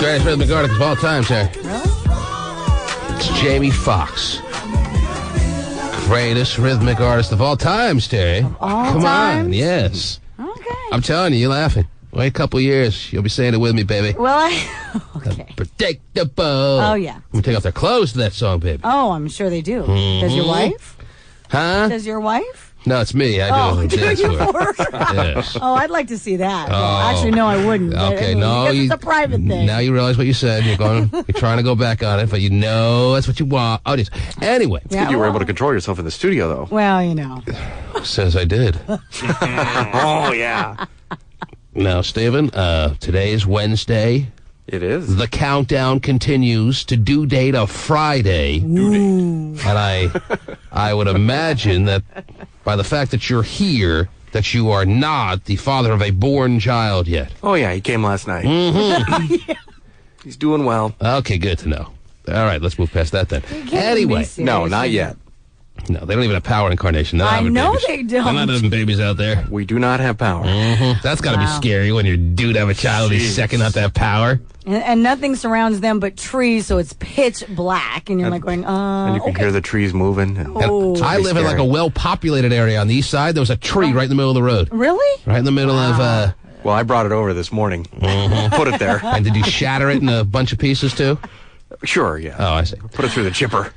Greatest rhythmic artist of all time, sir. Really? It's Jamie Foxx. Greatest rhythmic artist of all time, Terry. Of all Come times? on, yes. Okay. I'm telling you, you're laughing. Wait a couple years, you'll be saying it with me, baby. Well, okay. Predictable. Oh, yeah. I'm gonna take off their clothes to that song, baby. Oh, I'm sure they do. Does your wife? Huh? Does your wife? No, it's me. I do. Do That's you what- for? Yes. Oh, I'd like to see that. Oh. Actually, no, I wouldn't. But, Okay, I mean, no. because it's a private thing. Now you realize what you said. You're trying to go back on it, but you know that's what you want. Oh, yes. Anyway. Yeah, You were able to control yourself in the studio, though. Well, you know. Says I did. Oh, yeah. Now, Stephen, today is Wednesday. It is. The countdown continues to due date of Friday. And I would imagine that by the fact that you're here, that you are not the father of a born child yet. Oh, yeah, he came last night. He's doing well. Okay, good to know. All right, let's move past that then. Anyway. No, not yet. No, they don't even have power incarnation. I know they don't. They're not having babies out there. We do not have power. That's got to be scary when your dude have a child and he's second not to have power. And nothing surrounds them but trees, so it's pitch black. And you're like going, And you can hear the trees moving. And Oh. I live in like a well-populated area on the east side. There was a tree right in the middle of the road. Really? Right in the middle of... well, I brought it over this morning. Put it there. And did you shatter it in a bunch of pieces, too? Sure, yeah. Oh, I see. Put it through the chipper.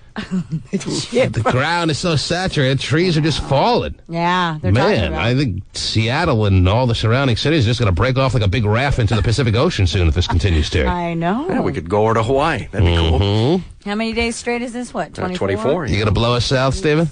The ground is so saturated, trees are just falling. Yeah, they're talking Man, about I think Seattle and all the surrounding cities are just going to break off like a big raft into the Pacific Ocean soon if this continues to. I know. Yeah, we could go over to Hawaii. That'd be cool. How many days straight is this? What, 24? 24. You going to blow us south, Stephen?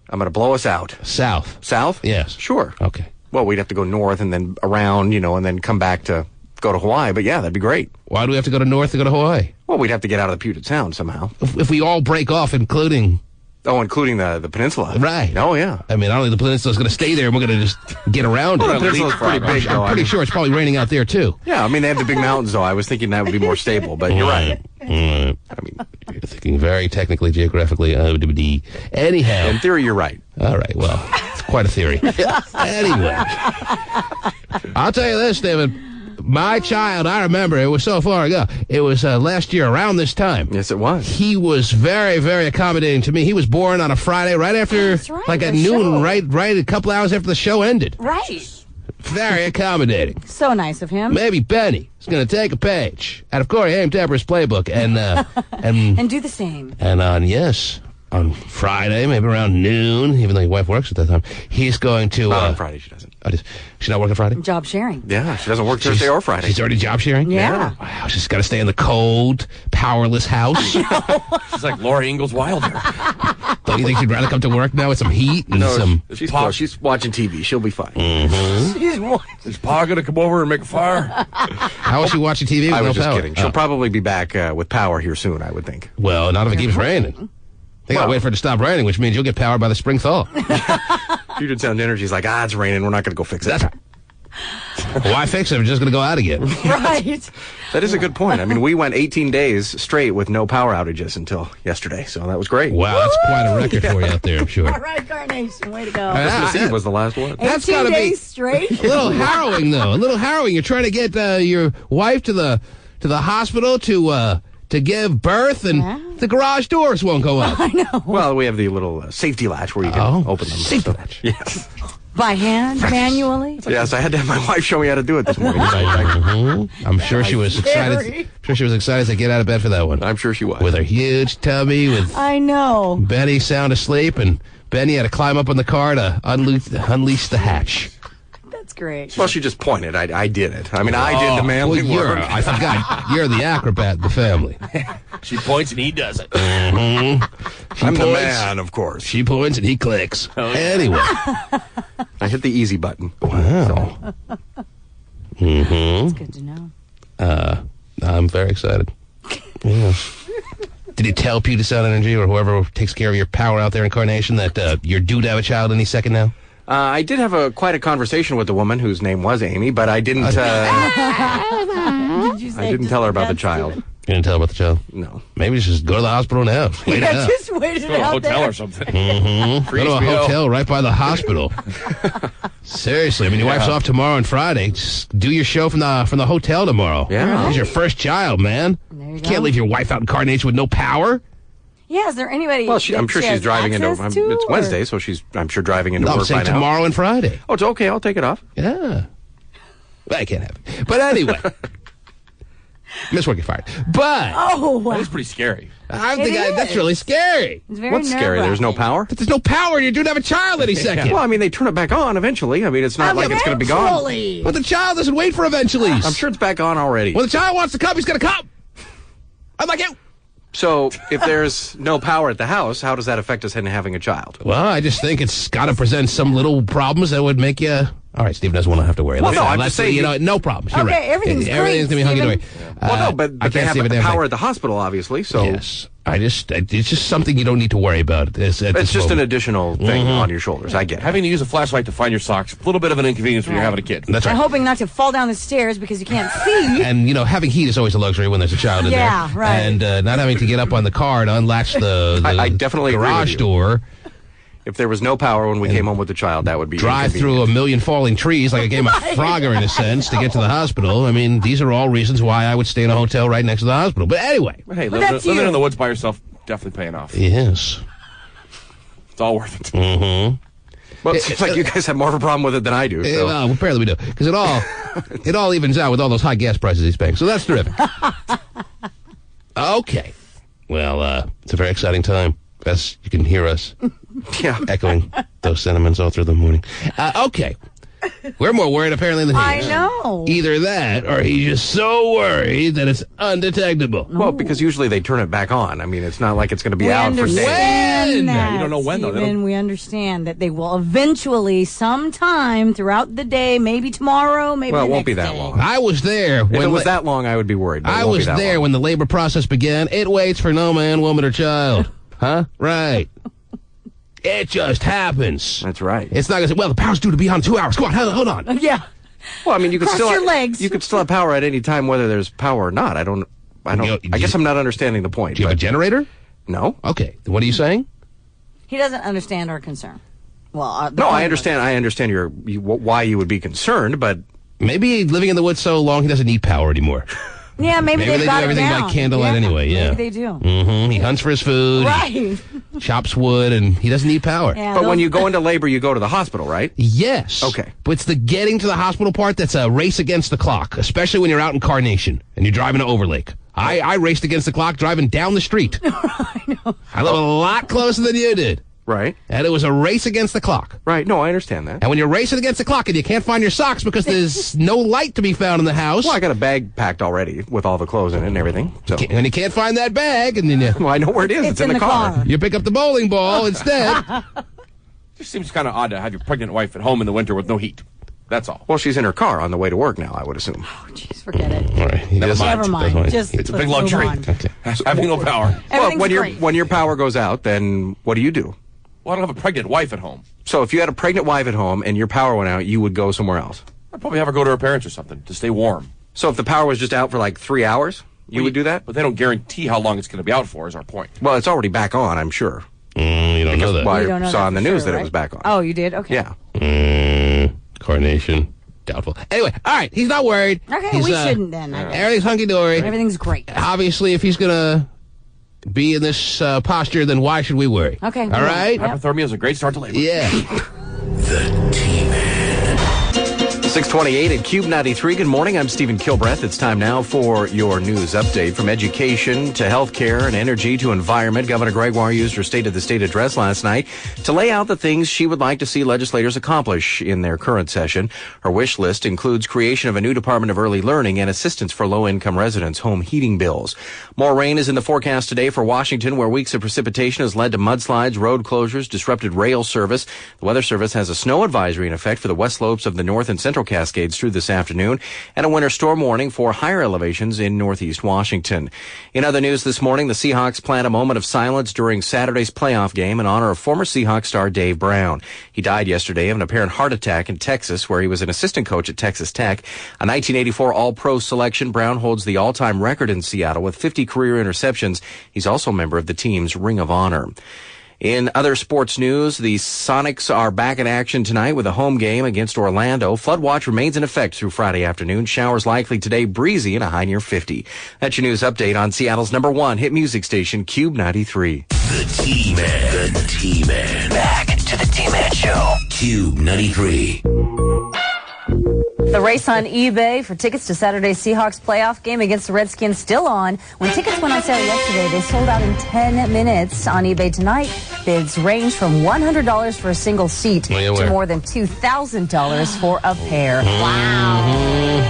I'm going to blow us out. South. South? Yes. Sure. Okay. Well, we'd have to go north and then around, and then come back to go to Hawaii. But yeah, that'd be great. Why do we have to go to north to go to Hawaii? Well, we'd have to get out of the Puget Sound somehow. If we all break off, including... Oh, including the peninsula. Right. Oh, yeah. I mean, I don't think the peninsula's going to stay there and we're going to just get around Well, it. the peninsula's pretty big, though. I'm pretty sure it's probably raining out there, too. Yeah, I mean, they have the big mountains, though. I was thinking that would be more stable, but you're right. I mean, you're thinking very technically, geographically. Anyhow. In theory, you're right. All right, well, it's quite a theory. Anyway. I'll tell you this, David. My child, I remember, it was so far ago. It was last year around this time. Yes, it was. He was very, very accommodating to me. He was born on a Friday right after, That's right, like at the noon, show. right a couple hours after the show ended. Right. Very accommodating. So nice of him. Maybe Benny is going to take a page out of Corey Haim Tepper's playbook And do the same. and on Friday, maybe around noon, even though your wife works at that time, he's going to... Not on Friday, she doesn't. She's not working Friday? Job sharing. Yeah, she doesn't work Thursday or Friday. She's already job sharing? Yeah. Wow, she's got to stay in the cold, powerless house. She's like Laura Ingalls Wilder. Don't you think she'd rather come to work now with some heat and some... She's close. She's watching TV. She'll be fine. Is Pa going to come over and make a fire? How is she watching TV with I no was just power? kidding. She'll Oh. probably be back with power here soon, I would think. Well, not if it keeps raining. They got to wait for it to stop raining, which means you'll get powered by the spring thaw. Puget Sound Energy's like, it's raining. We're not going to go fix it. That's right. Why fix it if it's just going to go out again? Right. That is a good point. I mean, we went 18 days straight with no power outages until yesterday, so that was great. Wow, that's quite a record for you out there, I'm sure. All right, Carnation. Way to go. Christmas Eve was the last one. That's 18 gotta be- days straight. A little harrowing, though. A little harrowing. You're trying to get your wife to the hospital to give birth, and the garage doors won't go up. I know. Well, we have the little safety latch where you can open them. Safety latch. Yes. By hand, manually. Yes, I had to have my wife show me how to do it this morning. I'm sure she was excited. Scary. I'm sure she was excited to get out of bed for that one. I'm sure she was. With her huge tummy, with I know. Benny sound asleep, and Benny had to climb up on the car to unleash the hatch. That's great. Well, she just pointed. I did it. I mean, I did the manly work. I forgot. You're the acrobat in the family. She points and he does it. She I'm the points, man, of course. She points and he clicks. Anyway. I hit the easy button. Wow. That's good to know. I'm very excited. Yeah. Did you tell Puget Sound Energy or whoever takes care of your power out there in Carnation that you're due to have a child any second now? I did have quite a conversation with the woman whose name was Amy, but I didn't. Did you say I didn't tell her about the that's child. You didn't tell her about the child? No. Maybe just go to the hospital now. Wait it out. Just wait it Go to a out hotel there. or something. Go to a hotel right by the hospital. Seriously, I mean, your wife's off tomorrow and Friday. Just do your show from the hotel tomorrow. Yeah. He's your first child, man. There you You go. can't leave your wife out in Carnation with no power. Yeah, is there anybody? Well, I'm that sure she she's has driving into. access to, It's or- Wednesday, so I'm sure driving into No, I'm work by saying now. tomorrow and Friday. Oh, it's okay. I'll take it off. Yeah. Well, I can't have it. But anyway. Miss Work, get fired. But Oh, wow. That is pretty scary. I It think that's is. really scary. It's very What's scary? There's no nerve-wracking. power? But there's no power and you do have a child any second. Well, I mean, they turn it back on eventually. I mean, it's not like it's going to be gone. Eventually. But the child doesn't wait for eventuallys. I'm sure it's back on already. When the child wants to come, he's going to come. I'm like you. So, if there's no power at the house, how does that affect us in having a child? Well, I just think it's got to present some little problems that would make you... All right, Steve doesn't want to have to worry. Well, no, I'm let's just saying you know, no problems. You're Okay, right. everything's going to be great, hunky-dory. Well, no, but I they can't have see a the damn power thing. at the hospital, obviously. So, Yes. It's just something you don't need to worry about. it's just an additional thing on your shoulders. I get it. Having to use a flashlight to find your socks, a little bit of an inconvenience when you're having a kid. That's I'm right. hoping not to fall down the stairs because you can't see. And, you know, having heat is always a luxury when there's a child in there. Yeah, right. And not having to get up on the car and unlatch the I definitely agree with garage you. door, If there was no power when we came home with the child, that would be drive through inconvenient. a million falling trees like a game of Frogger, in a sense, to get to the hospital. I mean, these are all reasons why I would stay in a hotel right next to the hospital. But anyway. But hey, But living that's in you. the woods by yourself, definitely paying off. Yes. It's all worth it. Well, it seems like you guys have more of a problem with it than I do. So. Well, apparently we do. Because it all evens out with all those high gas prices he's paying. So that's terrific. Okay. Well, it's a very exciting time. As you can hear us Yeah. echoing those sentiments all through the morning. Okay. We're more worried, apparently, than he I is. know. Either that, or he's just so worried that it's undetectable. Well, because usually they turn it back on. I mean, it's not like it's going to be We out for days. understand When? that, You don't know when, though. They Stephen. don't- We understand that they will eventually, sometime throughout the day, maybe tomorrow, maybe Well, it the won't be next that day. long. I was there If when it was that long, I would be worried. But it I won't be was that there long. when the labor process began. It waits for no man, woman, or child. Huh? Right. It just happens. That's right. It's not going to say, well, the power's due to be on in 2 hours. Come on, hold on. Yeah. Well, I mean, you could Cross still your legs. You could still have power at any time, whether there's power or not. I don't. You- I guess I'm not understanding the point. Do you have a But generator? no. Okay. What are you saying? He doesn't understand our concern. Well, No, I understand. I understand why you would be concerned, but Maybe living in the woods so long, he doesn't need power anymore. Yeah, maybe Maybe they've they got do it everything by down. candlelight anyway, yeah. Maybe they do. He hunts for his food, Right. he chops wood, and he doesn't need power. Yeah, but when those- you go into labor, you go to the hospital, right? Yes. Okay. But it's the getting to the hospital part that's a race against the clock, especially when you're out in Carnation and you're driving to Overlake. I raced against the clock driving down the street. I live a lot closer than you did. Right. And it was a race against the clock. Right. No, I understand that. And when you're racing against the clock and you can't find your socks because there's no light to be found in the house, Well, I got a bag packed already with all the clothes in it and everything. So, and you can't find that bag, and then well, I know where it is. It's in the car. you pick up the bowling ball instead. Just seems kind of odd to have your pregnant wife at home in the winter with no heat. That's all. Well, she's in her car on the way to work now, I would assume. Oh, jeez, forget it. All right. He doesn't- Never mind. doesn't- Just It's a big let's move luxury. on. Okay. Having no power. Well, Everything's when great. your power goes out, then what do? Well, I don't have a pregnant wife at home. So if you had a pregnant wife at home and your power went out, you would go somewhere else. I'd probably have her go to her parents or something to stay warm. So if the power was just out for like 3 hours, you would do that? But they don't guarantee how long it's going to be out for, is our point. Well, it's already back on, I'm sure. You don't know that. Well, You I don't know saw that on the for news sure, that it right? was back on. Oh, you did? Okay. Yeah. Carnation. Doubtful. Anyway, all right. He's not worried. Okay, He's, we shouldn't then. I guess. Everything's hunky-dory. Everything's great. Obviously, if he's going to be in this posture, then why should we worry? Okay. All right? Yep. Hypothermia is a great start to labor. Yeah. 628 at Cube 93. Good morning. I'm Stephen Kilbreth. It's time now for your news update. From education to healthcare and energy to environment, Governor Gregoire used her State of the State address last night to lay out the things she would like to see legislators accomplish in their current session. Her wish list includes creation of a new Department of Early Learning and assistance for low-income residents' home heating bills. More rain is in the forecast today for Washington, where weeks of precipitation has led to mudslides, road closures, disrupted rail service. The Weather Service has a snow advisory in effect for the west slopes of the North and Central Central Cascades through this afternoon, and a winter storm warning for higher elevations in northeast Washington. In other news this morning, the Seahawks planned a moment of silence during Saturday's playoff game in honor of former Seahawks star Dave Brown. He died yesterday of an apparent heart attack in Texas, where he was an assistant coach at Texas Tech. A 1984 All-Pro selection, Brown holds the all-time record in Seattle with 50 career interceptions. He's also a member of the team's Ring of Honor. In other sports news, the Sonics are back in action tonight with a home game against Orlando. Flood watch remains in effect through Friday afternoon. Showers likely today, breezy and a high near 50. That's your news update on Seattle's #1 hit music station, Cube 93. The T-Man. The T-Man. Back to the T-Man Show. Cube 93. The race on eBay for tickets to Saturday's Seahawks playoff game against the Redskins still on. When tickets went on sale yesterday, they sold out in 10 minutes. On eBay tonight, bids range from $100 for a single seat to more than $2,000 for a pair. Wow.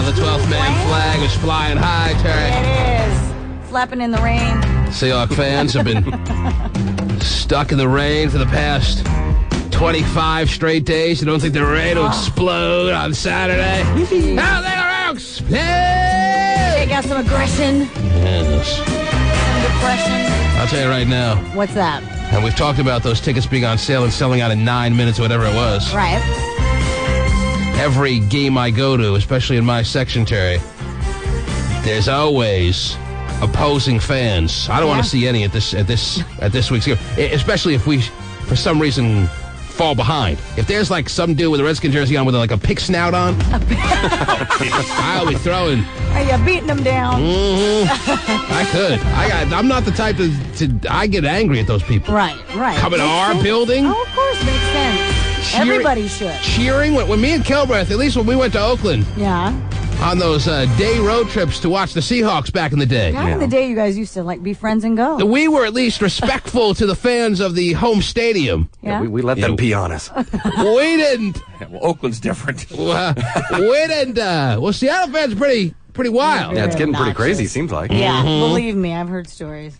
The 12th man flag is flying high, Terry. It is. Flapping in the rain. Seahawks fans have been stuck in the rain for the past 25 straight days. You don't think they're ready to explode on Saturday? How they are explode! They got some aggression. Yes. Some depression. I'll tell you right now. What's that? And we've talked about those tickets being on sale and selling out in 9 minutes or whatever it was. Right. Every game I go to, especially in my section, Terry, there's always opposing fans. I don't want to see any at this week's game, especially if we, for some reason, fall behind. If there's like some dude with a Redskin jersey on with like a pig snout on, I'll be throwing. Are you beating them down? I could. I'm not the type to. I get angry at those people. Right. Coming to our building. Oh, of course, makes sense. Everybody should. Cheering when me and Kilbreth, at least when we went to Oakland. Yeah. On those day road trips to watch the Seahawks back in the day. Back in the day, you guys used to like be friends and go. We were at least respectful to the fans of the home stadium. Yeah, we let them pee on us. We didn't. Yeah, well, Oakland's different. We didn't. Well, Seattle fans are pretty wild. Yeah, it's getting pretty crazy, seems like. Yeah, believe me, I've heard stories.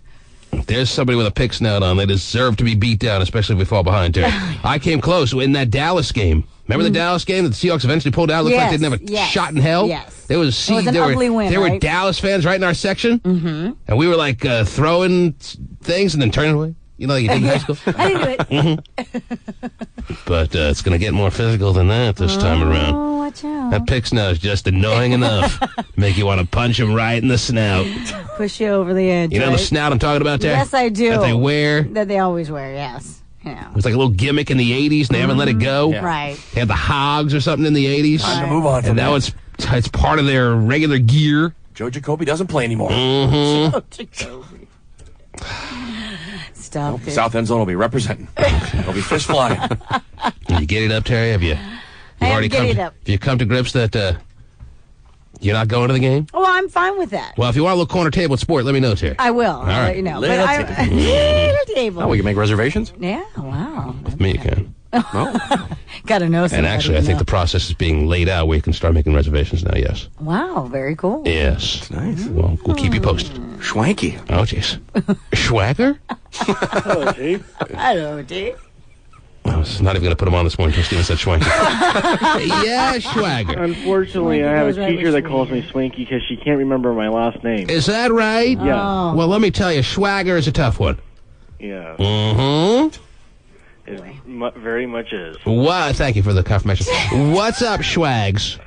There's somebody with a pig snout on. They deserve to be beat down, especially if we fall behind, Terry. I came close in that Dallas game. Remember the Dallas game that the Seahawks eventually pulled out? Looked like they didn't have a shot in hell? Yes. There was an ugly win, There were right? Dallas fans right in our section. Mm-hmm. And we were like throwing things and then turning away. You know, like you did in high school? I didn't do it. But it's going to get more physical than that this time around. Oh, watch out. That pig snout is just annoying enough. Make you want to punch him right in the snout. Push you over the edge. You know right? the snout I'm talking about, Terry? Yes, I do. That they wear? That they always wear, yes. Yeah. It was like a little gimmick in the 80s, and they haven't let it go. Yeah. Right. They had the hogs or something in the 80s. Time to move on from And now it's part of their regular gear. Joe Jacoby doesn't play anymore. Stop it. South End Zone will be representing. There'll be fish flying. You get it up, Terry? Have you already up. Have you come to grips that you're not going to the game? Oh, I'm fine with that. Well, if you want a little corner table at Sport, let me know, Terry. I will. I'll right. let you know. Little Little table. Oh, we can make reservations? Yeah, wow. With me, you can. Gotta know somebody. And actually, I think the process is being laid out where you can start making reservations now, yes. Wow, very cool. Yes. Nice. Well, we'll keep you posted. Schwanky. Oh, jeez. Schwagger? Hello, Chief. Hello, Dave. I was not even going to put him on this morning until Steven said Schwanky. Yeah, Schwagger. Unfortunately, I have a goes right teacher with that calls me Swanky because she can't remember my last name. Is that right? Yeah. Oh. Well, let me tell you, Schwagger is a tough one. Yeah. Mm-hmm. It very much is. What? Thank you for the confirmation. What's up, Schwags?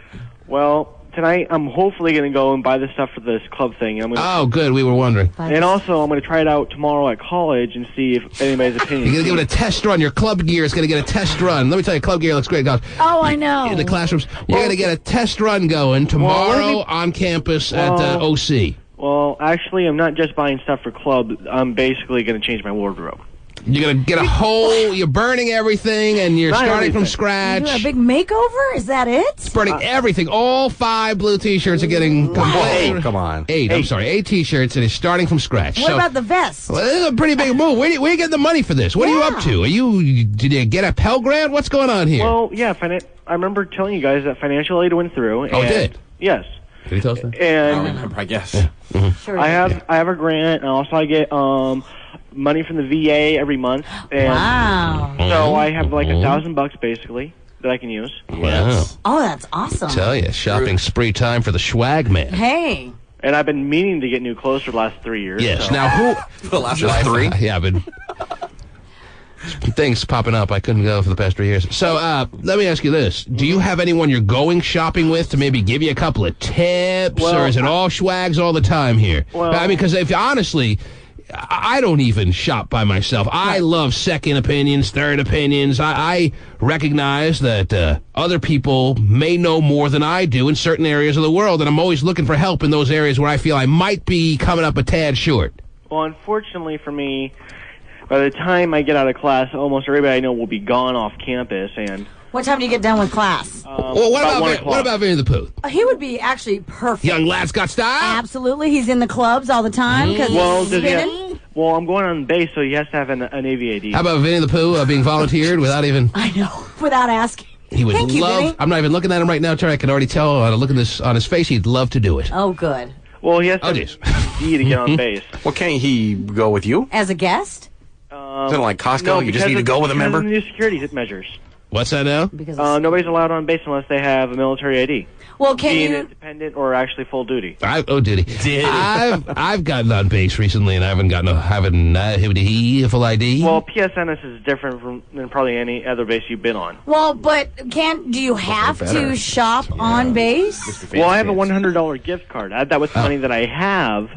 Well, tonight I'm hopefully going to go and buy the stuff for this club thing. And Oh, good. We were wondering. and also, I'm going to try it out tomorrow at college and see if anybody's opinion. You're going to give it a test run. Your club gear is going to get a test run. Let me tell you, club gear looks great. Guys. Oh, I know. In the classrooms. You're going to get a test run going tomorrow on campus at OC. Well, actually, I'm not just buying stuff for club. I'm basically going to change my wardrobe. You're going to get a whole, you're burning everything, and you're Not starting from everything. scratch. You do a big makeover? Is that it? Burning everything. All 5 blue T-shirts are getting complete. Oh, come on. 8, I'm sorry. 8 T-shirts, and it's starting from scratch. What about the vest? Well, this is a pretty big move. Where do you get the money for this? What are you up to? Did you get a Pell Grant? What's going on here? Well, yeah, I remember telling you guys that financial aid went through. Oh, it did? Yes. Did he tell us that? And I remember, I guess. Sure. I have a grant, and also I get money from the VA every month. And Wow. So I have like $1,000 basically that I can use. Wow. Oh, that's awesome. Tell you, shopping spree time for the swag man. Hey. And I've been meaning to get new clothes for the last 3 years. Yes. So. Now, who? The last Just 3? Yeah, I've been. Things popping up. I couldn't go for the past 3 years. So, let me ask you this. Do you have anyone you're going shopping with to maybe give you a couple of tips? Or is it all swags all the time here? Well, I mean, because if honestly, I don't even shop by myself. I love second opinions, third opinions. I recognize that other people may know more than I do in certain areas of the world, and I'm always looking for help in those areas where I feel I might be coming up a tad short. Well, unfortunately for me, by the time I get out of class, almost everybody I know will be gone off campus. And What time do you get done with class? Well, what about Vinny the Pooh? He would be actually perfect. Young lad's got style? Absolutely. He's in the clubs all the time because well, he's does he spinning. well, I'm going on base, so he has to have an AVAD. How about Vinny the Pooh being volunteered without even... I know. Without asking. He would Thank you, love... Vinny. I'm not even looking at him right now, Terry. I can already tell on a look at this on his face. He'd love to do it. Oh, good. Well, he has to Oh, have geez. AVAD to get on base. Well, can't he go with you? As a guest? Isn't it like Costco? No, You just because need to of- go with a because member? of the new security measures. What's that now? Because Nobody's allowed on base unless they have a military ID. well, can Being you? independent or actually full duty. Did he? I've gotten on base recently, and I haven't gotten a full ID. Well, PSNS is different than probably any other base you've been on. Well, but do you have to shop on base? Well, I have a $100 gift card. I add that with the money that I have.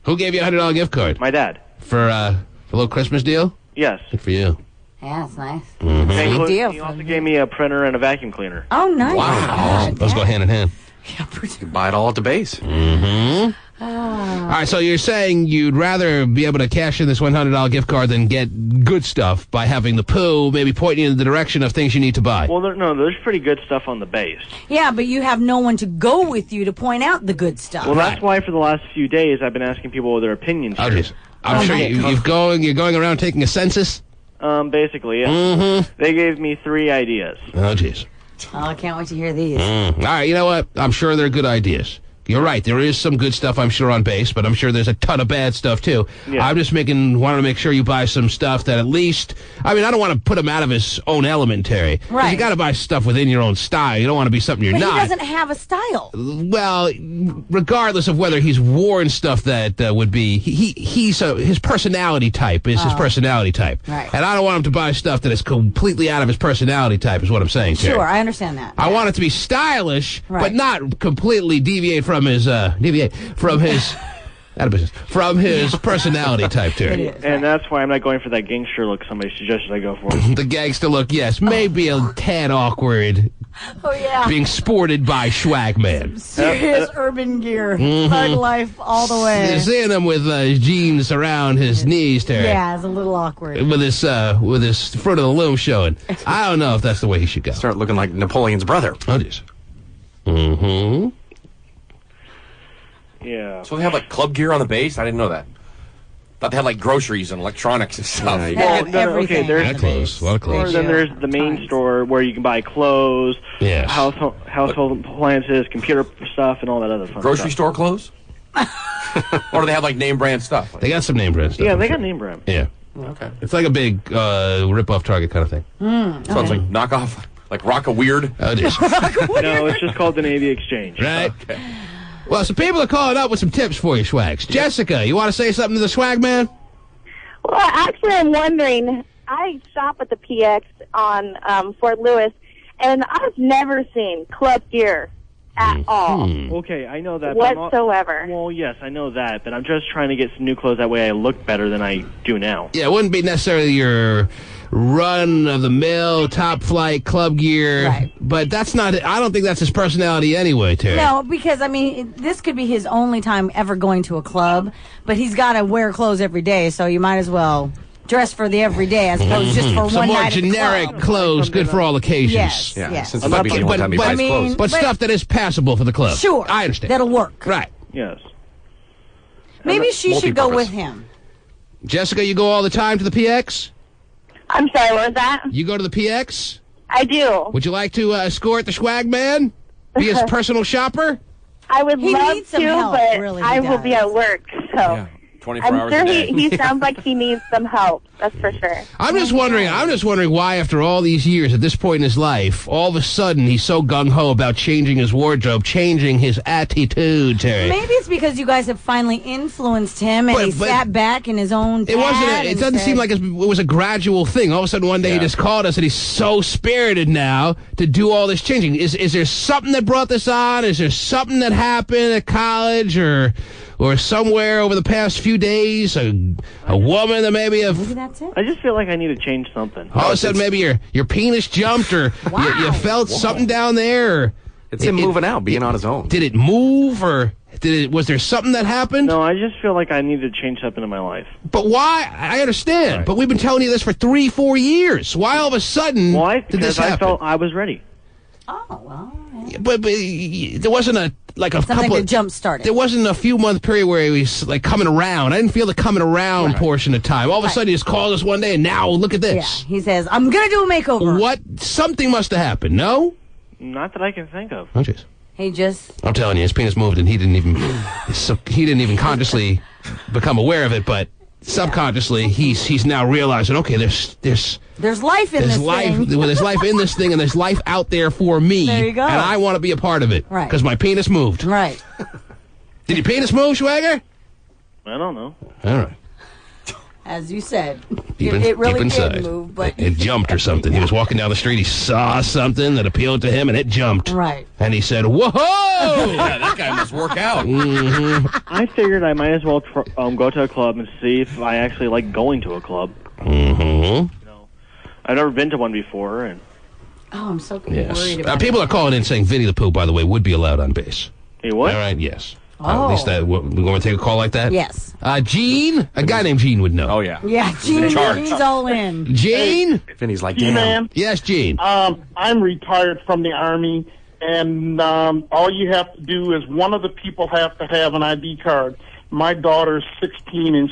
Who gave you a $100 gift card? My dad. For a little Christmas deal? Yes. Good for you. Yeah, that's nice. Big deal. He also gave me a printer and a vacuum cleaner. Oh, nice. Wow. Those go hand in hand. Buy it all at the base. All right, so you're saying you'd rather be able to cash in this $100 gift card than get good stuff by having the Pooh maybe point you in the direction of things you need to buy. Well, there's pretty good stuff on the base. Yeah, but you have no one to go with you to point out the good stuff. Well, that's why for the last few days I've been asking people their opinions. Oh, here. geez. I'm sure you're going around taking a census? Basically, yeah. They gave me 3 ideas. Oh, jeez. Oh, I can't wait to hear these. All right, you know what? I'm sure they're good ideas. You're right. There is some good stuff, I'm sure, on base, but I'm sure there's a ton of bad stuff, too. Yeah. I'm just wanting to make sure you buy some stuff that at least... I mean, I don't want to put him out of his own element, Terry. 'Cause Right. You got to buy stuff within your own style. You don't want to be something you're But not. he doesn't have a style. Well, regardless of whether he's worn stuff that would be... his personality type is his personality type. Right. And I don't want him to buy stuff that is completely out of his personality type, is what I'm saying, Terry. Sure, I understand that. I want it to be stylish, Right. but not completely deviate from his personality type, Terry. It is. And that's why I'm not going for that gangster look somebody suggested I go for. The gangster look, yes, maybe a tad awkward, Oh, yeah. being sported by Swagman. Serious urban gear. Hard life all the way. Seeing him with jeans around his knees, Terry. Yeah, it's a little awkward. With his front of the loom showing. I don't know if that's the way he should go. Start looking like Napoleon's brother. Oh, jeez. Mm-hmm. Yeah. So they have like club gear on the base? I didn't know that. Thought they had like groceries and electronics and stuff. Yeah, you They have Well, no, everything. okay, there's- A lot of clothes. A lot of Or clothes. then there's the main Tons. store where you can buy clothes, Yes. household appliances, computer stuff, and all that other fun Grocery stuff. store clothes? Or do they have like name brand stuff? They got some name brand stuff. Yeah, I'm they sure. got name brand. Yeah. Okay. It's like a big rip-off Target kind of thing. So it's like knockoff, like Rock a Weird. Oh, it is. No, it's just called the Navy Exchange. Right? Well, some people are calling up with some tips for you, Swags. Jessica, you want to say something to the Swag Man? Well, actually, I'm wondering. I shop at the PX on Fort Lewis, and I've never seen club gear at all Okay, I know that. but I'm whatsoever. well, yes, I know that, but I'm just trying to get some new clothes. That way I look better than I do now. Yeah, it wouldn't be necessarily your run-of-the-mill, top-flight club gear. Right. But that's not... I don't think that's his personality anyway, Terry. No, because, I mean, this could be his only time ever going to a club, but he's got to wear clothes every day, so you might as well dress for the everyday as opposed just for Some one more night at the generic club. clothes, good for all occasions. Yes, Yeah, yes. since it might be the only time he but- buys I mean- clothes. But But- stuff that is passable for the club. Sure. I understand. That'll work. Right. Yes. Maybe she should go multi-purpose. with him. Jessica, you go all the time to the PX? I'm sorry, what was that? You go to the PX? I do. Would you like to escort the Swag Man? Be his personal shopper? I would He love needs some to, help, but really, he I will be does. at work, so. 24 I'm hours sure a day. he sounds like he needs some help. That's for sure. I'm just wondering why after all these years, at this point in his life, all of a sudden he's so gung-ho about changing his wardrobe, changing his attitude, Terry. Maybe it's because you guys have finally influenced him and he sat back in his own pad. It doesn't seem like it was a gradual thing. All of a sudden one day he just called us and he's so spirited now to do all this changing. Is there something that brought this on? Is there something that happened at college or somewhere over the past few days? A woman that maybe that's it. I just feel like I need to change something. all of a sudden maybe your penis jumped or you felt something down there. Or It's him moving out, being on his own. Did it move or was there something that happened? No, I just feel like I need to change something in my life. But why? I understand. Right. But we've been telling you this for 3-4 years. Why all of a sudden did this happen? I felt I was ready. Oh, well. Yeah. But there wasn't a something to jump start it. There wasn't a few month period where he was like coming around. I didn't feel the coming around portion of time. All of a sudden he just called us one day and now look at this. Yeah, he says, I'm going to do a makeover. Something must have happened, no? Not that I can think of. Oh, jeez. I'm telling you, his penis moved and he didn't even consciously become aware of it, but subconsciously he's now realizing, okay, there's life in this thing. Well, there's life in this thing and there's life out there for me. There you go. And I want to be a part of it. Right. Because my penis moved. Right. Did your penis move, Schwager? I don't know. All right. As you said, it really inside. did move, but it jumped or something. He was walking down the street. He saw something that appealed to him, and it jumped. Right. And he said, "Whoa!" Yeah, that guy must work out. Mm-hmm. I figured I might as well go to a club and see if I actually like going to a club. Mm-hmm. I've never been to one before, and I'm so worried about people are calling in saying Vinny the Pooh, by the way, would be allowed on base. He would? All right, yes. At least we want to take a call like that? Yes. Gene? A guy named Gene would know. Oh, yeah. Yeah, Gene's all in. Gene? Vinny's like, G-Man. Yes, Gene. I'm retired from the Army, and all you have to do is one of the people have to have an ID card. My daughter's 16, and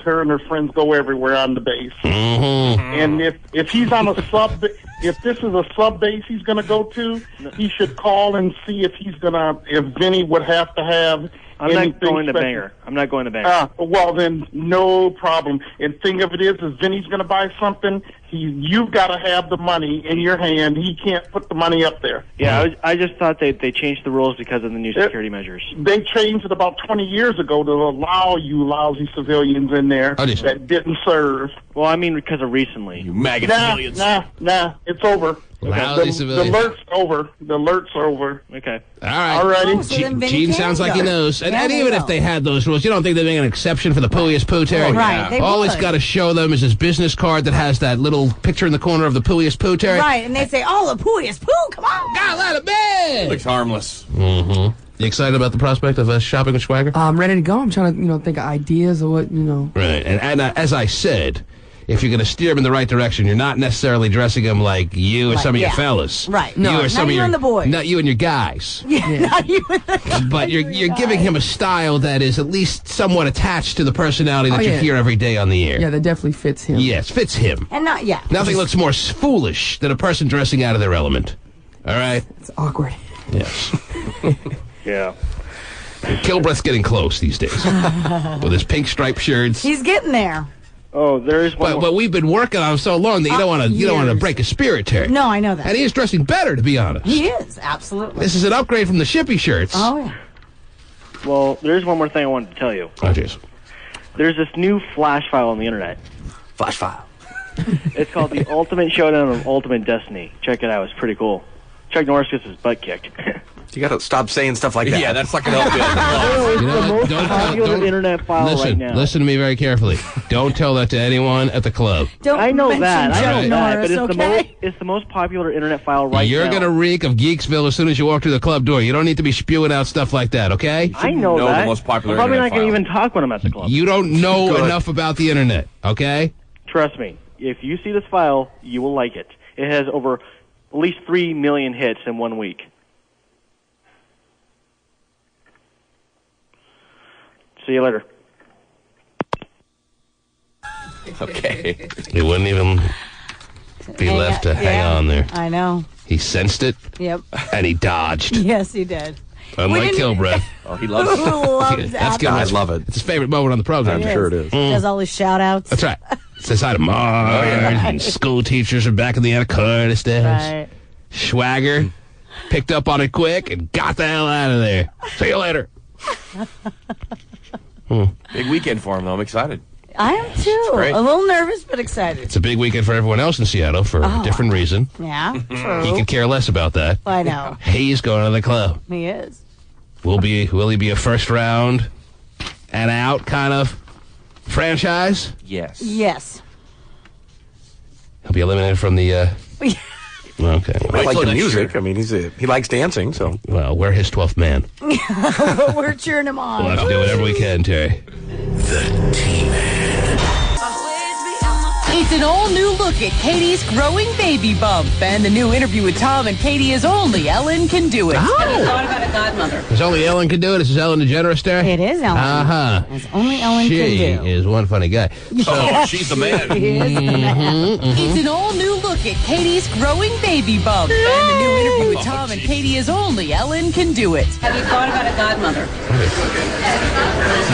her and her friends go everywhere on the base. Mm-hmm. And if he's on a sub, if this is a sub base he's going to go to, he should call and see if Vinny would have to have. I'm not going to Banger. I'm not going to Banger. Well, then no problem. And thing of it is Vinny's going to buy something. You've got to have the money in your hand. He can't put the money up there. Yeah, I just thought they changed the rules because of the new security measures. They changed it about 20 years ago to allow you lousy civilians in there that didn't serve. Well, I mean because of recently. You maggot civilians. Nah, it's over. Lousy civilians. The alert's over. The alert's over. Okay. All right. Alrighty. Gene sounds like he knows. And even if they had those rules, you don't think they'd make an exception for the Poohiest Pooh, Terry? Right. All he's got to show them is his business card that has that little picture in the corner of the Poohiest Pooh, Terry. Right, and they say, the Poohiest Pooh, come on. God, let him in. Looks harmless. Mm-hmm. You excited about the prospect of shopping with Schwager? I'm ready to go. I'm trying to, think of ideas or what, Right, and as I said, if you're going to steer him in the right direction, you're not necessarily dressing him like you or some of your fellas. Right. No, not you and the boys. Not you and your guys. Yeah, not you and the guys. But you're giving him a style that is at least somewhat attached to the personality that you hear every day on the air. Yeah, that definitely fits him. Yes, fits him. And Nothing looks more foolish than a person dressing out of their element. All right? It's awkward. Yes. Yeah. Kilbreath's getting close these days. With his pink striped shirts. He's getting there. Oh, there is one. But we've been working on him so long that you don't want to break his spirit, Terry. No, I know that. And he is dressing better, to be honest. He is, absolutely. This is an upgrade from the Shippy shirts. Oh yeah. Well, there's one more thing I wanted to tell you. Oh jeez. There's this new flash file on the internet. Flash file. It's called the Ultimate Showdown of Ultimate Destiny. Check it out. It's pretty cool. Chuck Norris gets his butt kicked. You got to stop saying stuff like that. Yeah, that's not going to help you. It's the most popular internet file right now. Listen to me very carefully. Don't tell that to anyone at the club. I know that. But okay? it's the most popular internet file right now. You're going to reek of Geeksville as soon as you walk through the club door. You don't need to be spewing out stuff like that, okay? I know that. The most popular I'm probably not internet going to file. even talk when I'm at the club. You don't know enough about the internet, okay? Trust me. If you see this file, you will like it. It has over at least 3 million hits in 1 week. See you later. Okay. He wouldn't even be left to hang on there. I know. He sensed it. Yep. And he dodged. Yes, he did. Unlike Kilbreath. Oh, he loves it. That's good. I love it. It's his favorite moment on the program. It Sure it is. Does all his shout-outs. That's right. Says hi to Mars, and school teachers are back in the anaconda stage. Right. Swagger picked up on it quick and got the hell out of there. See you later. Big weekend for him, though. I'm excited. I am too. great. A little nervous, but excited. It's a big weekend for everyone else in Seattle for a different reason. Yeah, true. He could care less about that. I know. He's going to the club. He is. Will he be a first round and out kind of franchise? Yes. Yes. He'll be eliminated from the. Okay. Well, I like till the next music. year. I mean, he likes dancing, so. well, we're his 12th man. But we're cheering him on. We'll have to do whatever we can, Terry. The T-Man. It's an all-new look at Katie's growing baby bump. And the new interview with Tom and Katie is only Ellen can do it. Have you thought about a godmother? Because only Ellen can do it. This is Ellen DeGeneres, Terry? It is Ellen. Uh-huh. As only Ellen She can do. is one funny guy. Oh, she's the man. He is the man. It's an all-new look at Katie's growing baby bump. And the new interview with Tom and Katie is only Ellen can do it. Have you thought about a godmother?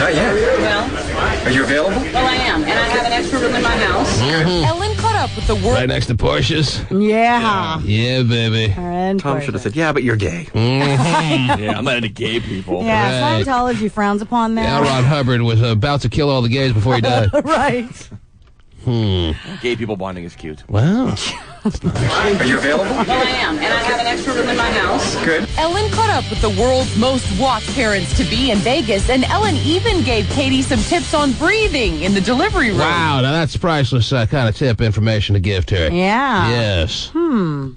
Not yet. Well, Are you available? well, I am, and I have an extra room in my house. Ellen caught up with the world. Right next to Porsches. Yeah. Yeah, baby. And Tom should have said, yeah, but you're gay. Yeah, I'm not into gay people. Yeah, Right. Scientology frowns upon that. L. Ron Hubbard was about to kill all the gays before he died. Right. Gay people bonding is cute. Wow. Are you available? Well, I am, and I have an extra room in my house. Good. Ellen caught up with the world's most watched parents-to-be in Vegas, and Ellen even gave Katie some tips on breathing in the delivery room. Wow, now that's priceless kind of tip information to give, Terry. Yeah. Yes.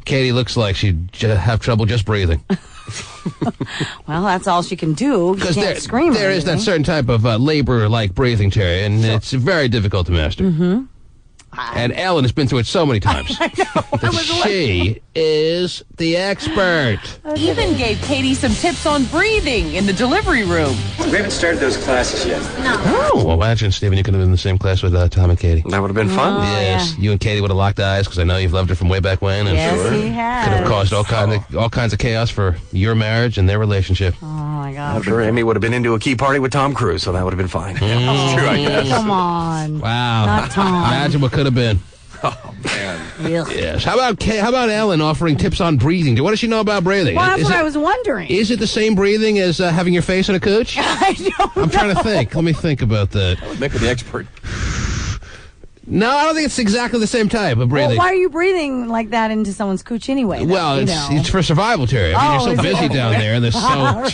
Katie looks like she'd have trouble just breathing. Well, that's all she can do. She Because can't scream. or there is that anything. certain type of labor-like breathing, Terry, and it's very difficult to master. Mm-hmm. And Ellen has been through it so many times. That she is the expert. Even gave Katie some tips on breathing in the delivery room. We haven't started those classes yet. Oh, well, imagine, Stephen, you could have been in the same class with Tom and Katie. That would have been fun. Yes, you and Katie would have locked eyes because I know you've loved her from way back when. And Yes, he has. could have caused all kinds of chaos for your marriage and their relationship. Oh, my God. I'm sure Amy would have been into a key party with Tom Cruise, so that would have been fine. That's true, I guess. Come on. Wow. Not Tom. Imagine what could have been. Oh, man. Ugh. Yes. How about Ellen offering tips on breathing? What does she know about breathing? Well, that's Is what it- I was wondering. Is it the same breathing as having your face in a cooch? I don't I'm trying know. to think. Let me think about that. Make her the expert. No, I don't think it's exactly the same type of Well, breathing. why are you breathing like that into someone's cooch anyway? though, Well, you it's, know? it's for survival, Terry. I mean, Oh, you're so is it? busy down there, and there's so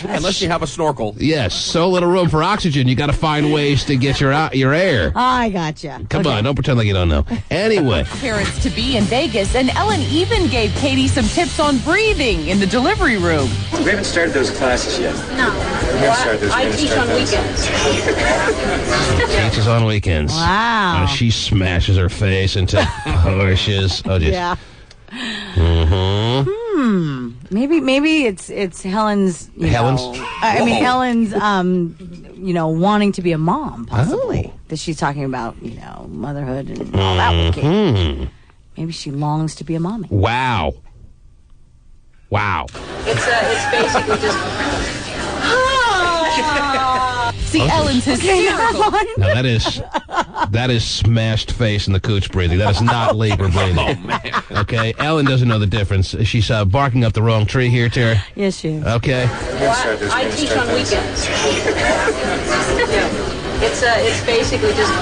Unless you have a snorkel. yes, so little room for oxygen. You got to find ways to get your air. I gotcha. Come Okay. on, don't pretend like you don't know. Anyway, Parents-to-be in Vegas, and Ellen even gave Katie some tips on breathing in the delivery room. We haven't started those classes yet. No. We're started those. I We're gonna teach start on those. weekends. teaches on weekends. Wow. And she smashes her face into horses. Oh, just Yeah. Maybe it's Helen's. Helen's? Helen's. Wanting to be a mom, possibly. Oh. That she's talking about, motherhood and all that with Kate. Maybe she longs to be a mommy. Wow. It's basically just. See, Ellen's hysterical. Now that is smashed face in the cooch breathing. That is not labor breathing. Oh, man. Okay, Ellen doesn't know the difference. She's barking up the wrong tree here, Terry. Yes, she is. Okay. I teach on weekends. It's basically just.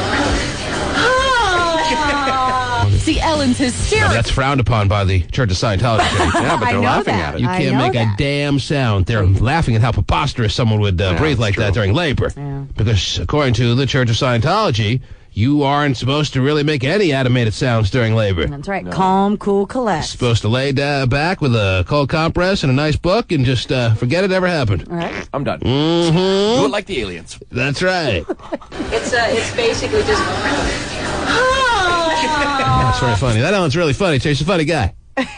See, Ellen's Now, hysterical. that's frowned upon by the Church of Scientology. Terry. Yeah, but I they're know laughing that. at it. You I can't know make a that. damn sound. They're laughing at how preposterous someone would breathe like that during labor. Yeah. Because according to the Church of Scientology, you aren't supposed to really make any animated sounds during labor. That's right. Calm, cool, collect. Supposed to lay back with a cold compress and a nice book and just forget it ever happened. All right. I'm done. Mm-hmm. Do it like the aliens. That's right. It's basically just. That's very funny. That Ellen's really funny. She's a funny guy.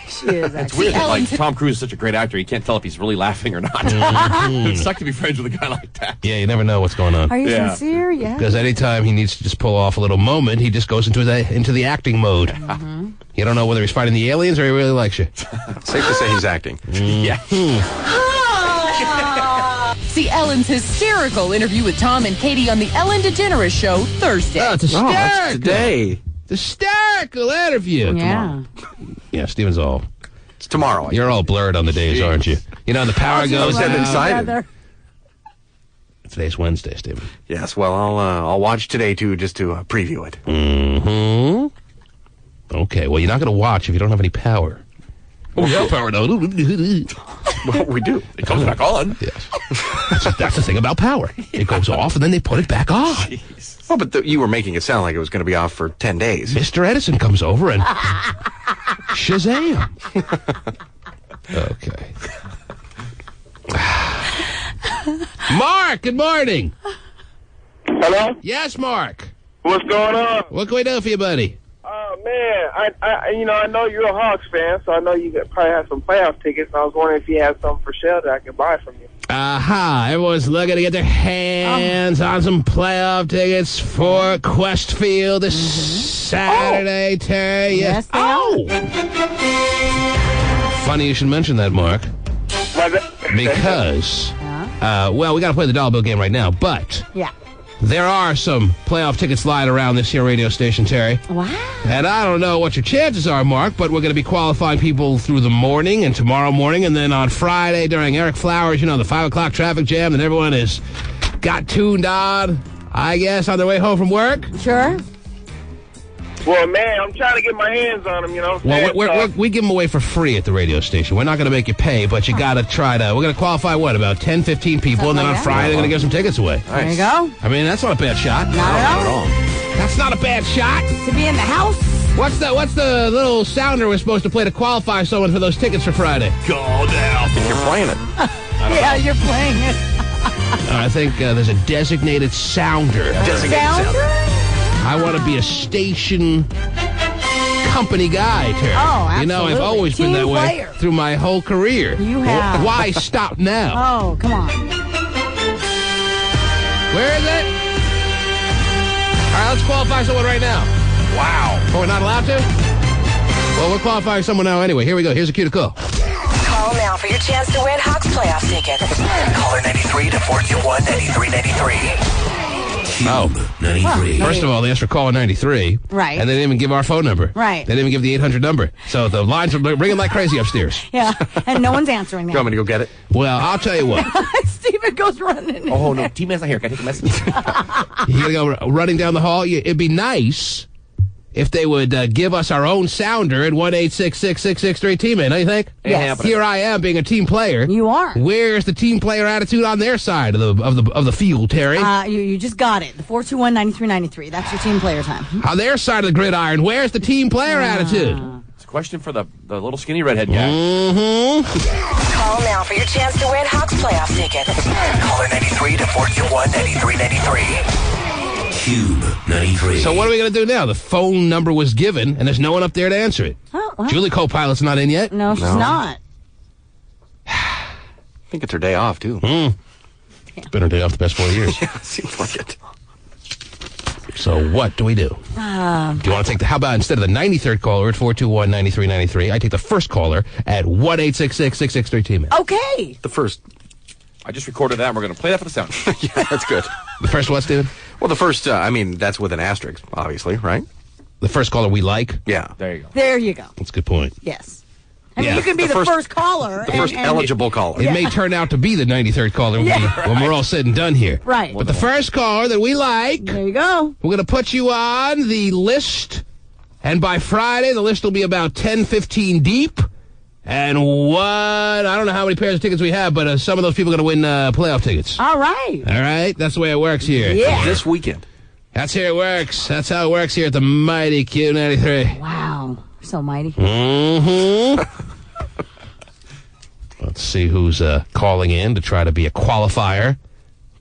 She is. It's Actually. weird that, like, Ellen's- Tom Cruise is such a great actor. You can't tell if he's really laughing or not. It sucks to be friends with a guy like that. Yeah, you never know what's going on. Are you Yeah. sincere? Yeah. Because anytime he needs to just pull off a little moment, he just goes into the acting mode. You don't know whether he's fighting the aliens or he really likes you. Safe to say he's acting. Yeah. See Ellen's hysterical interview with Tom and Katie on the Ellen DeGeneres Show Thursday. Oh, it's hysterical. that's today. Hysterical interview. Yeah. Yeah, Steven's all... It's tomorrow. You're all blurred on the days, aren't you? You know, the power goes I'm out. excited. Today's Wednesday, Steven. Yes, well, I'll watch today, too, just to preview it. Mm-hmm. Okay, well, you're not going to watch if you don't have any power. Oh, we have power now. Well, we do. It comes back on. Yes. That's the thing about power. It goes off, and then they put it back on. Oh, but you were making it sound like it was going to be off for 10 days. Mr. Edison comes over and Shazam. Okay. Mark, good morning. Hello? Yes, Mark. What's going on? What can we do for you, buddy? Oh, man, I know you're a Hawks fan, so I know you probably have some playoff tickets. I was wondering if you have some for sale that I could buy from you. Aha, everyone's looking to get their hands on some playoff tickets for Quest Field this Saturday, Terry. Yes, they are. Funny you should mention that, Mark. Because, well, we got to play the dollar bill game right now, but Yeah. there are some playoff tickets lying around this here radio station, Terry. Wow. And I don't know what your chances are, Mark, but we're going to be qualifying people through the morning and tomorrow morning, and then on Friday during Eric Flowers, the 5 o'clock traffic jam, and everyone has got tuned on, I guess, on their way home from work. Sure. Well, man, I'm trying to get my hands on them, Well, we give them away for free at the radio station. We're not going to make you pay, but you got to try to. We're going to qualify, about 10, 15 people, and then on Friday they're going to give some tickets away. There you go. I mean, that's not a bad shot. Not at all. That's not a bad shot. To be in the house. What's the little sounder we're supposed to play to qualify someone for those tickets for Friday? Call now. You're playing it. Yeah, you're playing it. I think there's a designated sounder. I want to be a station company guy, Terry. Oh, absolutely. I've always been that way through my whole career. You have. Why stop now? Oh, come on. Where is it? All right, let's qualify someone right now. Wow. Oh, we're not allowed to? Well, we're qualifying someone now anyway. Here we go. Here's a cue to call. Call now for your chance to win Hawks playoff tickets. Caller 93 to 421-9393. Oh, 93. First of all, they asked for caller 93. Right. And they didn't even give our phone number. Right. They didn't even give the 800 number. So the lines are ringing like crazy upstairs. Yeah, and no one's answering You want that. me to go get it? Well, I'll tell you what. Steven goes running. Oh, no, T-Man's not here. Can I take a message? You gotta go running down the hall. It'd be nice if they would give us our own sounder at 1-866-663-T-Man. Don't you think? Yes. Here I am being a team player. You are. Where's the team player attitude on their side of the field, Terry? You just got it. The 421-9393. That's your team player time. On their side of the gridiron, where's the team player attitude? It's a question for the little skinny redhead guy. Mm-hmm. Call now for your chance to win Hawks playoff tickets. Caller 93 to 421-9393. Cube 93. So what are we going to do now? The phone number was given, and there's no one up there to answer it. Oh, well. Julie Co-Pilot's not in yet? No, she's not. I think it's her day off, too. It's been her day off the past 4 years. Yeah, seems like it. So what do we do? Do you want to take how about instead of the 93rd caller at 421-9393, I take the first caller at 1-866-663-T-Man. Okay. The first. I just recorded that, and we're going to play that for the sound. Yeah, that's good. The first what, Steven? Well, the first, that's with an asterisk, obviously, right? The first caller we like? Yeah. There you go. There you go. That's a good point. Yes. I mean, Yeah. you can be the first caller. The first eligible caller. It may turn out to be the 93rd caller when we're all said and done here. Right. But the first caller that we like, There you go. we're going to put you on the list, and by Friday, the list will be about 10, 15 deep. And I don't know how many pairs of tickets we have, but some of those people are going to win playoff tickets. All right. All right? That's the way it works here. Yeah. This weekend. That's how it works. That's how it works here at the mighty Q93. Wow. So mighty. Mm-hmm. Let's see who's calling in to try to be a qualifier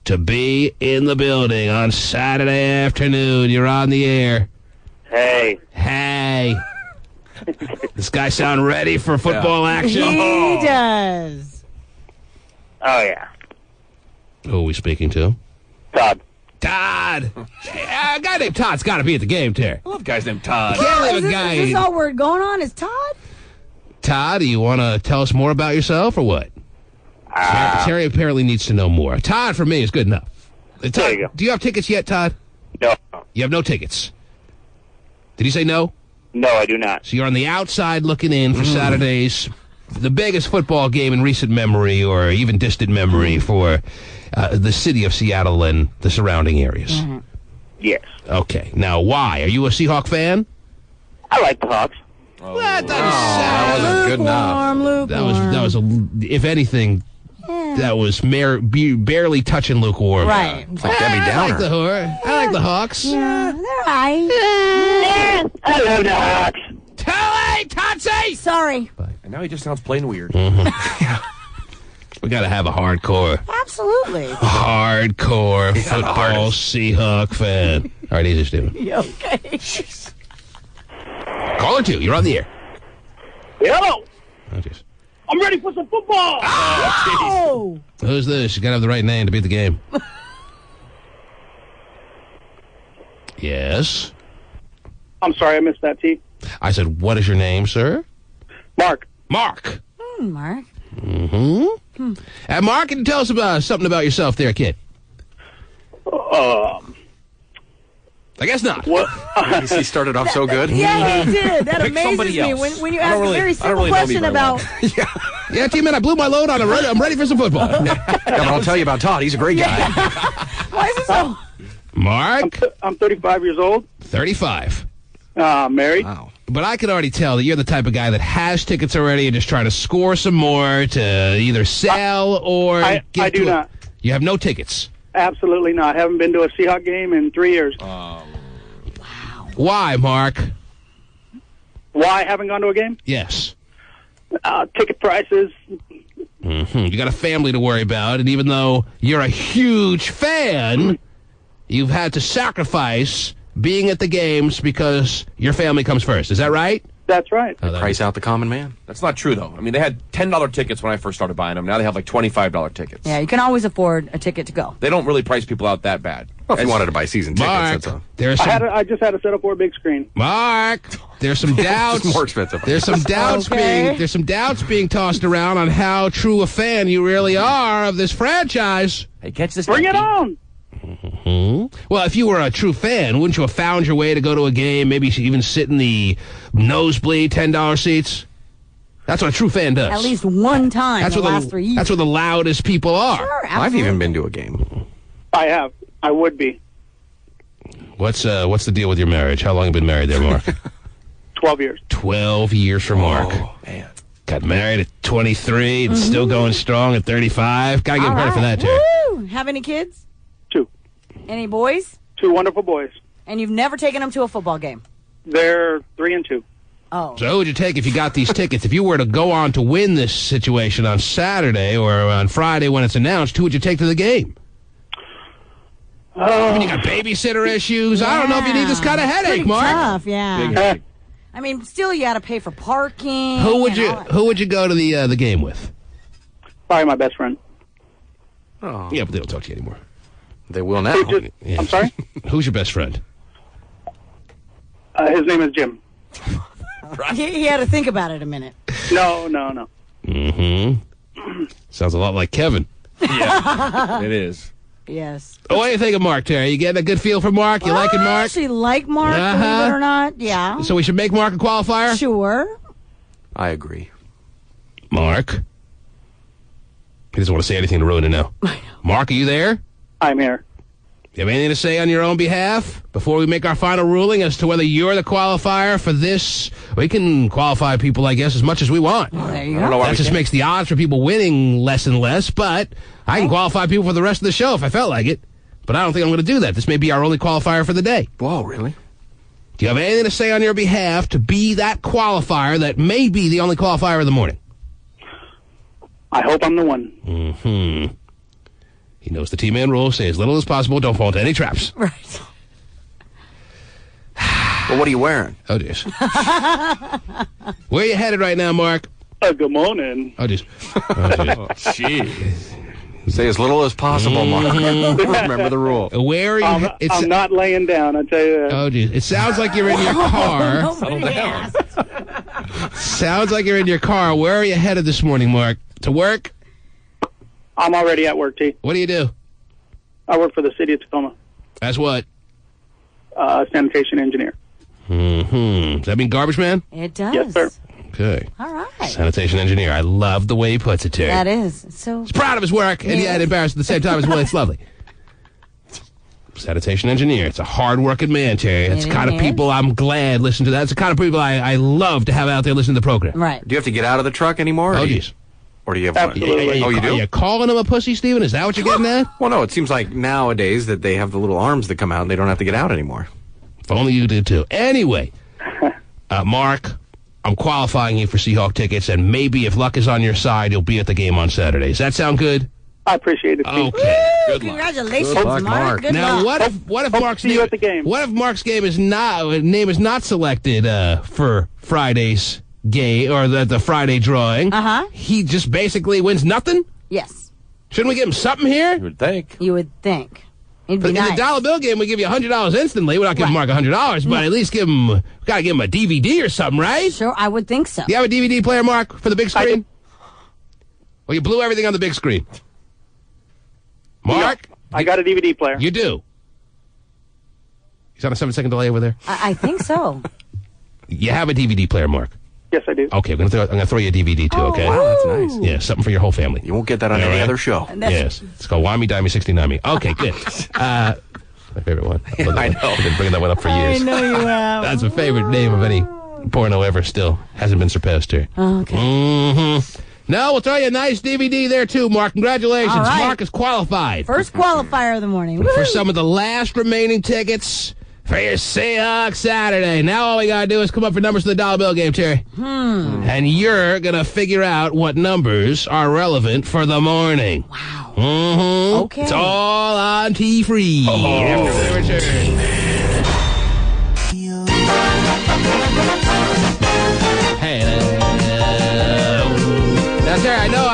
to be in the building on Saturday afternoon. You're on the air. Hey. Hey. This guy sound ready for football action? He does. Oh, yeah. Who are we speaking to? Todd. Todd. A guy named Todd's got to be at the game, Terry. I love guys named Todd. Can't leave Is a this, guy. is this all we're going on? Is Todd? Todd, do you want to tell us more about yourself or what? Terry apparently needs to know more. Todd, for me, is good enough. Todd, There you go. do you have tickets yet, Todd? No. You have no tickets. Did you say no? No, I do not. So you're on the outside looking in for Saturday's, the biggest football game in recent memory or even distant memory for the city of Seattle and the surrounding areas. Yes. Okay. Now, why? Are you a Seahawk fan? I like the Hawks. That doesn't That wasn't good enough. That was if anything, that was barely touching lukewarm. Right. It's like Debbie Downer. I like the Hawks. Yeah, they're right. Yes, I love the Hawks. Telly Totsy! Sorry. And now he just sounds plain weird. We got to have a hardcore football Seahawk fan. All right, easy, Steven. You okay? Caller 2, you're on the air. Hello. Oh, jeez. I'm ready for some football. Oh! Who's this? You got to have the right name to beat the game. Yes. I'm sorry, I missed that, T. I said, what is your name, sir? Mark. Mark. Mark. Mm-hmm. And Mark, can you tell us about something about yourself there, kid? I guess not. What? He started off so good. Yeah, he did. That amazes me. When you ask a very simple question about... Yeah, T-Man, I blew my load on him. I'm ready for some football. Yeah, but I'll tell you about Todd. He's a great guy. Why is it so... Mark? I'm 35 years old. 35. Married. Wow. But I can already tell that you're the type of guy that has tickets already and just trying to score some more to either sell or I do not. You have no tickets. Absolutely not. Haven't been to a Seahawks game in 3 years. Why, Mark? Why I haven't gone to a game? Yes. Ticket prices. Mm-hmm. You got a family to worry about, and even though you're a huge fan, you've had to sacrifice being at the games because your family comes first. Is that right? That's right. Price out the common man. That's not true, though. I mean, they had $10 tickets when I first started buying them. Now they have like $25 tickets. Yeah, you can always afford a ticket to go. They don't really price people out that bad. Well, if you wanted to buy season tickets, Mark, that's all. I just had to set up for a big screen. Mark, there's some doubts. It's more expensive. There's some doubts being tossed around on how true a fan you really are of this franchise. Hey, catch this. Bring it on. Mm-hmm. Well, if you were a true fan, wouldn't you have found your way to go to a game, maybe even sit in the nosebleed $10 seats? That's what a true fan does. At least one time in the last 3 years. That's where the loudest people are. Sure, I've even been to a game. I have. I would be. What's the deal with your marriage? How long have you been married there, Mark? 12 years. 12 years for Mark. Oh, man. Got married at 23 and still going strong at 35. Gotta give him credit for that, Terry. Woo! Have any kids? 2. Any boys? 2 wonderful boys. And you've never taken them to a football game? They're 3 and 2. Oh. So who would you take if you got these tickets? If you were to go on to win this situation on Saturday or on Friday when it's announced, who would you take to the game? I mean, you got babysitter issues. I don't know if you need this kind of headache, Pretty Mark. tough, yeah. Big headache. I mean, still you got to pay for parking. Who would you go to the game with? Probably my best friend. Oh. Yeah, but they don't talk to you anymore. They will now. I'm sorry? Who's your best friend? His name is Jim. He had to think about it a minute. No. Mm-hmm. Sounds a lot like Kevin. Yeah, it is. Yes. Oh, what do you think of Mark, Terry? You getting a good feel for Mark? You liking I Mark? actually like Mark, believe it or not. Yeah. So we should make Mark a qualifier? Sure. I agree. Mark? He doesn't want to say anything to ruin it now. Mark, are you there? I'm here. You have anything to say on your own behalf before we make our final ruling as to whether you're the qualifier for this? We can qualify people, I guess, as much as we want. Well, there you I don't know go. why That we just can't. makes the odds for people winning less and less, but I can qualify people for the rest of the show if I felt like it. But I don't think I'm going to do that. This may be our only qualifier for the day. Whoa, really? Do you have anything to say on your behalf to be that qualifier that may be the only qualifier of the morning? I hope I'm the one. Mm-hmm. He knows the T-Man rule. Say as little as possible. Don't fall into any traps. Right. Well, what are you wearing? Oh, dear. Where are you headed right now, Mark? Good morning. Oh, dear. Jeez. Say as little as possible, Mark. Remember the rule. Where are you? I'm not laying down, I tell you that. Oh, geez. It sounds like you're in your car. Nobody asked. Sounds like you're in your car. Where are you headed this morning, Mark? To work? I'm already at work, T. What do you do? I work for the city of Tacoma. As what? Sanitation engineer. Does that mean garbage man? It does. Yes, sir. Okay. All right. Sanitation engineer. I love the way he puts it, Terry. That is. So He's proud of his work, and yet embarrassed at the same time as well. It's lovely. Sanitation engineer. It's a hard-working man, Terry. It's the kind of people I'm glad listen to that. It's the kind of people I love to have out there listening to the program. Right. Do you have to get out of the truck anymore? Oh, geez. Or do you have Absolutely. one? Oh, you do? Are you calling him a pussy, Steven? Is that what you're getting at? Well, no, it seems like nowadays that they have the little arms that come out and they don't have to get out anymore. If only you did, too. Anyway, Mark, I'm qualifying you for Seahawk tickets, and maybe if luck is on your side, you'll be at the game on Saturday. Does that sound good? I appreciate it, T. Okay. Good luck. Congratulations, Good luck, Mark. Mark. Good Now, luck. what if Mark's see you at the game. What if Mark's name is not selected for Friday's game or the Friday drawing? He just basically wins nothing. Yes. Shouldn't we give him something here? You would think. You would think. It'd be In nice. the dollar bill game, we give you $100 instantly. We're not giving Mark $100, but at least gotta give him a DVD or something, right? Sure, I would think so. Do you have a DVD player, Mark, for the big screen? Well, you blew everything on the big screen. Mark? I got a DVD player. You do. He's on a 7-second delay over there. I think so. You have a DVD player, Mark. Yes, I do. Okay, I'm gonna throw you a DVD too. Okay. Wow, that's nice. Yeah, something for your whole family. You won't get that on any other show. Yes, it's called Why Me Die Me 69 Me. Okay, good. My favorite one. I know. I've been bringing that one up for years. I know you have. That's my favorite name of any porno ever. Still hasn't been surpassed here. Okay. No, we'll throw you a nice DVD there too, Mark. Congratulations, All right. Mark is qualified First qualifier of the morning. for Woo! some of the last remaining tickets for your Seahawks Saturday. Now all we gotta do is come up for numbers for the dollar bill game, Terry. And you're gonna figure out what numbers are relevant for the morning. Wow. Okay. It's all on T-Free. After we return. Hey, now, Terry, I know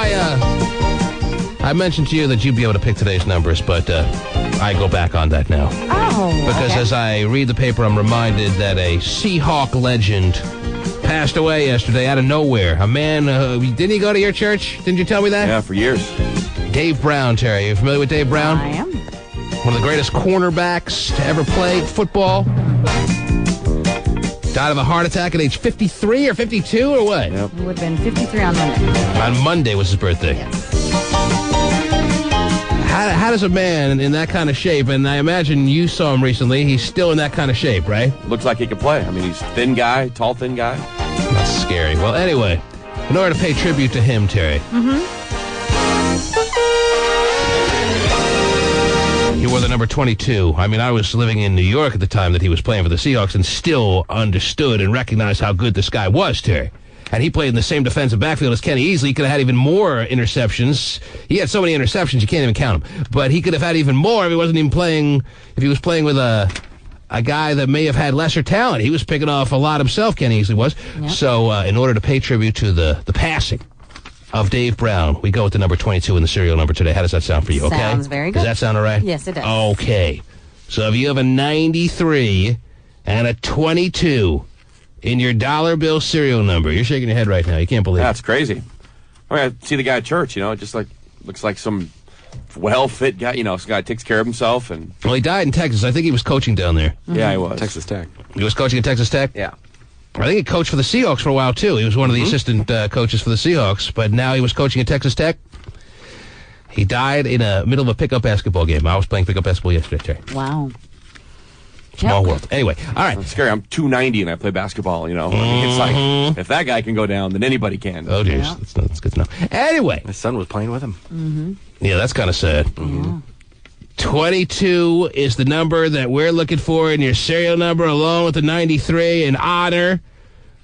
I mentioned to you that you'd be able to pick today's numbers, but I go back on that now. Oh. Because as I read the paper, I'm reminded that a Seahawk legend passed away yesterday out of nowhere. A man, didn't he go to your church? Didn't you tell me that? Yeah, for years. Dave Brown, Terry. You familiar with Dave Brown? I am. One of the greatest cornerbacks to ever play football. Died of a heart attack at age 53 or 52 or what? Yep. It would have been 53 on Monday. On Monday was his birthday. Yes. How does a man in that kind of shape, and I imagine you saw him recently, he's still in that kind of shape, right? Looks like he could play. I mean, he's thin guy, tall, thin guy. That's scary. Well, anyway, in order to pay tribute to him, Terry, he wore the number 22. I mean, I was living in New York at the time that he was playing for the Seahawks and still understood and recognized how good this guy was, Terry. And he played in the same defensive backfield as Kenny Easley. He could have had even more interceptions. He had so many interceptions, you can't even count them. But he could have had even more if he wasn't even playing, if he was playing with a guy that may have had lesser talent. He was picking off a lot himself, Kenny Easley was. Yep. So in order to pay tribute to the passing of Dave Brown, we go with the number 22 in the serial number today. How does that sound for you, okay? Sounds very good. Does that sound all right? Yes, it does. Okay. So if you have a 93 and a 22 in your dollar bill serial number, you're shaking your head right now. You can't believe That's crazy. I mean, I see the guy at church, it just looks like some well-fit guy, some guy takes care of himself. And Well, he died in Texas. I think he was coaching down there. Yeah, he was. Texas Tech. He was coaching at Texas Tech? Yeah. I think he coached for the Seahawks for a while, too. He was one of the assistant coaches for the Seahawks, but now he was coaching at Texas Tech. He died in the middle of a pickup basketball game. I was playing pickup basketball yesterday, Terry. Wow. Small world. Anyway, all right. It's scary. I'm 290 and I play basketball, I mean, it's like, if that guy can go down, then anybody can. Oh, dear. That's good to know. Anyway. His son was playing with him. Yeah, that's kind of sad. 22 is the number that we're looking for in your serial number, along with the 93, in honor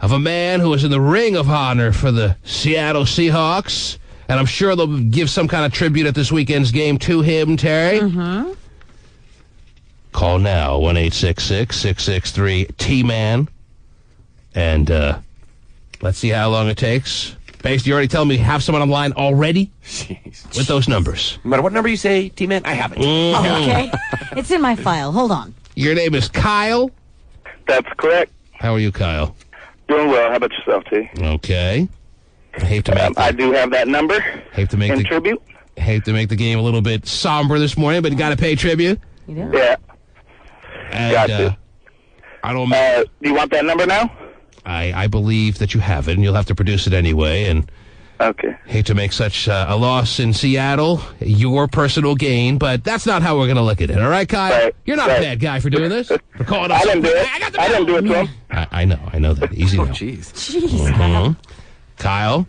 of a man who was in the Ring of Honor for the Seattle Seahawks. And I'm sure they'll give some kind of tribute at this weekend's game to him, Terry. Call now, 1-866-663-T-MAN. And let's see how long it takes. Based, you already telling me you have someone on the line already? Jeez. With those numbers. No matter what number you say, T-Man, I have it. Okay. It's in my file. Hold on. Your name is Kyle? That's correct. How are you, Kyle? Doing well. How about yourself, T? Okay. I hate to make I do have that number hate to make in the tribute. Hate to make the game a little bit somber this morning, but you got to pay tribute. You do? Yeah. And, Gotcha. I don't. Do you want that number now? I believe that you have it, and you'll have to produce it anyway. And okay. Hate to make such a loss in Seattle your personal gain, but that's not how we're going to look at it. All right, Kyle? Right. You're not a bad guy for doing this. For calling us. I didn't do it. I didn't do it to him. I know that. Easy now. Jeez. Kyle?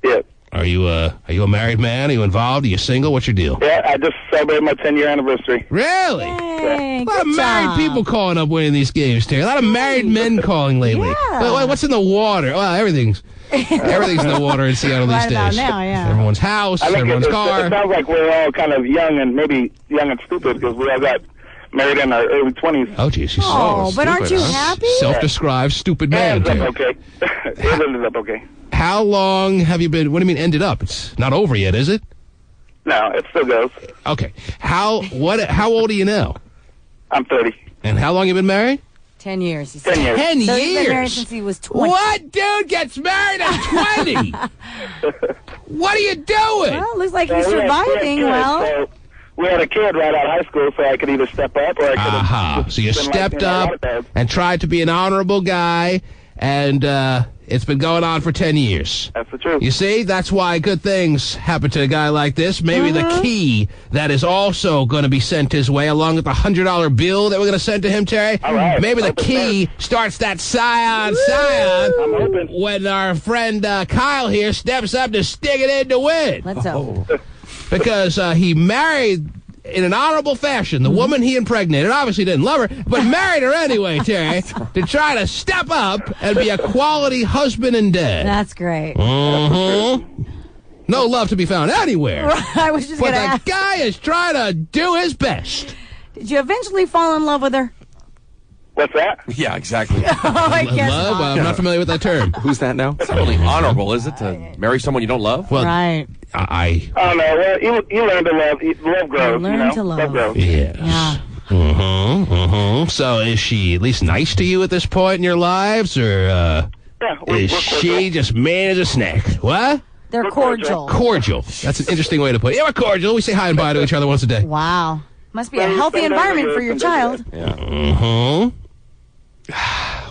Yeah. Are you a married man? Are you involved? Are you single? What's your deal? Yeah, I just celebrated my 10-year anniversary. Really? Hey, A lot of married people calling up winning these games, Terry. A lot of married men calling lately. Yeah. What's in the water? Well, everything's in the water in Seattle these Right about days. now, yeah. Everyone's house, I think everyone's car. It sounds like we're all kind of young and maybe young and stupid because we all got married in our early 20s. Oh, geez. She's Oh, but aren't you happy? Self-described stupid man, It ended Terry. up okay. It ended up okay. How long have you been... What do you mean ended up? It's not over yet, is it? No, it still goes. Okay. How old are you now? I'm 30. And how long you been married? 10 years. 10 years. 10 So years? he's been married since he was 20. What dude gets married at 20? What are you doing? Well, looks like he's So we had surviving kids, well. so we had a kid right out of high school, so I could either step up or I could have... Aha. So you stepped up and tried to be an honorable guy, and it's been going on for 10 years. That's the truth. You see, that's why good things happen to a guy like this. Maybe the key that is also going to be sent his way, along with the $100 bill that we're going to send to him, Terry. All right. Maybe the key starts that scion I'm hoping. when our friend Kyle here steps up to stick it in to win. Let's hope. Because he married in an honorable fashion the woman he impregnated. Obviously didn't love her, but married her anyway, Terry, to try to step up and be a quality husband and dad. That's great. Mm-hmm. No love to be found anywhere. I was just But going to the ask. guy is trying to do his best. Did you eventually fall in love with her? What's that? Yeah, exactly. Oh, I guess Love? not. I'm not familiar with that term. Who's that now? It's not really honorable, is it, to marry someone you don't love? Well, Right. I Oh, no. Well, you learn to love. Love grows. Learn you know? to love. grows. yes. Yeah. So is she at least nice to you at this point in your lives, or Yeah, is she just mean as a snake? What? They're cordial. Cordial. That's an interesting way to put it. Yeah, we're cordial. We say hi and bye to each other once a day. Wow. Must be a healthy environment for your child.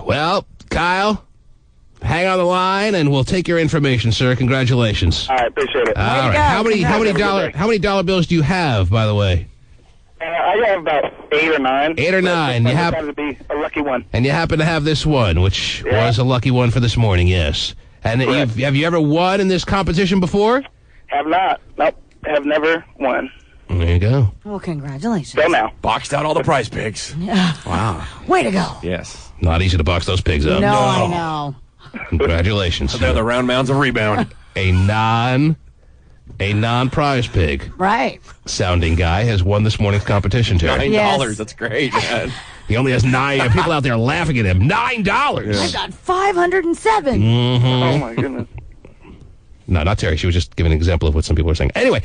Well, Kyle, hang on the line, and we'll take your information, sir. Congratulations. All right, appreciate it. All right. How many dollar bills do you have, by the way? I have about 8 or 9. 8 or 9. You happen to be a lucky one. And you happen to have this one, which was a lucky one for this morning, yes. And have you ever won in this competition before? Have not. Nope. Have never won. There you go. Well, congratulations. Still now. Boxed out all the prize pigs. Yeah. Wow. Way to go. Yes. Not easy to box those pigs up. No, I know. Congratulations. They're the round mounds of rebound. A non-prize pig Right. sounding guy has won this morning's competition, Terry. $9. Yes. That's great, man. He only has 9. People out there laughing at him. $9. I got 507. Oh, my goodness. No, not Terry. She was just giving an example of what some people are saying. Anyway,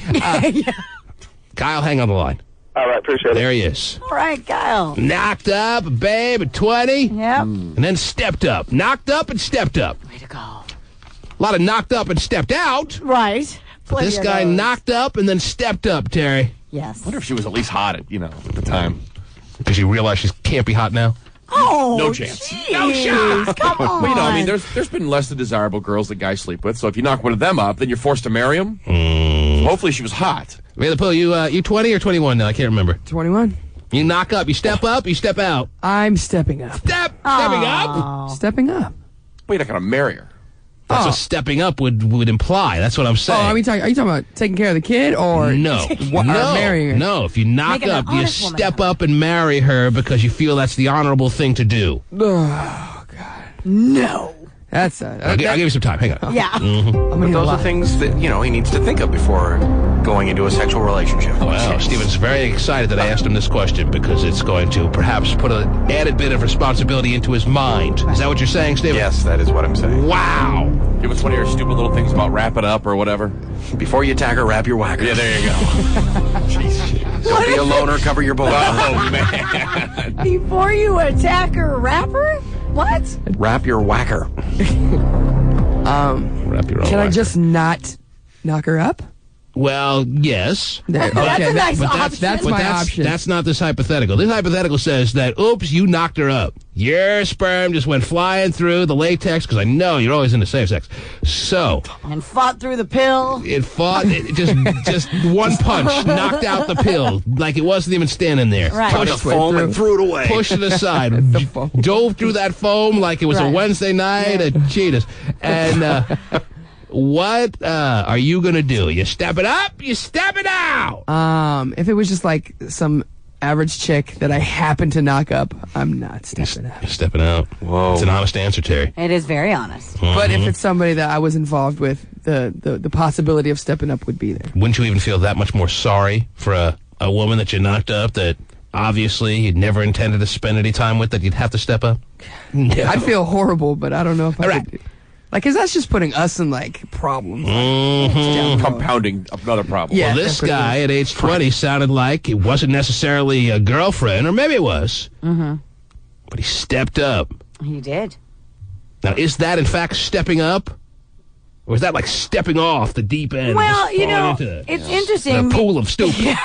Kyle, hang on the line. All right, appreciate it. There he is. All right, Kyle. Knocked up, babe, at 20. Yep. And then stepped up. Knocked up and stepped up. Way to go. A lot of knocked up and stepped out. Right. But this guy knocked up and then stepped up, Terry. Yes. I wonder if she was at least hot at the time. Because she realized she can't be hot now. Oh, No chance. Geez. No chance. Come on. Well, I mean, there's been less than desirable girls that guys sleep with. So if you knock one of them up, then you're forced to marry them. So hopefully she was hot. You 20 or 21 now? I can't remember. 21. You knock up, you step out. I'm stepping up. Stepping up? Stepping up. Well, you're not going to marry her. That's what stepping up would imply. That's what I'm saying. Are you talking about taking care of the kid or No. or marrying her? No, if you knock Making an up, you honest woman step up and marry her because you feel that's the honorable thing to do. Oh God. No. That's I'll give you some time. Hang on. Yeah. But those are things that, he needs to think of before going into a sexual relationship. Well, Steven's very excited that I asked him this question because it's going to perhaps put an added bit of responsibility into his mind. Is that what you're saying, Steven? Yes, that is what I'm saying. Wow. Give us one of your stupid little things about wrap it up or whatever. Before you attack her, wrap your whacker. Yeah, there you go. Jeez. Don't be a loner, cover your bullets. Oh, man. Before you attack her rapper? What? Wrap your whacker. Wrap your own Can I whacker. just not knock her up? Well, yes. That's a nice option. That's my option. That's not this hypothetical. This hypothetical says that, oops, you knocked her up. Your sperm just went flying through the latex, because I know you're always into safe sex. So. And fought through the pill. It just one punch, knocked out the pill, like it wasn't even standing there. Right. Pushed the foam and threw it away. Pushed it aside. Dove through that foam like it was a Wednesday night at Cheetahs. And, what are you going to do? You step it up? You step it out? If it was just like some average chick that I happen to knock up, I'm not stepping out. You're stepping out. Whoa. It's an honest answer, Terry. It is very honest. But if it's somebody that I was involved with, the possibility of stepping up would be there. Wouldn't you even feel that much more sorry for a woman that you knocked up that obviously you'd never intended to spend any time with, that you'd have to step up? No. I'd feel horrible, but I don't know if I could. Like, because that's just putting us in, like, problems. Compounding another problem. Yeah, well, this guy at age 20 sounded like it wasn't necessarily a girlfriend, or maybe it was. But he stepped up. He did. Now, is that, in fact, stepping up? Or is that like stepping off the deep end? Well, it's interesting. The pool of stupid.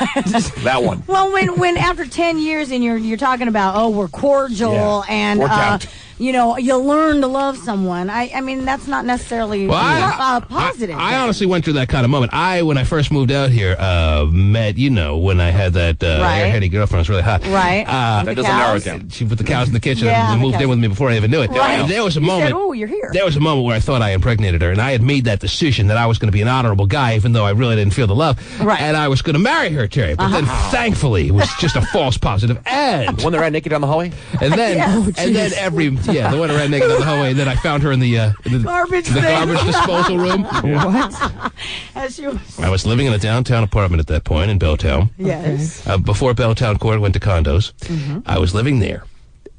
That one. Well, when after 10 years and you're talking about, we're cordial and you learn to love someone. I mean, that's not necessarily positive. I honestly went through that kind of moment. When I first moved out here, met, when I had that airheady girlfriend, was really hot. Right. That doesn't narrow it down. She put the cows in the kitchen and moved in with me before I even knew it. Right. And there was a moment. Said, "Oh, you're here." There was a moment where I thought I impregnated her, and I had made that decision that I was going to be an honorable guy, even though I really didn't feel the love. Right. And I was going to marry her, Terry. But then, thankfully, it was just a false positive. And the one that ran naked down the hallway. And then, the one that ran naked down the hallway. And then I found her in the garbage disposal room. What? I was living in a downtown apartment at that point in Belltown. Yes. Before Belltown Court went to condos, I was living there,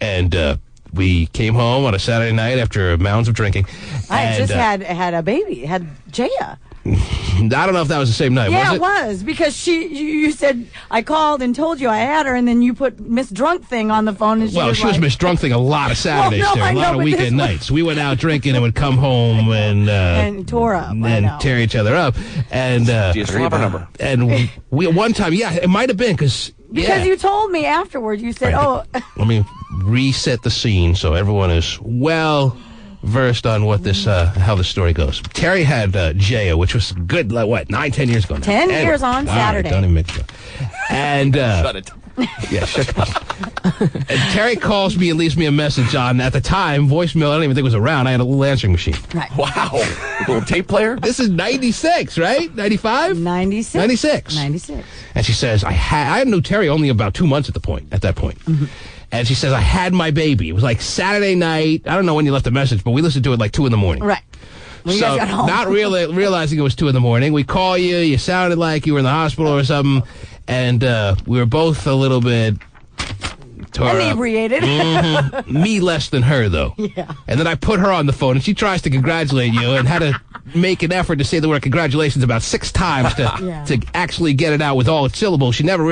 and we came home on a Saturday night after mounds of drinking. I just had a baby. Had Jaya. I don't know if that was the same night. Yeah, was it was, because you said, I called and told you I had her, and then you put Miss Drunk Thing on the phone. And she was Miss Drunk Thing a lot of Saturdays, a lot of weekend nights. We went out drinking and would come home and tore up and tear each other up. And do you still have her number? And we one time, it might have been because you told me afterwards. You said, Let me reset the scene so everyone is versed on what this how the story goes. Terry had Jaya, which was good, 9-10 years ago now. 10 years on Saturday. Don't even make it. And shut it. Yeah, shut up. And Terry calls me and leaves me a message on, at the time, voicemail. I don't even think it was around. I had a little answering machine. Right. Wow. A little tape player? This is 96, right? 95? 96. 96. 96. And she says, I knew Terry only about 2 months at that point. Mm-hmm. And she says, I had my baby. It was like Saturday night. I don't know when you left the message, but we listened to it like 2 in the morning. Right. When you guys got home. Not really realizing it was 2 in the morning. We call you. You sounded like you were in the hospital or something. And we were both a little bit inebriated. Me less than her, though. Yeah. And then I put her on the phone, and she tries to congratulate you and had to make an effort to say the word congratulations about 6 times to actually get it out with all its syllables. She never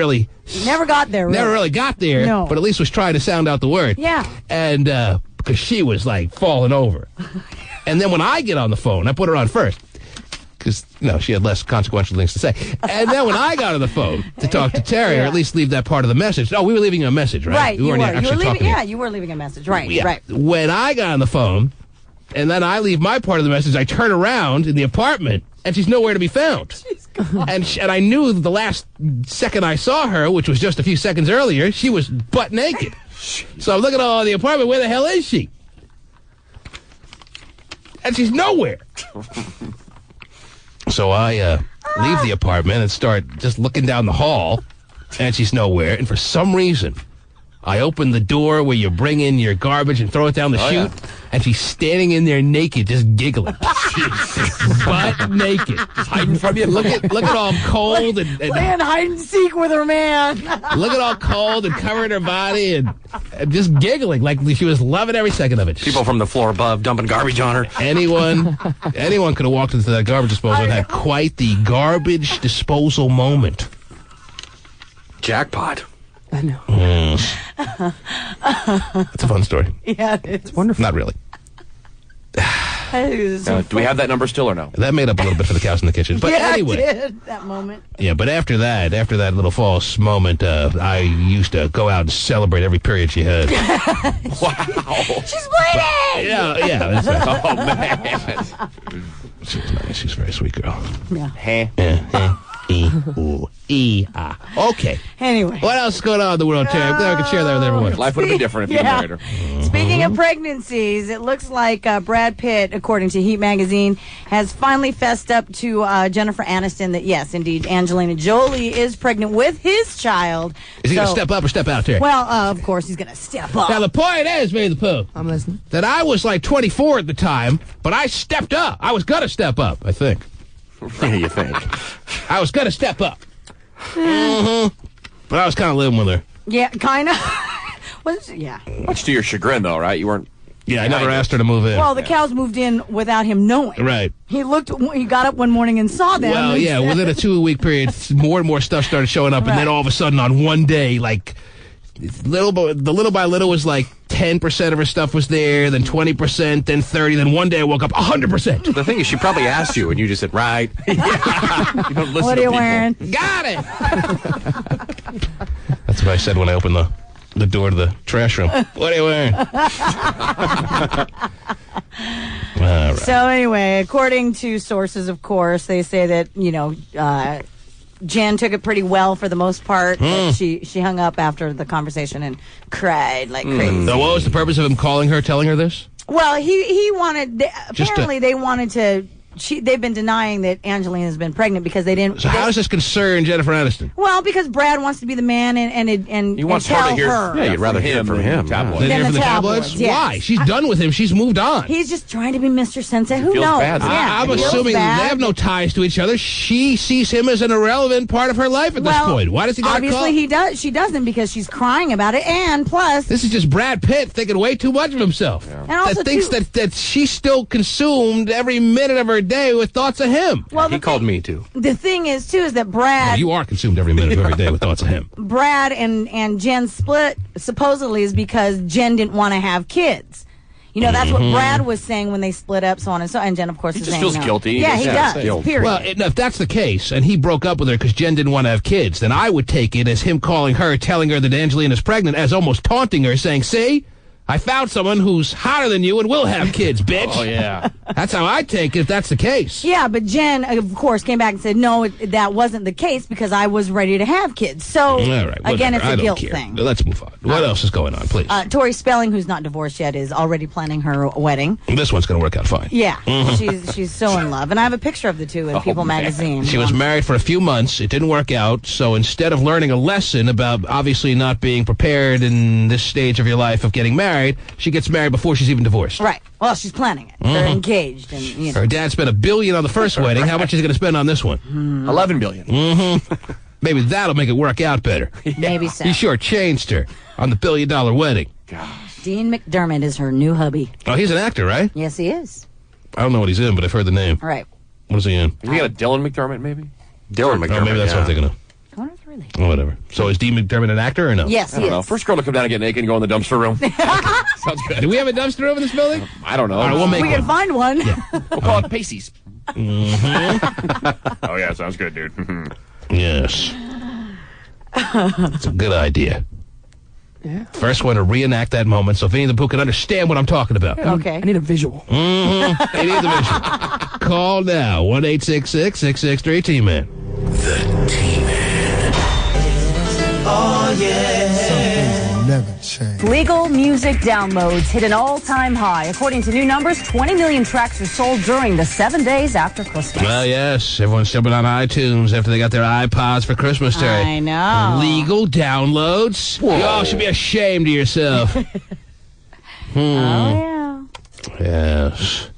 got there. Never really got there, no. But at least was trying to sound out the word. Yeah. And because she was like falling over. And then when I get on the phone, I put her on first. Because, she had less consequential things to say. And then when I got on the phone to talk to Terry, or at least leave that part of the message. No, we were leaving a message, right? Right, we weren't actually talking. Yeah, you were leaving a message. Right, right. When I got on the phone, and then I leave my part of the message, I turn around in the apartment, and she's nowhere to be found. She's gone. And I knew the last second I saw her, which was just a few seconds earlier, she was butt naked. So I'm looking all the apartment, where the hell is she? And she's nowhere. So I leave the apartment and start just looking down the hall, and she's nowhere. And for some reason, I open the door where you bring in your garbage and throw it down the chute, and she's standing in there naked, just giggling. Butt naked. Just hiding from you. Look at all cold and playing hide and seek with her man. Look at all cold and covering her body and just giggling like she was loving every second of it. People from the floor above dumping garbage on her. Anyone could have walked into that garbage disposal and had quite the garbage disposal moment. Jackpot. I know. It's a fun story. Yeah, it's wonderful. Not really. Do we have that number still or no? That made up a little bit for the cows in the kitchen. But anyway. It did, that moment. Yeah, but after that little false moment, I used to go out and celebrate every period she had. Wow. She's bleeding! Yeah. Oh, man. She was nice. She's a very sweet girl. Yeah. Okay. Anyway. What else is going on in the world, Terry? I'm glad I could share that with everyone. Life would have been different if you married her. Speaking of pregnancies, it looks like Brad Pitt, according to Heat magazine, has finally fessed up to Jennifer Aniston that, yes, indeed, Angelina Jolie is pregnant with his child. Is he going to step up or step out, Terry? Well, of course, he's going to step up. Now, the point is, Winnie the Pooh, I'm listening. that I was like 24 at the time, but I stepped up. I was going to step up, I think. You think? I was going to step up. But I was kind of living with her. Yeah, kind of. Yeah. Much to your chagrin, though, right? You weren't. Yeah, I never asked her to move in. Well, the cows moved in without him knowing. Right. He got up one morning and saw them. Well, yeah, within a 2-week period, more and more stuff started showing up, and then all of a sudden, on one day, like, little by little was like 10% of her stuff was there, then 20%, then 30%, then one day I woke up 100%. The thing is, she probably asked you, and you just said, right. You don't listen What are you wearing? Got it! That's what I said when I opened the door to the trash room. What are you wearing? All right. So anyway, according to sources, of course, they say that, Jen took it pretty well for the most part. But she hung up after the conversation and cried like crazy. So what was the purpose of him calling her, telling her this? Well, he wanted. Apparently, they wanted to. They've been denying that Angelina's been pregnant because they didn't. So how does this concern Jennifer Aniston? Well, because Brad wants to be the man and he wants tell her to hear. her. Yeah, you'd rather hear from him. Than hear from the tabloids? Yes. Why? She's done with him. She's moved on. He's just trying to be Mr. Sensei. Who feels knows? bad. I'm assuming they have no ties to each other. She sees him as an irrelevant part of her life at this point. Why does he got to call? Obviously, he does. She doesn't because she's crying about it, and plus, this is just Brad Pitt thinking way too much of himself. Yeah. And also that thinks that she's still consumed every minute of her day with thoughts of him. Well, he called me too. The thing is, too, is that Brad. Well, you are consumed every minute of every day with thoughts of him. Brad and Jen split supposedly is because Jen didn't want to have kids. That's what Brad was saying when they split up, so on and so on. And Jen, of course, he is just saying feels no. guilty. Yeah, he does. Period. Well, if that's the case, and he broke up with her because Jen didn't want to have kids, then I would take it as him calling her, telling her that Angelina's pregnant, as almost taunting her, saying, see? I found someone who's hotter than you and will have kids, bitch. Oh, yeah. That's how I take it if that's the case. Yeah, but Jen, of course, came back and said, no, that wasn't the case because I was ready to have kids. So, again, it's a guilt thing. Let's move on. What else is going on, please? Tori Spelling, who's not divorced yet, is already planning her wedding. This one's going to work out fine. Yeah, she's so in love. And I have a picture of the two in People magazine. She was married for a few months. It didn't work out. So instead of learning a lesson about obviously not being prepared in this stage of your life of getting married, she gets married before she's even divorced. Right. Well, she's planning it. They're engaged. And her dad spent $1 billion on the first wedding. How much is he going to spend on this one? $11 billion. Maybe that'll make it work out better. Maybe so. He sure changed her on the $1 billion wedding. Gosh. Dean McDermott is her new hubby. Oh, he's an actor, right? Yes, he is. I don't know what he's in, but I've heard the name. Right. What is he in? Is he got a Dylan McDermott, maybe? Dylan McDermott. Oh, maybe that's what I'm thinking of. Really? Oh, whatever. So is Dean McDermott an actor or no? Yes, I don't know. First girl to come down and get naked and go in the dumpster room. Sounds good. Do we have a dumpster room in this building? I don't know. All right, we'll make we can find one. Yeah. We'll call it Pacey's. Oh, yeah, sounds good, dude. Yes. That's a good idea. Yeah. First one to reenact that moment so Vinny the Pooh can understand what I'm talking about. Okay. I need a visual. I need the visual. Call now. 1-866-663-T-Man. The T-Man. Oh, yeah. Some things never change. Legal music downloads hit an all-time high. According to new numbers, 20 million tracks were sold during the 7 days after Christmas. Well, yes. Everyone's jumping on iTunes after they got their iPods for Christmas, Terry. I know. Legal downloads? Whoa. You all should be ashamed of yourself. Oh, yeah. Yes.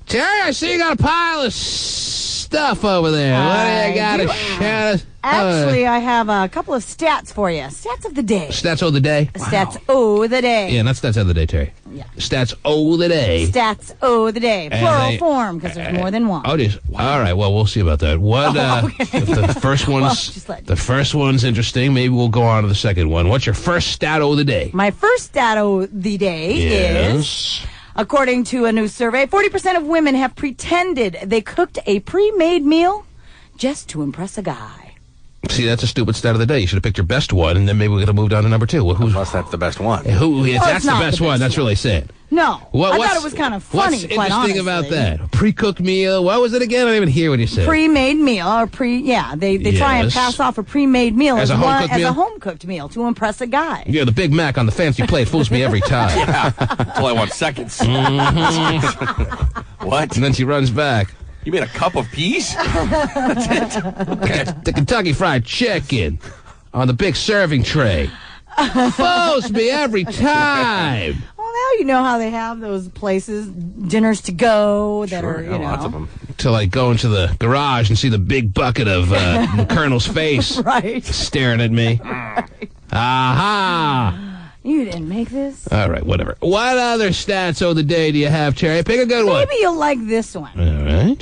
Terry, I see you got a pile of stuff over there. What do you got to shout us? Actually, I have a couple of stats for you. Stats of the day. Stats of the day? Stats O the day. Yeah, not stats of the day, Terry. Yeah. Stats O the day. Stats O the day. Plural form, because there's more than one. Oh, geez. Wow. All right, well, we'll see about that. What, okay. the first one's, the first one's interesting. Maybe we'll go on to the second one. What's your first stat O the day? My first stat O the day is... According to a new survey, 40% of women have pretended they cooked a pre-made meal just to impress a guy. See, that's a stupid stat of the day. You should have picked your best one, and then maybe we could have moved on to number 2. Well, Unless that's the best one. That's the best one. That's really sad. No, I thought it was kind of funny, What's quite interesting honestly. about that? A pre-cooked meal? What was it again? I didn't even hear what you said. Pre-made meal, or they try and Yes. pass off a pre-made meal As a home-cooked meal? a home-cooked meal to impress a guy. Yeah, the Big Mac on the fancy plate fools me every time. Yeah, until I want seconds. Mhm. What? And then she runs back. You made a cup of peas? That's it. The Kentucky Fried Chicken on the big serving tray. Fools me every time. Well, now you know how they have those places, dinners to go, that are, lots of them. Till I go into the garage and see the big bucket of the Colonel's face right, staring at me. Aha! You didn't make this. All right, whatever. What other stats of the day do you have, Terry? Pick a good one. Maybe you'll like this one. All right.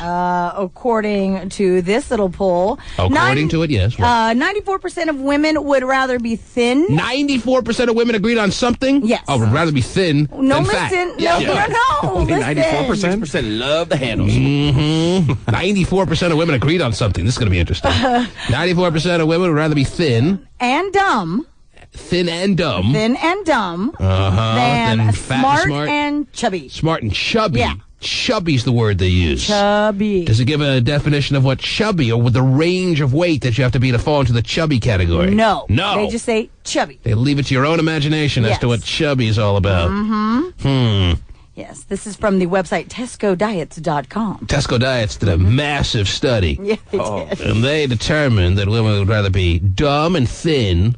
According to this little poll, According to it, yes. 94% of women would rather be thin. 94% of women agreed on something? Yes. Oh, would rather be thin No, than listen. fat. No. Only listen. 94%? 6% love the handles. Mm-hmm. 94% of women agreed on something. This is going to be interesting. 94% of women would rather be thin. And dumb. Thin and dumb. Thin and dumb. Uh-huh. Than fat smart and chubby. Smart and chubby. Yeah. Chubby's the word they use. Chubby. Does it give a definition of what chubby, or with the range of weight that you have to be to fall into the chubby category? No. No. They just say chubby. They leave it to your own imagination as to what chubby is all about. Mm-hmm. Yes, this is from the website TescoDiets.com. Tesco Diets did a massive study. Yeah, they did. And they determined that women would rather be dumb and thin.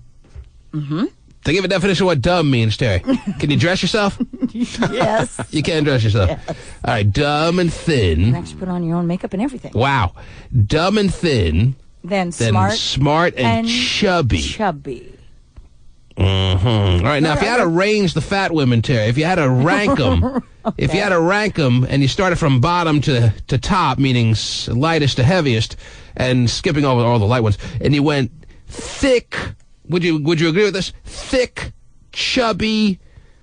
Mm-hmm. To give a definition of what dumb means, Terry. Can you dress yourself? Yes. You can dress yourself. Yes. All right, dumb and You thin. can actually put on your own makeup and everything. Wow. Dumb and thin. Then Then smart and chubby. Chubby. Mm-hmm. All right, now if you had to range the fat women, Terry, if you had to rank them, if you had to rank them, and you started from bottom to top, meaning lightest to heaviest, and skipping over all the light ones, and you went thick. Would you agree with this? Thick, chubby,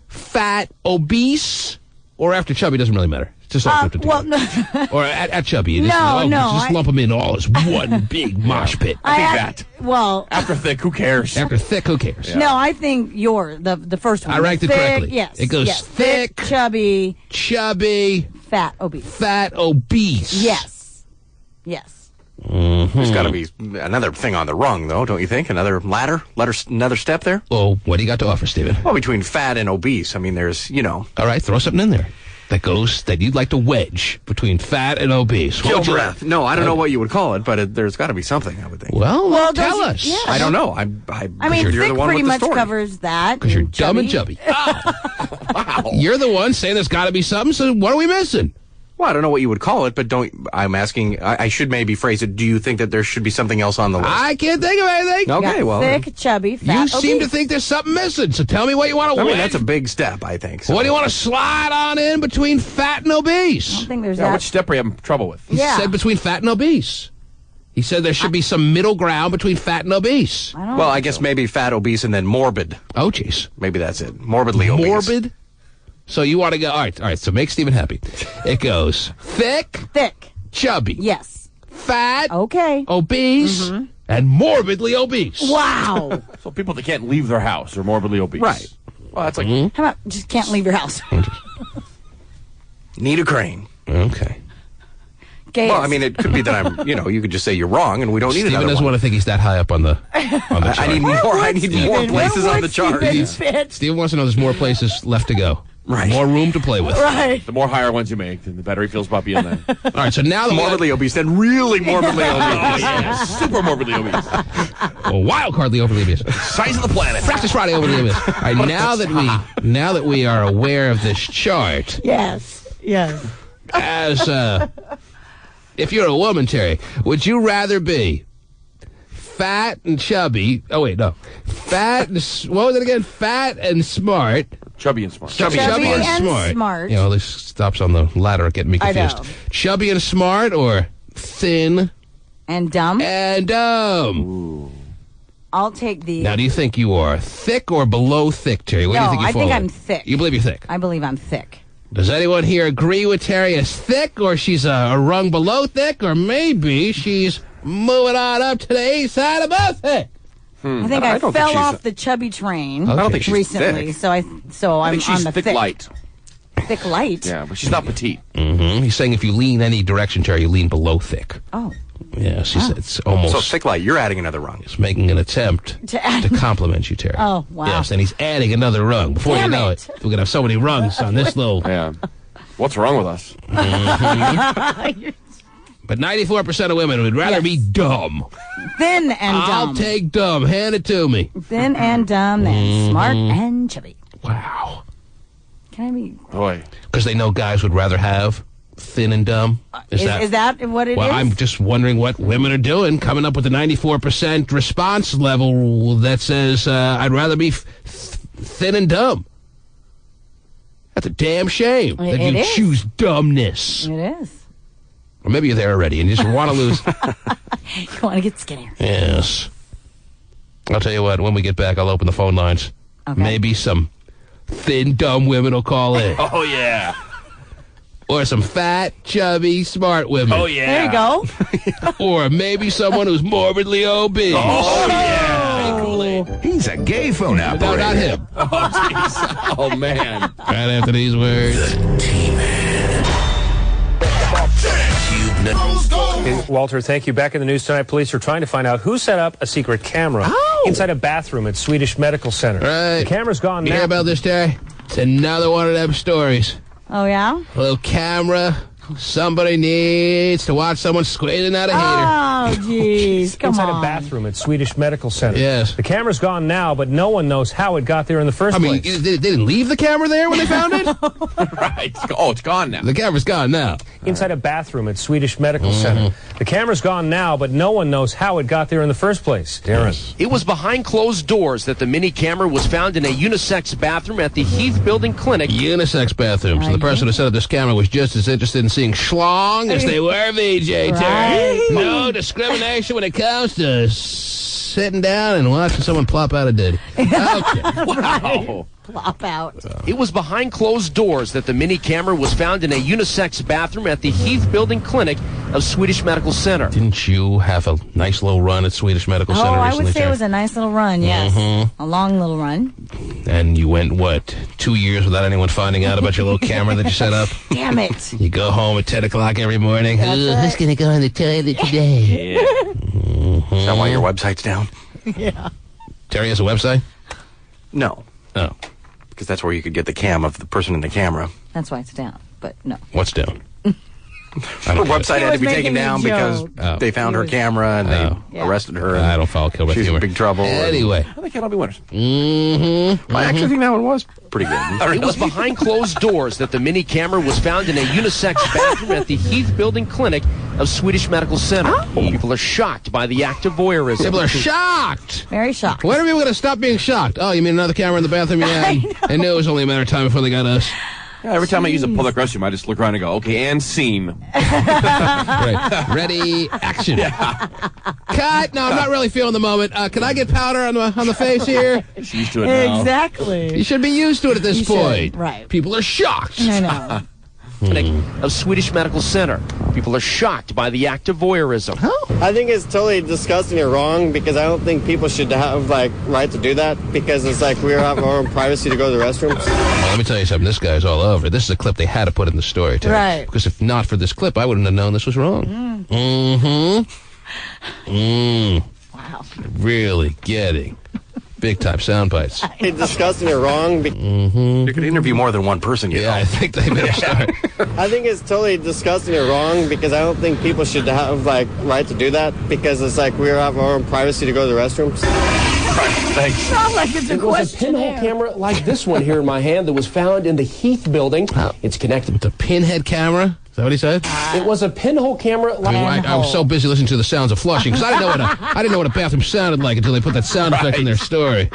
fat, obese, or after chubby doesn't really matter. It's just all put together. Well, no. Or at chubby. You just, No, just lump them in all as one big mosh pit. Well, after thick, who cares? After thick, who cares? No, I think you're the first one. I ranked it thick, correctly. Yes. It goes yes. thick, chubby, fat, obese. Yes. Yes. Mm-hmm. There's got to be another thing on the rung, though, don't you think? Another ladder? Another step there? Well, what do you got to offer, Stephen? Well, between fat and obese, I mean, there's, All right, throw something in there that you'd like to wedge between fat and obese. Kill breath. No, I don't know what you would call it, but there's got to be something, I would think. Well tell us. Yeah, I don't know. I mean, you're thick the one pretty with the much story. covers that. Because you're dumb and chubby. Wow. You're the one saying there's got to be something, so what are we missing? Well, I don't know what you would call it, but I'm asking, I should maybe phrase it, do you think that there should be something else on the list? I can't think of anything. Okay, well. Thick, chubby, fat, You seem to obese. think there's something missing, so tell me what you want to I wedge. mean, that's a big step, I think. So. What do you want to slide on in between fat and obese? I don't think there's Yeah, that. which step are you having trouble with? He said between fat and obese. He said there should be some middle ground between fat and obese. Well, I guess maybe fat, obese, and then morbid. Oh, jeez. Maybe that's it. Morbidly obese. Morbid? So you want to go, all right, so make Stephen happy. It goes thick, chubby, yes, fat, okay, obese, and morbidly obese. Wow. So people that can't leave their house are morbidly obese. Right. Well, that's like... How about just can't leave your house? Need a crane. Okay. Gay Well, I mean, it could be that I'm, you could just say you're wrong and we don't need Stephen another doesn't one. want to think he's that high up on the chart. I need more places on the chart. Stephen wants to know there's more places left to go. Right. More room to play with. Right. The more higher ones you make, then the better he feels about being there. All right, so now that Morbidly obese, then really morbidly obese. Super morbidly obese. Well, wild cardly overly obese. Size of the planet. Practice Friday overly obese. All right, now that we are aware of this chart, Yes. as if you're a woman, Terry, would you rather be fat and chubby? Oh wait, no, fat and what was it again? Fat and smart. Chubby and smart. Chubby and smart. smart. You know, this stops on the ladder getting me I confused. know. Chubby and smart, or thin And dumb. and dumb. I'll take the. Now, do you think you are thick or below thick, Terry? Where do you No, think you I fall think in? I'm thick. You believe you're thick? I believe I'm thick. Does anyone here agree with Terry as thick, or she's a rung below thick, or maybe she's moving on up to the east side of both thick? I think I fell off the chubby train. I don't think she's recently, thick. so I'm she's on the thick light. Thick light. Yeah, but she's not petite. Mm-hmm. He's saying if you lean any direction, Terry, you lean below thick. Oh. Yes, he said it's almost. So thick light, you're adding another rung. He's making an attempt to compliment you, Terry. Oh, wow. Yes, and he's adding another rung. Before you know it, we're going to have so many rungs on this little. Yeah. What's wrong with us? But 94% of women would rather be dumb. Thin and dumb. I'll take dumb. Hand it to me. Thin and dumb than smart and chubby. Wow. Can I be? Boy. Because they know guys would rather have thin and dumb. Is that what it is? Well, I'm just wondering what women are doing, coming up with the 94% response level that says, I'd rather be thin and dumb. That's a damn shame that you choose dumbness. It is. Or maybe you're there already and you just want to lose. You want to get skinnier. Yes. I'll tell you what, when we get back, I'll open the phone lines. Okay. Maybe some thin, dumb women will call in. Oh, yeah. Or some fat, chubby, smart women. Oh, yeah. There you go. Or maybe someone who's morbidly obese. Oh, yeah. He's a gay phone operator. No, not him. Oh, jeez. Oh, man. Right after these words. The T-Man. Hey, Walter, thank you. Back in the news tonight, police are trying to find out who set up a secret camera inside a bathroom at Swedish Medical Center. Right. The camera's gone You now. hear about this, Terry? It's another one of them stories. Oh, yeah? A little camera. Somebody needs to watch someone squeezing out a heater. Oh, jeez. Come inside on. a bathroom at Swedish Medical Center. Yes. The camera's gone now, but no one knows how it got there in the first place. They didn't leave the camera there when they found it? Right. Oh, it's gone now. The camera's gone now. Inside a bathroom at Swedish Medical Center. The camera's gone now, but no one knows how it got there in the first place. Darren. It was behind closed doors that the mini camera was found in a unisex bathroom at the Heath Building Clinic. Unisex bathroom. So the person who set up this camera was just as interested in seeing schlong as they were VJ, Terry. Right. No discrimination when it comes to sitting down and watching someone plop out a ditty. Okay. Wow. Plop out. It was behind closed doors that the mini camera was found in a unisex bathroom at the Heath Building Clinic of Swedish Medical Center. Didn't you have a nice little run at Swedish Medical Center I recently, would say Terry? it was a nice little run, yes. A long little run. And you went, 2 years without anyone finding out about your little camera that you set up? Damn it. You go home at 10 o'clock every morning. Who's going to go in the toilet today? Yeah. Is that why your website's down? Yeah. Terry has a website? No. Oh. Because that's where you could get the cam of the person in the camera. That's why it's down, but no. What's down? Her website had to be taken down because they found her camera and they arrested her. And I don't follow Kilbert she's humor. in big trouble. Anyway. I think that'll be winners. Mm-hmm. I actually think that one was pretty good. It was behind closed doors that the mini camera was found in a unisex bathroom at the Heath Building Clinic of Swedish Medical Center. People are shocked by the act of voyeurism. People are shocked. Very shocked. When are people going to stop being shocked? Oh, you mean another camera in the bathroom? Yeah. I knew it was only a matter of time before they got us. Yeah, every time I use a public restroom, I just look around and go, okay, and scene. Right. Ready, action. Cut. No, I'm not really feeling the moment. Can I get powder on the face here? She's used to it now. Exactly. You should be used to it at this point. Should. Right. People are shocked. I know. Of Swedish Medical Center. People are shocked by the act of voyeurism. I think it's totally disgusting and wrong because I don't think people should have right to do that because it's like we have our own privacy to go to the restrooms. Well, let me tell you something. This guy's all over. This is a clip they had to put in the story, Terry. Right. Because if not for this clip, I wouldn't have known this was wrong. Wow. Really getting big-time sound bites. It's disgusting and wrong. You could interview more than one person, you know. I think they better start. I think it's totally disgusting and wrong because I don't think people should have right to do that because it's like we have our own privacy to go to the restrooms. Thanks. Sounds like it's a It was a pinhole camera like this one here in my hand that was found in the Heath Building. It's connected. It's a pinhead camera? Is that what he said? It was a pinhole camera like I was so busy listening to the sounds of flushing because I didn't know what a bathroom sounded like until they put that sound effect in their story.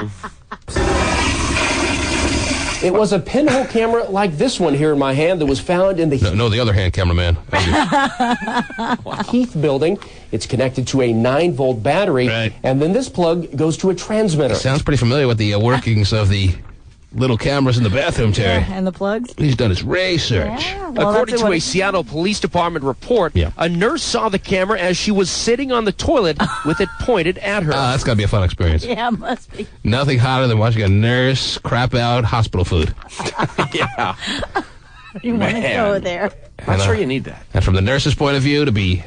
It was a pinhole camera like this one here in my hand that was found in the the other hand, cameraman. Heath Building. It's connected to a 9-volt battery, and then this plug goes to a transmitter. Sounds pretty familiar with the workings of the little cameras in the bathroom, Terry. And the plugs? He's done his research. Yeah, well, According that's to what a Seattle Police Department report, a nurse saw the camera as she was sitting on the toilet with it pointed at her. That's got to be a fun experience. Yeah, it must be. Nothing hotter than watching a nurse crap out hospital food. Yeah. You want to Man. go there. I'm sure you need that. And from the nurse's point of view, to be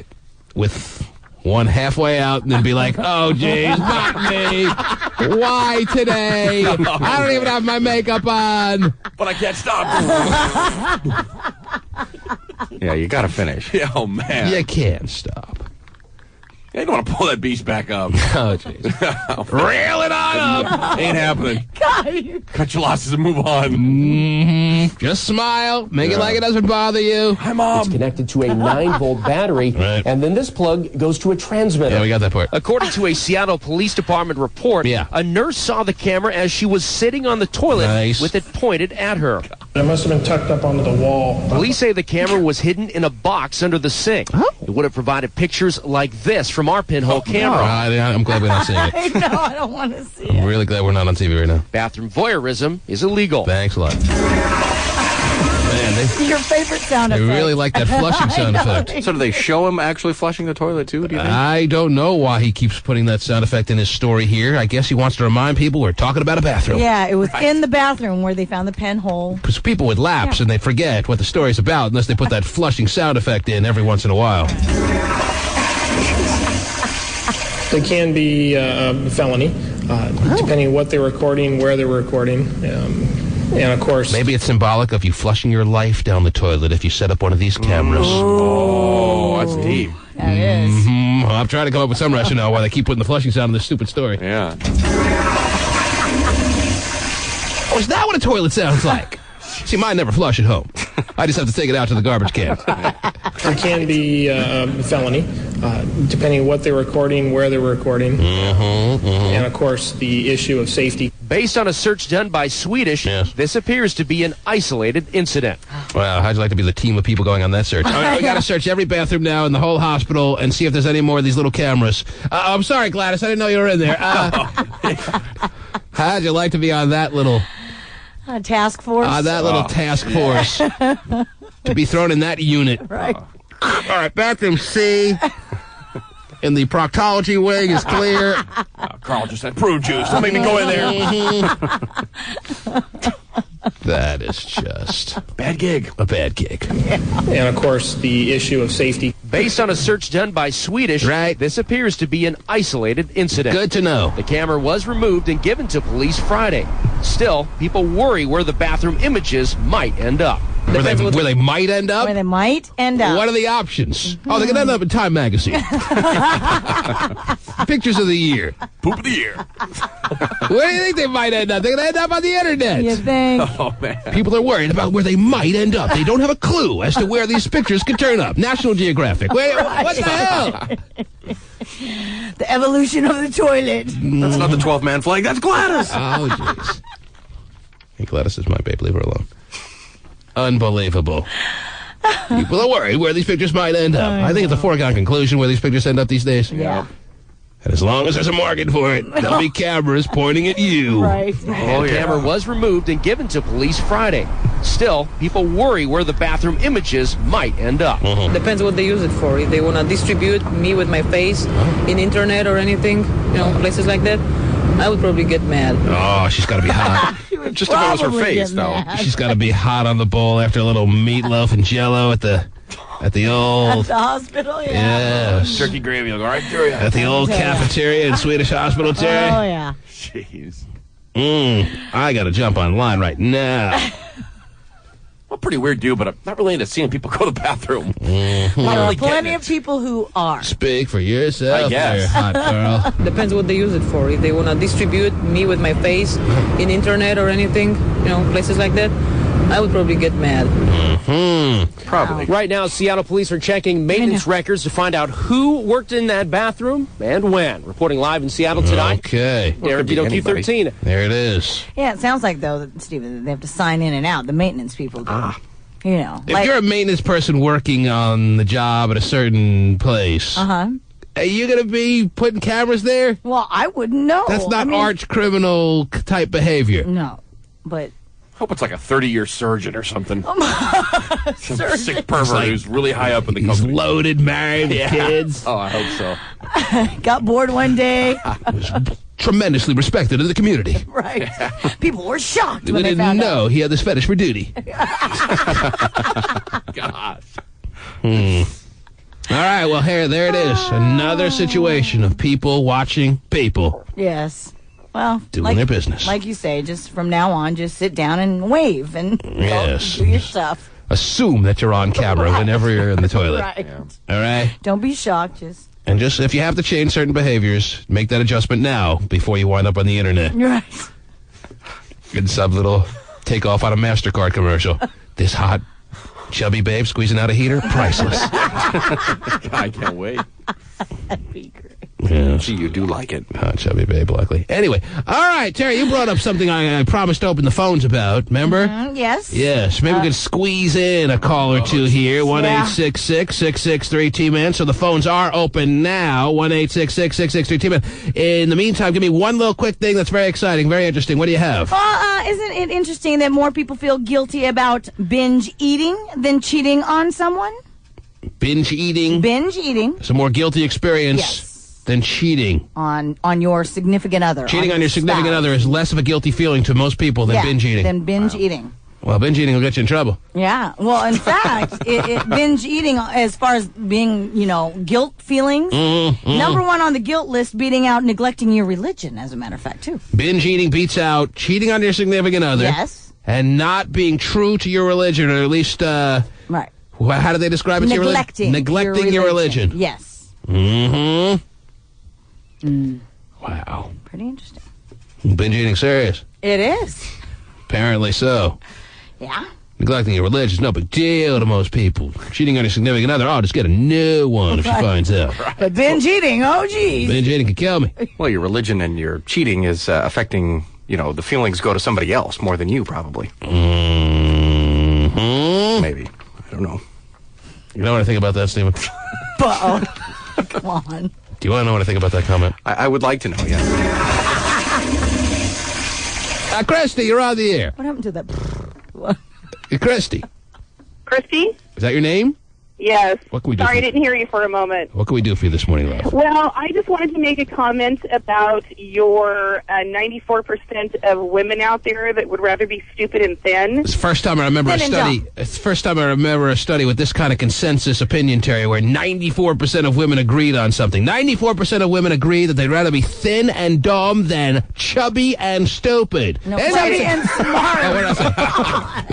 with one halfway out and then be like, oh, geez, not me. Why today? I don't even have my makeup on. But I can't stop. Yeah, you got to finish. Yeah, oh, man. You can't stop. Yeah, you don't want to pull that beast back up. Oh, jeez. Reel it on up. Ain't happening. God. Cut your losses and move on. Mm-hmm. Just smile. Make it like it doesn't bother you. Hi, Mom. It's connected to a 9-volt battery, and then this plug goes to a transmitter. Yeah, we got that part. According to a Seattle Police Department report, a nurse saw the camera as she was sitting on the toilet with it pointed at her. It must have been tucked up onto the wall. Police say the camera was hidden in a box under the sink. It would have provided pictures like this from our pinhole camera. I'm glad we're not seeing it. I know, I don't want to see I'm really glad we're not on TV right now. Bathroom voyeurism is illegal. Thanks a lot. Man, Your favorite sound they effect. really like that flushing sound effect. So do they show him actually flushing the toilet, too, do you think? I don't know why he keeps putting that sound effect in his story here. I guess he wants to remind people we're talking about a bathroom. Yeah, it was in the bathroom where they found the pinhole. Because people would lapse and they forget what the story's about unless they put that flushing sound effect in every once in a while. They can be a felony, depending on what they're recording, where they're recording. And, of course... Maybe it's symbolic of you flushing your life down the toilet if you set up one of these cameras. Oh, that's deep. That is. Mm-hmm. I'm trying to come up with some rationale why they keep putting the flushing sound in this stupid story. Yeah. Oh, is that what a toilet sounds like? See, mine never flush at home. I just have to take it out to the garbage can. It can be a felony, depending on what they're recording, where they're recording. And, of course, the issue of safety. Based on a search done by Swedish, this appears to be an isolated incident. Well, how'd you like to be the team of people going on that search? All right, we got to search every bathroom now in the whole hospital and see if there's any more of these little cameras. I'm sorry, Gladys. I didn't know you were in there. How'd you like to be on that little... task force? That little task force. To be thrown in that unit. Right. All right, bathroom C in the proctology wing is clear. Carl just said prune juice. Don't make me go in there. That is just... Bad gig. A bad gig. And, of course, the issue of safety. Based on a search done by Swedish, this appears to be an isolated incident. Good to know. The camera was removed and given to police Friday. Still, people worry where the bathroom images might end up. Where they might end up? Where they might end up. What are the options? Oh, they could end up in Time Magazine. Pictures of the year. Poop of the year. Where do you think they might end up? They're going to end up on the internet. You think? Oh, man. People are worried about where they might end up. They don't have a clue as to where these pictures could turn up. National Geographic. Wait, what the hell? The evolution of the toilet. That's not the 12-man flag. That's Gladys. Oh, jeez. Hey, Gladys is my babe. Leave her alone. Unbelievable. People are worried where these pictures might end up. I think it's a foregone conclusion where these pictures end up these days. Yeah. And as long as there's a market for it, there'll be cameras pointing at you. Right. The camera was removed and given to police Friday. Still, people worry where the bathroom images might end up. Depends what they use it for. If they want to distribute me with my face in internet or anything, places like that, I would probably get mad. Oh, she's got to be hot. Just if it was her face, though. She's got to be hot on the bowl after a little meatloaf and Jell-O at the old... At the hospital, Yes. Turkey gravy will go right through you. At the old cafeteria in Swedish Hospital, Terry. Oh, yeah. Jeez. I got to jump online right now. Well, pretty weird dude, but I'm not really into seeing people go to the bathroom. There are plenty of people who are. Speak for yourself, I guess. there, hot girl. Depends what they use it for. If they want to distribute me with my face in internet or anything, places like that, I would probably get mad. Probably. Right now, Seattle police are checking maintenance records to find out who worked in that bathroom and when. Reporting live in Seattle tonight. Okay. Derek Dino Q13. There it is. Yeah, it sounds like, though, that, Stephen, they have to sign in and out. The maintenance people do. If you're a maintenance person working on the job at a certain place, are you going to be putting cameras there? Well, I wouldn't know. That's not arch criminal type behavior. No. but Hope it's like a 30-year surgeon or something. Some surgeon. sick pervert who's really high up in the company. He's loaded, married, with kids. Oh, I hope so. Got bored one day. Tremendously respected in the community. Right. People were shocked They when they didn't found know out. he had this fetish for duty. Gosh. All right, well, there it is. Another situation of people watching people. Yes. Well, Doing their business. Like you say, just from now on, just sit down and wave and Yes. do your stuff. Assume that you're on camera whenever you're in the toilet. Right. All right? Don't be shocked. Just And just if you have to change certain behaviors, make that adjustment now before you wind up on the internet. right. Good sub little takeoff on a MasterCard commercial. This hot, chubby babe squeezing out a heater, priceless. I can't wait. That'd be great. Yeah. See, you do like it. Hot, chubby babe, likely. Anyway, all right, Terry, you brought up something I promised to open the phones about, remember? Yes. Yes, maybe we could squeeze in a call or two here. 1-866-663-T-Man. So the phones are open now. 1-866-663-T-Man. In the meantime, give me one little quick thing that's very exciting, very interesting. What do you have? Isn't it interesting that more people feel guilty about binge eating than cheating on someone? Binge eating. Binge eating. It's a more guilty experience than cheating. On your significant other. Cheating on your significant spouse. other is less of a guilty feeling to most people than binge eating. Than binge eating. Well, binge eating will get you in trouble. Yeah. Well, in fact, binge eating, as far as being, guilt feelings, number one on the guilt list, beating out neglecting your religion, as a matter of fact, too. Binge eating beats out cheating on your significant other. Yes. And not being true to your religion, or at least, right. How do they describe it? Neglecting your religion. Yes. Mm-hmm. Wow. Pretty interesting. Binge eating serious. It is. Apparently so. Yeah. Neglecting your religion is no big deal to most people. Cheating on your significant other, just get a new one if she finds out. But binge eating, oh geez. Binge eating can kill me. Well, your religion and your cheating is affecting, the feelings go to somebody else more than you, probably. Mm-hmm. Maybe. I don't know. You know what I think about that, Stephen? Come on. Do you want to know what I think about that comment? I would like to know, yeah. Christy, you're on the air. What happened to that? Christy. Christy? Is that your name? Yes. What can we do? Sorry, I didn't hear you for a moment. What can we do for you this morning, love? Well, I just wanted to make a comment about your 94% of women out there that would rather be stupid and thin. It's the first time I remember a study. It's the first time I remember a study with this kind of consensus opinion, Terry, where 94% of women agreed on something. 94% of women agree that they'd rather be thin and dumb than chubby and stupid. No, chubby and smart. Oh, what did I say?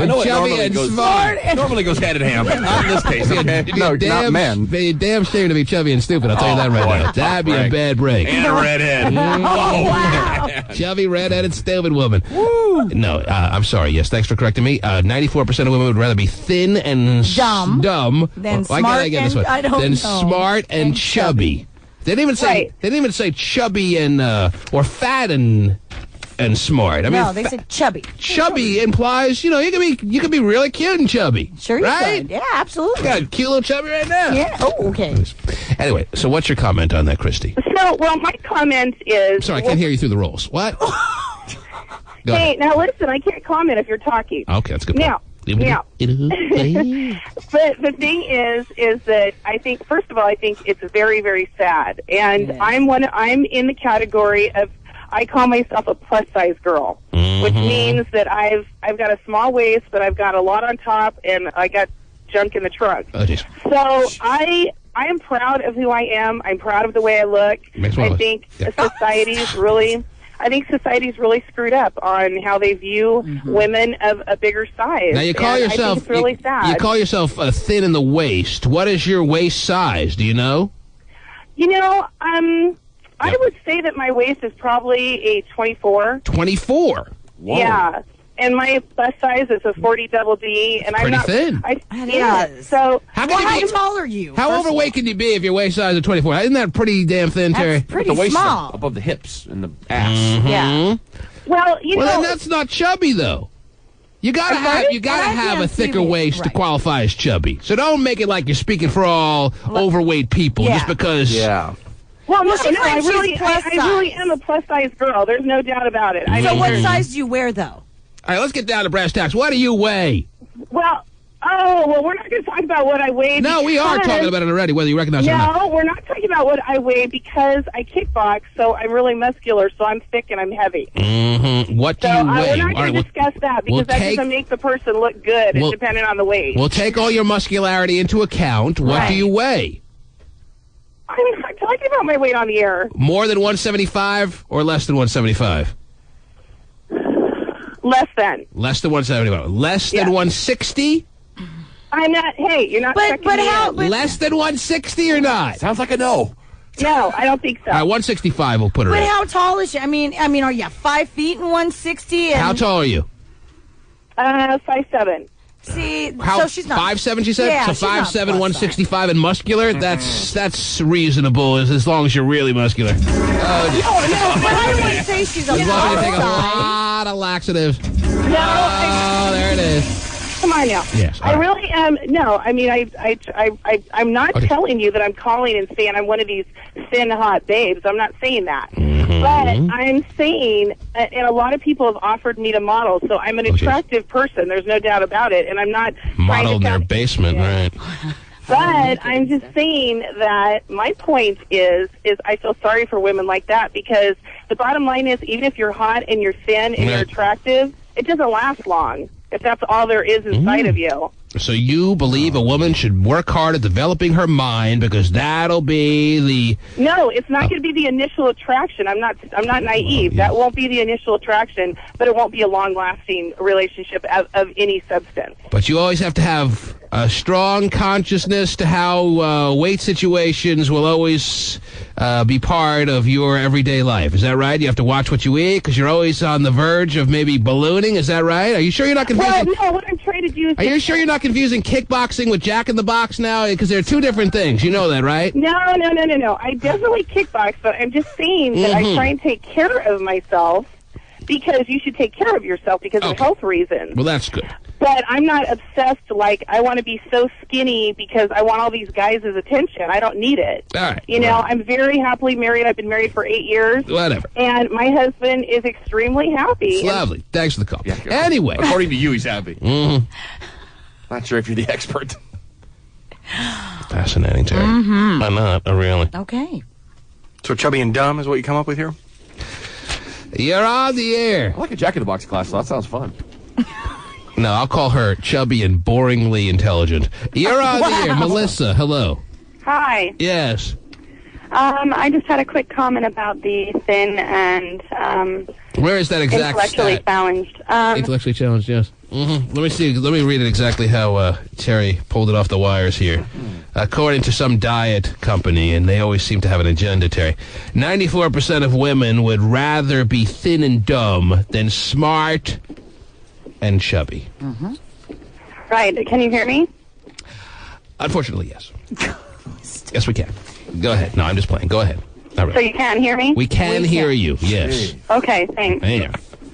I know it Chubby normally and goes, smart. normally goes hand in hand, but not in this case, okay? No, not men. Be damn shame to be chubby and stupid. I'll tell you that right now. That'd be a bad break. And a redhead. Oh, wow. Chubby, redheaded, stupid woman. Woo. No, I'm sorry. Yes, thanks for correcting me. 94% of women would rather be thin and dumb than why smart can't I get this one? I don't than know. smart and chubby. They didn't even say. Right. They didn't even say chubby and or fat and smart. I mean, No, they said chubby. chubby implies you can be really cute and chubby. Sure you right? could. Yeah, absolutely. I got a cute little chubby right now. Yeah. Oh, okay. Anyway, so what's your comment on that, Christy? So, my comment is... I'm sorry, I can't hear you through the rolls. What? Go Hey, ahead. now listen, I can't comment if you're talking. Okay, that's a good. Now. But the thing is that I think, first of all, I think it's very, very sad. And I'm in the category of, I call myself a plus size girl, which means that I've got a small waist, but I've got a lot on top, and I got junk in the trunk. Oh, geez. So I am proud of who I am. I'm proud of the way I look. I think society's really screwed up on how they view women of a bigger size. Now you call and yourself I think it's really sad. You call yourself thin in the waist. What is your waist size? Do you know? I would say that my waist is probably a 24. 24. Whoa. Yeah. And my plus size is a 40 double D, and I'm not thin. So How tall are you? How overweight can you be if your waist size is 24? Isn't that pretty damn thin, Terry? That's pretty The waist small. above the hips and the ass. Yeah. Well, then that's not chubby though. You gotta have a thicker waist to qualify as chubby. So don't make it like you're speaking for all overweight people just because. Yeah. Well, no, she I claims really she's plus am a plus size girl. There's no doubt about it. So what size do you wear though? All right, let's get down to brass tacks. What do you weigh? Well, we're not going to talk about what I weigh. No, we are talking about it already, whether you recognize it or not. No, we're not talking about what I weigh because I kickbox, so I'm really muscular, so I'm thick and I'm heavy. Mm-hmm. What do you weigh? We're not going to discuss that because that doesn't make the person look good, depending on the weight. We'll take all your muscularity into account. What do you weigh? I'm not talking about my weight on the air. More than 175 or less than 175? Less than. Less than 175. Less than 160? I'm not. Hey, you're not. But how? Less than 160 or not? Sounds like a no. No, I don't think so. All right, 165 we'll put her But in. how tall is she? I mean, are you 5 feet and 160? How tall are you? 5'7". See, How, so she's not 5'7", she said? Yeah, so 5'7", 165 and muscular? That's reasonable as long as you're really muscular. No, but I don't want to say she's a as long as you take a lot of laxatives. Oh, there it is. Come on now. Yes. I really am. No, I mean, I'm not telling you that I'm calling and saying I'm one of these thin, hot babes. I'm not saying that. Mm-hmm. But I'm saying, and a lot of people have offered me to model, so I'm an attractive person. There's no doubt about it. And I'm not model in their basement, right? But I'm just saying that my point is I feel sorry for women like that because the bottom line is even if you're hot and you're thin and you're attractive, it doesn't last long if that's all there is inside of you. So you believe a woman should work hard at developing her mind because that'll be the... No, it's not going to be the initial attraction. I'm not naive. That won't be the initial attraction, but it won't be a long-lasting relationship of any substance. But you always have to have a strong consciousness to how weight situations will always be part of your everyday life. Is that right? You have to watch what you eat because you're always on the verge of maybe ballooning. Is that right? Are you sure you're not confusing... Well, no, what I'm trying to do is... Are you sure you're not confusing kickboxing with Jack in the Box now? Because they're two different things. You know that, right? No. I definitely kickbox, but I'm just saying that I try and take care of myself because you should take care of yourself because of health reasons. Well, that's good. But I'm not obsessed, like, I want to be so skinny because I want all these guys' attention. I don't need it. All right. You know, I'm very happily married. I've been married for 8 years. Whatever. And my husband is extremely happy. It's lovely. Thanks for the call. Yeah, anyway. According to you, he's happy. Mm-hmm. Not sure if you're the expert. Fascinating, Terry. Mm-hmm. Why not? Oh, really? Okay. So chubby and dumb is what you come up with here? You're on the air. I like a Jack in the Box class, so that sounds fun. No, I'll call her chubby and boringly intelligent. You're on the air. Melissa, hello. Hi. Yes. I just had a quick comment about the thin and where is that exact intellectually challenged. Intellectually challenged, yes. Mm-hmm. Let me see. Let me read it exactly how Terry pulled it off the wires here. According to some diet company, and they always seem to have an agenda, Terry, 94% of women would rather be thin and dumb than smart and chubby. Mm-hmm. Right. Can you hear me? Unfortunately, yes. Yes, we can. Go ahead. No, I'm just playing. Go ahead. All right. So you can hear me? We can hear you, yes. Okay, thanks. Yeah.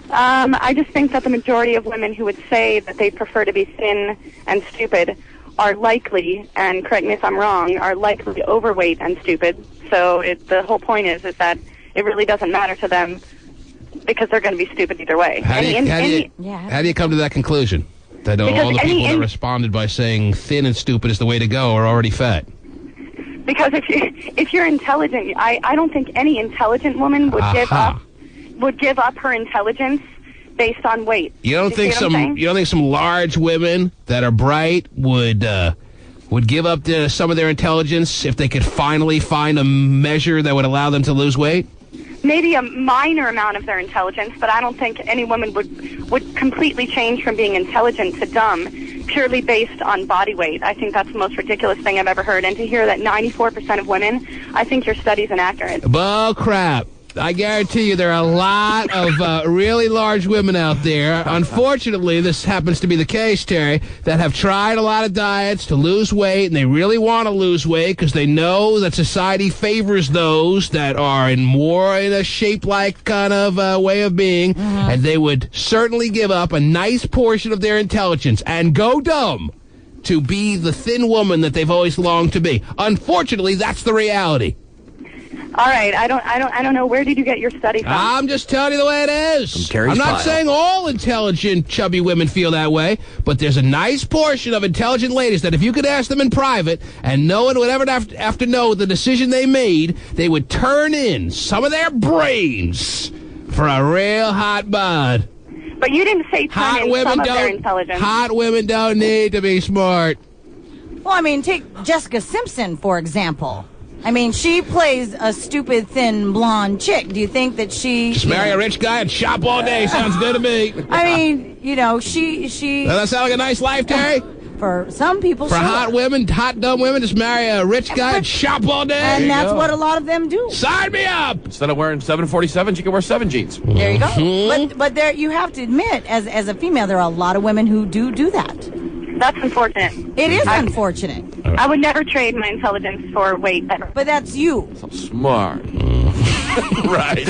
I just think that the majority of women who would say that they prefer to be thin and stupid are likely, and correct me if I'm wrong, are likely overweight and stupid. So the whole point is that it really doesn't matter to them because they're going to be stupid either way. How do you come to that conclusion? That all the people that responded by saying thin and stupid is the way to go are already fat? Because if you're intelligent, I don't think any intelligent woman would give up her intelligence based on weight. You don't think some large women that are bright would give up some of their intelligence if they could finally find a measure that would allow them to lose weight? Maybe a minor amount of their intelligence, but I don't think any woman would completely change from being intelligent to dumb purely based on body weight. I think that's the most ridiculous thing I've ever heard. And to hear that 94% of women, I think your study's inaccurate. Bull crap. I guarantee you there are a lot of really large women out there. Unfortunately, this happens to be the case, Terry, that have tried a lot of diets to lose weight, and they really want to lose weight because they know that society favors those that are in a shape-like kind of way of being, and they would certainly give up a nice portion of their intelligence and go dumb to be the thin woman that they've always longed to be. Unfortunately, that's the reality. All right, I don't know. Where did you get your study from? I'm just telling you the way it is. I'm not saying all intelligent, chubby women feel that way, but there's a nice portion of intelligent ladies that if you could ask them in private and no one would ever have to know the decision they made, they would turn in some of their brains for a real hot bod. But you didn't say turn in some of their intelligence. Hot women don't need to be smart. Well, I mean, take Jessica Simpson, for example. I mean, she plays a stupid, thin, blonde chick. Do you think that she... Just marry a rich guy and shop all day. Sounds good to me. I mean, you know, she... Does that sound like a nice life, Terry? For some people, For hot women, hot dumb women, just marry a rich guy and shop all day. And that's what a lot of them do. Sign me up! Instead of wearing 747s, you can wear 7 jeans. There you go. But there, you have to admit, as a female, there are a lot of women who do that. That's unfortunate. It is unfortunate. I would never trade my intelligence for weight. Ever. But that's you. So smart. Right.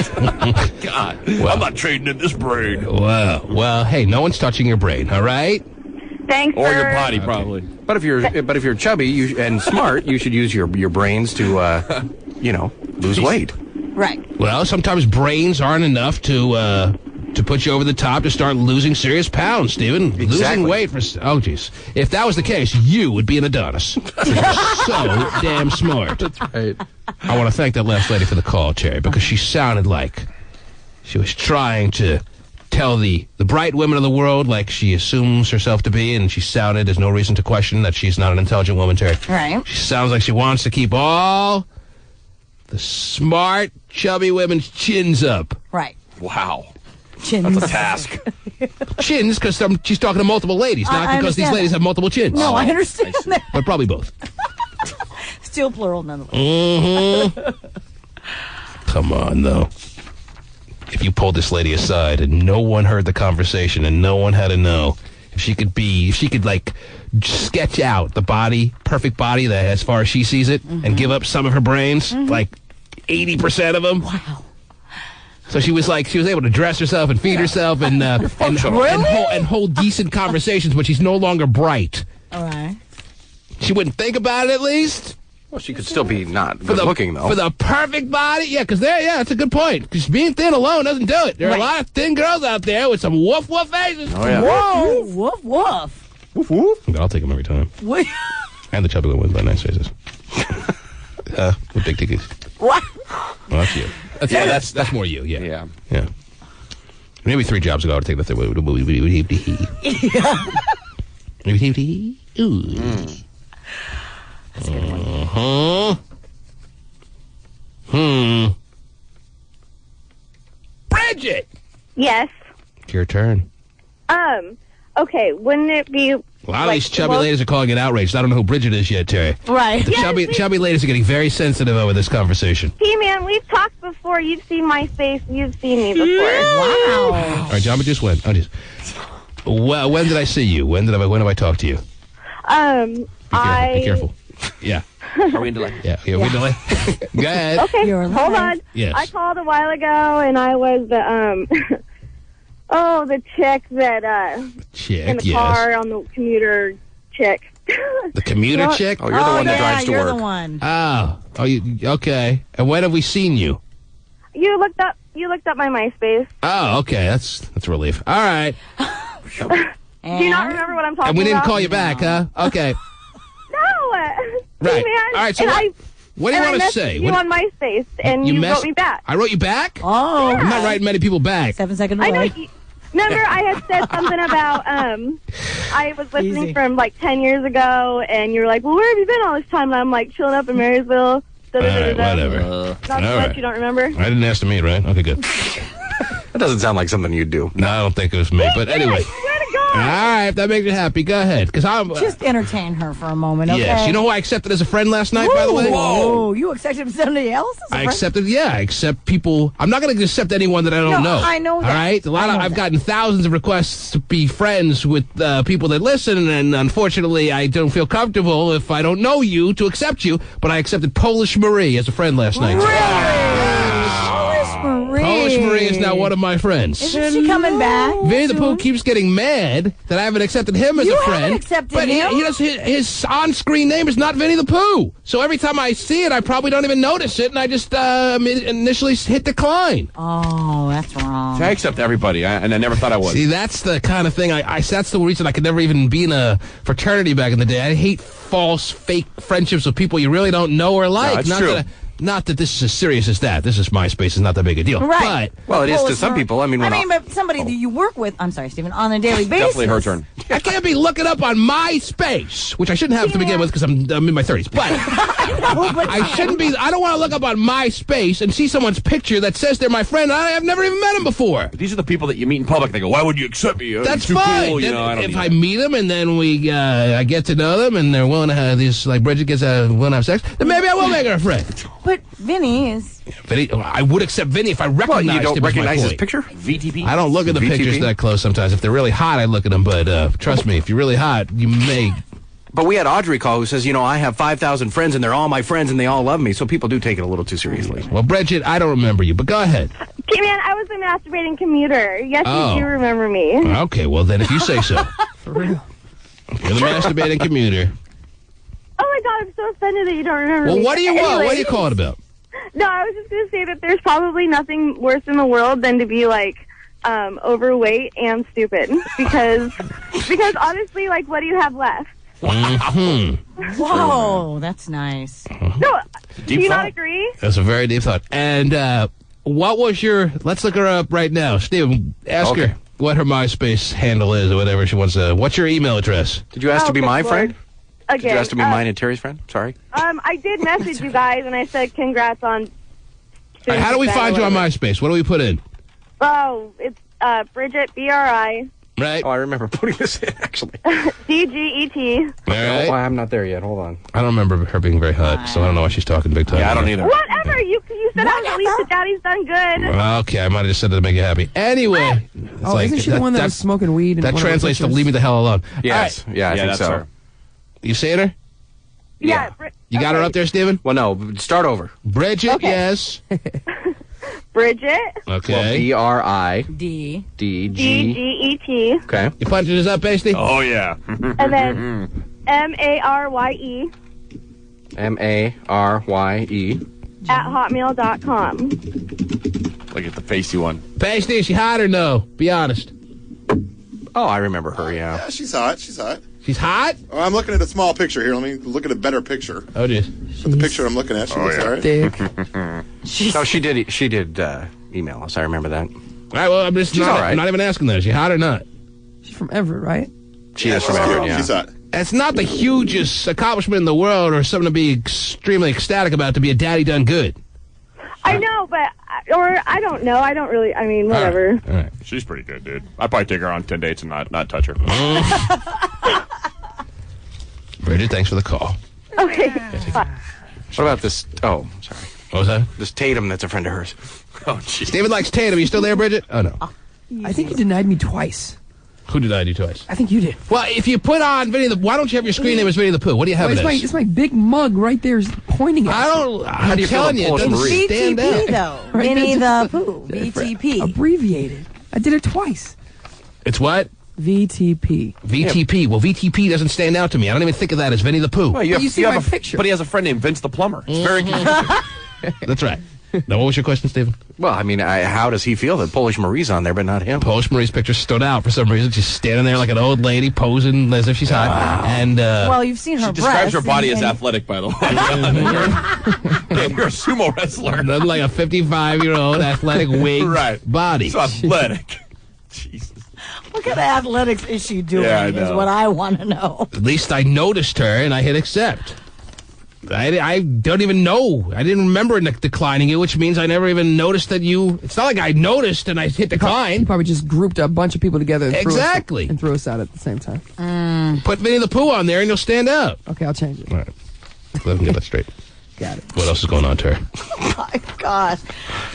God. Well, I'm not trading in this brain. Well, hey, no one's touching your brain, all right? Thanks or your body, probably. But if you're chubby and smart, you should use your brains to, lose weight. Right. Well, sometimes brains aren't enough to put you over the top to start losing serious pounds, Stephen. Exactly. Losing weight for... Oh, jeez. If that was the case, you would be an Adonis. You're so damn smart. That's right. I want to thank that last lady for the call, Terry, because she sounded like she was trying to tell the bright women of the world like she assumes herself to be, and she sounded, there's no reason to question that she's not an intelligent woman, Terry. Right. She sounds like she wants to keep all the smart, chubby women's chins up. Right. Wow. Chins. That's a task. Chins, because she's talking to multiple ladies, not because these ladies have multiple chins. No, I understand that. But probably both. Still plural, nonetheless. Mm-hmm. Come on, though. If you pulled this lady aside and no one heard the conversation and no one had to know, if she could like sketch out the perfect body that as far as she sees it, and give up some of her brains, like 80% of them. Wow. So she was able to dress herself and feed herself and hold decent conversations, but she's no longer bright. All right. She wouldn't think about it at least. Well, she could still be not good looking, though. For the perfect body? Yeah, that's a good point. Because being thin alone doesn't do it. There are a lot of thin girls out there with some woof-woof faces. Oh, yeah. Whoa, woof-woof. Woof-woof? But I'll take them every time. And the chubby ones by nice faces. With big titties. What? Well, that's you. That's more you, yeah. Maybe 3 jobs ago I would take the third. Ooh. That's a good one. Bridget! Yes. It's your turn. Okay, wouldn't it be... A lot of these chubby ladies are calling it outraged. I don't know who Bridget is yet, Terry. Right. The chubby ladies are getting very sensitive over this conversation. T-Man, we've talked before. You've seen my face. You've seen me before. Wow. All right, Jamba just went. Well, when did I see you? When have I talked to you? Be careful. Yeah. Are we in delay? Yeah, we in delay? Go ahead. Okay, hold on. Yes. I called a while ago, and I was the, the chick that, in the car on the commuter chick. The commuter chick? Oh, you're the one that drives to work. You're the one. Oh, okay. And when have we seen you? You looked up my MySpace. Oh, okay. That's a relief. All right. Do you not remember what I'm talking about? And we didn't call you back, huh? Okay. No. Right. Man. All right, so what do you want to say? You on MySpace, and you wrote me back. I wrote you back? Oh. I'm not writing many people back. 7 second I know. delay. Remember, I had said something about, I was listening from like 10 years ago, and you were like, well, where have you been all this time? And I'm like, chilling up in Marysville. All right, whatever. Not so much, you don't remember? I didn't ask to meet, right? Okay, good. That doesn't sound like something you'd do. No, I don't think it was me, but anyway. All right, if that makes you happy, go ahead. Because I'm just entertain her for a moment, okay? Yes, you know who I accepted as a friend last night, by the way? Whoa, you accepted somebody else as a friend? I accept people. I'm not going to accept anyone that I don't know. I know that. All right? I've gotten thousands of requests to be friends with people that listen, and unfortunately, I don't feel comfortable if I don't know you to accept you, but I accepted Polish Marie as a friend last night. Really? Polish Marie. Polish Marie is now one of my friends. Isn't she coming back? Vinny the Pooh keeps getting mad that I haven't accepted him as a friend. Haven't accepted but him? He does, his on-screen name is not Vinny the Pooh. So every time I see it, I probably don't even notice it, and I just initially hit decline. Oh, that's wrong. I accept everybody, and I never thought I would. See, that's the kind of thing, that's the reason I could never even be in a fraternity back in the day. I hate false, fake friendships with people you really don't know or like. No, that's true. Not that this is as serious as that. This is MySpace is not that big a deal. Right. Well, it is to some people. But somebody that you work with, I'm sorry, Stephen, on a daily basis. Definitely her turn. I can't be looking up on MySpace, which I shouldn't have to begin with because I'm in my 30s. But I shouldn't be. I don't want to look up on MySpace and see someone's picture that says they're my friend. I've never even met them before. But these are the people that you meet in public. They go, "Why would you accept me? That's too fine. Cool. If I meet them and then I get to know them and they're willing to have these, like Bridget gets willing to have sex, then maybe I will make her a friend. But Vinny is. Vinny, I would accept Vinny if I recognized him. You don't as recognize my his boy. picture? VTP? I don't look at the pictures that close sometimes. If they're really hot, I look at them. But trust me, if you're really hot, you may. But we had Audrey call who says, I have 5,000 friends and they're all my friends and they all love me. So people do take it a little too seriously. Well, Bridget, I don't remember you, but go ahead. Okay, man, I was a masturbating commuter. Yes, you do remember me. Okay, well then, if you say so. For real. You're the masturbating commuter. Oh my God, I'm so offended that you don't remember me. Well, what do you want? Anyway. What are you calling about? No, I was just going to say that there's probably nothing worse in the world than to be, overweight and stupid. Because honestly, what do you have left? Mm-hmm. Whoa, that's nice. No, do you not agree? That's a very deep thought. And what was let's look her up right now. Steven, ask her what her MySpace handle is or whatever she wants to. What's your email address? Did you ask to be my friend? Again, Did you ask to be mine and Terry's friend? Sorry. I did message you guys, and I said congrats on... All right, how do we find you on MySpace? What do we put in? Oh, it's Bridget, B-R-I. Right. Oh, I remember putting this in, actually. D-G-E-T. All right. Oh, I'm not there yet. Hold on. I don't remember her being very hot, so I don't know why she's talking big time. Yeah, I don't either. Whatever. You said I was at least the daddy's done good. Okay, I might have just said it to make you happy. Anyway. Isn't she the one that was smoking weed? That translates to leave me the hell alone. Yes. Right. Yeah, I think that's so. her. You seeing her? Yeah. You got her up there, Steven? Well, no. Start over. Bridget, yes. Bridget. Okay. Well, B-R-I. D. D-G-E-T. Okay. You punching this up, Pasty? Oh, yeah. And then M-A-R-Y-E. M-A-R-Y-E. At hotmail.com. Look at the facey one. Pasty, is she hot or no? Be honest. Oh, I remember her, yeah. Yeah, she's hot. She's hot. She's hot? Oh, I'm looking at a small picture here. Let me look at a better picture. Oh, dear. But the picture I'm looking at, she looks all right. Dick. So she did email us. I remember that. All right, well, She's all right. I'm not even asking that. Is she hot or not? She's from Everett, right? She is from Everett, yeah. She's hot. It's not the hugest accomplishment in the world or something to be extremely ecstatic about to be a daddy done good. I know, but... Or, I don't know. I don't really... I mean, whatever. All right. She's pretty good, dude. I'd probably take her on 10 dates and not touch her. Bridget, thanks for the call. Okay. What about this? Oh, sorry. What was that? This Tatum that's a friend of hers. Oh, jeez. David likes Tatum. You still there, Bridget? Oh, no. I think you denied me twice. Who denied you twice? I think you did. Well, if you put on Vinny the... Why don't you have your screen name as Vinny the Pooh? What do you have it as? It's my big mug right there pointing at I'm telling you, it doesn't stand out. VTP, though. Vinny the Pooh. VTP. Abbreviated. I did it twice. It's what? VTP. VTP. Yeah. Well, VTP doesn't stand out to me. I don't even think of that as Vinny the Pooh. Well, you see my picture. But he has a friend named Vince the Plumber. It's very confusing. That's right. Now, what was your question, Stephen? Well, I mean, how does he feel that Polish Marie's on there, but not him? Polish Marie's picture stood out for some reason. She's standing there like an old lady, posing as if she's hot. Wow. And well, you've seen her She describes her body as and athletic, by the way. You're a sumo wrestler. Nothing like a 55-year-old athletic wig body. It's athletic. Jesus. What kind of athletics is she doing Yeah, is what I want to know. At least I noticed her, and I hit accept. I don't even know. I didn't remember declining it, which means I never even noticed that you... It's not like I noticed and I hit decline. You probably just grouped a bunch of people together and exactly. threw us out at the same time. Put Vinny the Pooh on there and you'll stand out. Okay, I'll change it. All right. Let me get that straight. Got it. What else is going on, Terry? Oh, my gosh.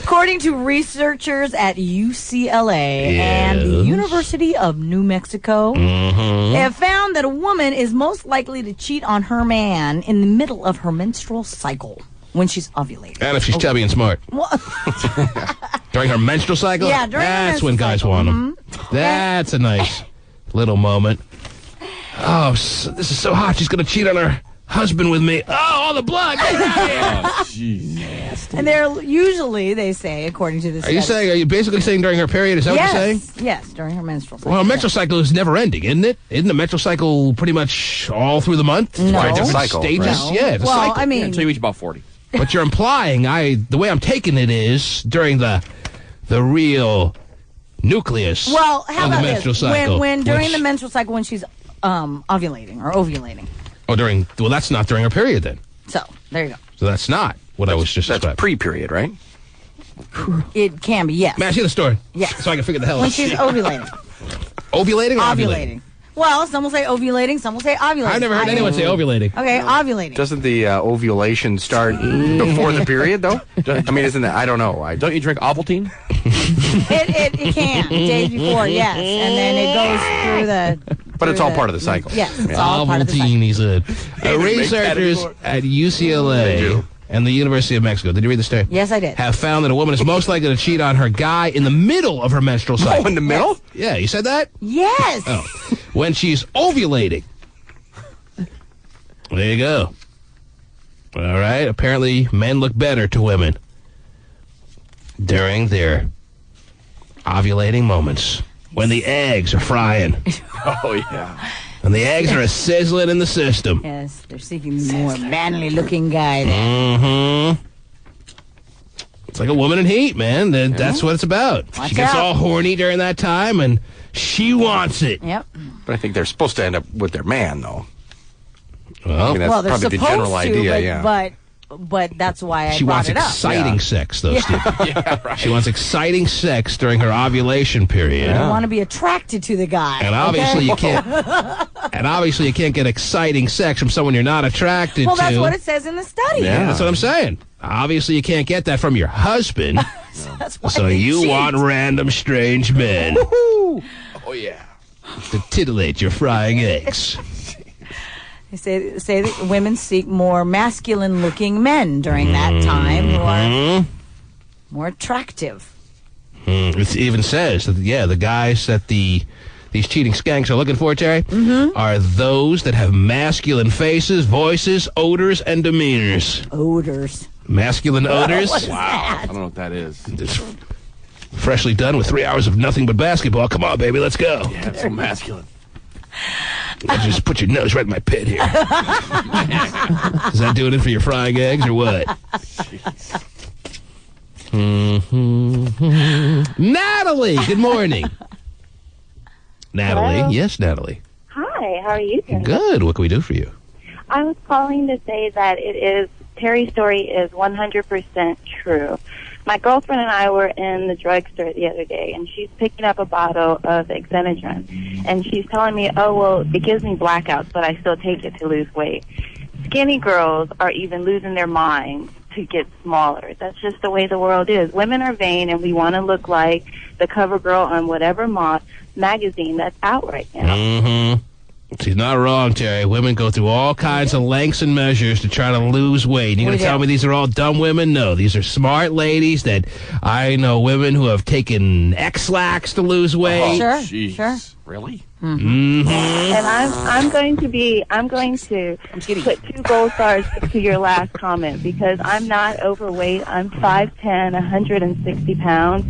According to researchers at UCLA and the University of New Mexico, they have found that a woman is most likely to cheat on her man in the middle of her menstrual cycle. when she's ovulating. And if she's chubby and smart. During her menstrual cycle? Yeah, during her That's when menstrual guys cycle. want them. That's a nice little moment. Oh, this is so hot. She's going to cheat on her husband with me. Oh, all the blood. Get out of here. Oh, jeez. And they're usually, they say, according to this. Are you basically saying during her period? Is that what you're saying? Yes, during her menstrual cycle. Well, a menstrual cycle is never ending, isn't it? Isn't the menstrual cycle pretty much all through the month? No. Different It's a cycle, stages? right? Yeah, it's a Well, cycle. I mean, Until you reach about 40. But you're implying, the way I'm taking it is during the real nucleus well, how of the about menstrual this? cycle. When during the menstrual cycle, when she's ovulating or ovulating. Oh, well, that's not during her period then. So, there you go. So that's not what I was just That's describing. pre-period, right? It can be, yes. May I see the story? Yes. So I can figure the hell When out. she's ovulating. Ovulating or ovulating? Well, some will say ovulating, some will say ovulating. I've never heard anyone say ovulating. Okay, ovulating. Doesn't the ovulation start before the period, though? I mean, isn't that? I don't know. Don't you drink Ovaltine? It can, days before, yes. And then it goes through the... But it's all part of the cycle. Yes, it's all part of the cycle. Ovaltine, he said. Researchers at UCLA and the University of Mexico, did you read the story? Yes, I did. Have found that a woman is most likely to cheat on her guy in the middle of her menstrual cycle. Oh, in the middle? Yeah, you said that? Yes. Oh. When she's ovulating. There you go. All right. Apparently, men look better to women during their ovulating moments. When the eggs are frying. Oh, yeah. And the eggs are a sizzling in the system. Yes, they're seeking more manly-looking guy. Mm-hmm. It's like a woman in heat, man. That's what it's about. Watch She gets out. all horny during that time, and she wants it. Yep. But I think they're supposed to end up with their man, though. Well, I mean, that's Well, they're probably the supposed general to, idea, but, yeah. but that's why I she brought wants it up. exciting sex, though, Steve. Yeah, right. She wants exciting sex during her ovulation period. You want to be attracted to the guy. And obviously okay? you can't. And obviously you can't get exciting sex from someone you're not attracted Well, to. that's what it says in the study. Yeah, that's what I'm saying. Obviously you can't get that from your husband. That's why So they you cheat. want random strange men Oh, yeah. to titillate your frying eggs. They say that women seek more masculine-looking men during that time who are more attractive. It even says that the guys that these cheating skanks are looking for, Terry, are those that have masculine faces, voices, odors, and demeanors. Odors. Masculine odors. Wow. I don't know what that is. It's freshly done with 3 hours of nothing but basketball. Come on, baby, let's go. Yeah, it's so masculine. Just put your nose right in my pit here. Is that doing it for your frying eggs or what? Natalie, good morning. Natalie, Hello? yes, Natalie. Hi, how are you doing? Good. What can we do for you? I was calling to say that Terry's story is 100% true. My girlfriend and I were in the drugstore the other day, and she's picking up a bottle of Excedrin, and she's telling me, oh, well, it gives me blackouts, but I still take it to lose weight. Skinny girls are even losing their minds to get smaller. That's just the way the world is. Women are vain, and we want to look like the cover girl on whatever magazine that's out right now. Mm-hmm. She's not wrong, Terry. Women go through all kinds of lengths and measures to try to lose weight. You're going to tell me these are all dumb women? No, these are smart ladies that I know women who have taken X-Lax to lose weight. Sure. Really? Mm-hmm. And I'm going to put 2 gold stars to your last comment because I'm not overweight. I'm 5'10", 160 pounds,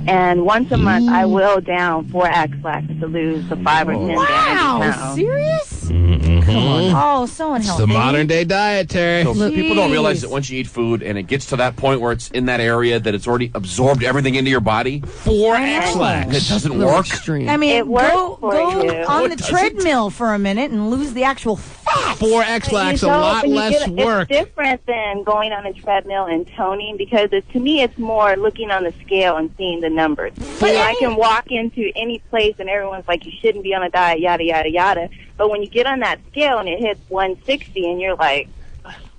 and once a month I will down 4 X-Lax to lose the 5 or 10 pounds. Wow, serious? Mm-hmm. Come on. Oh, so It's unhealthy. the modern day diet, Terry. So people don't realize that once you eat food and it gets to that point where it's in that area that it's already absorbed everything into your body, 4 X-Lax. it doesn't work. I mean, It works go for you. on the treadmill for a minute and lose the actual fat. 4 X-Lax, a You don't, lot but you less work. It's different than going on a treadmill and toning because to me it's more looking on the scale and seeing the numbers. But I can walk into any place and everyone's like, you shouldn't be on a diet, yada, yada, yada. But when you get on that scale and it hits 160 and you're like...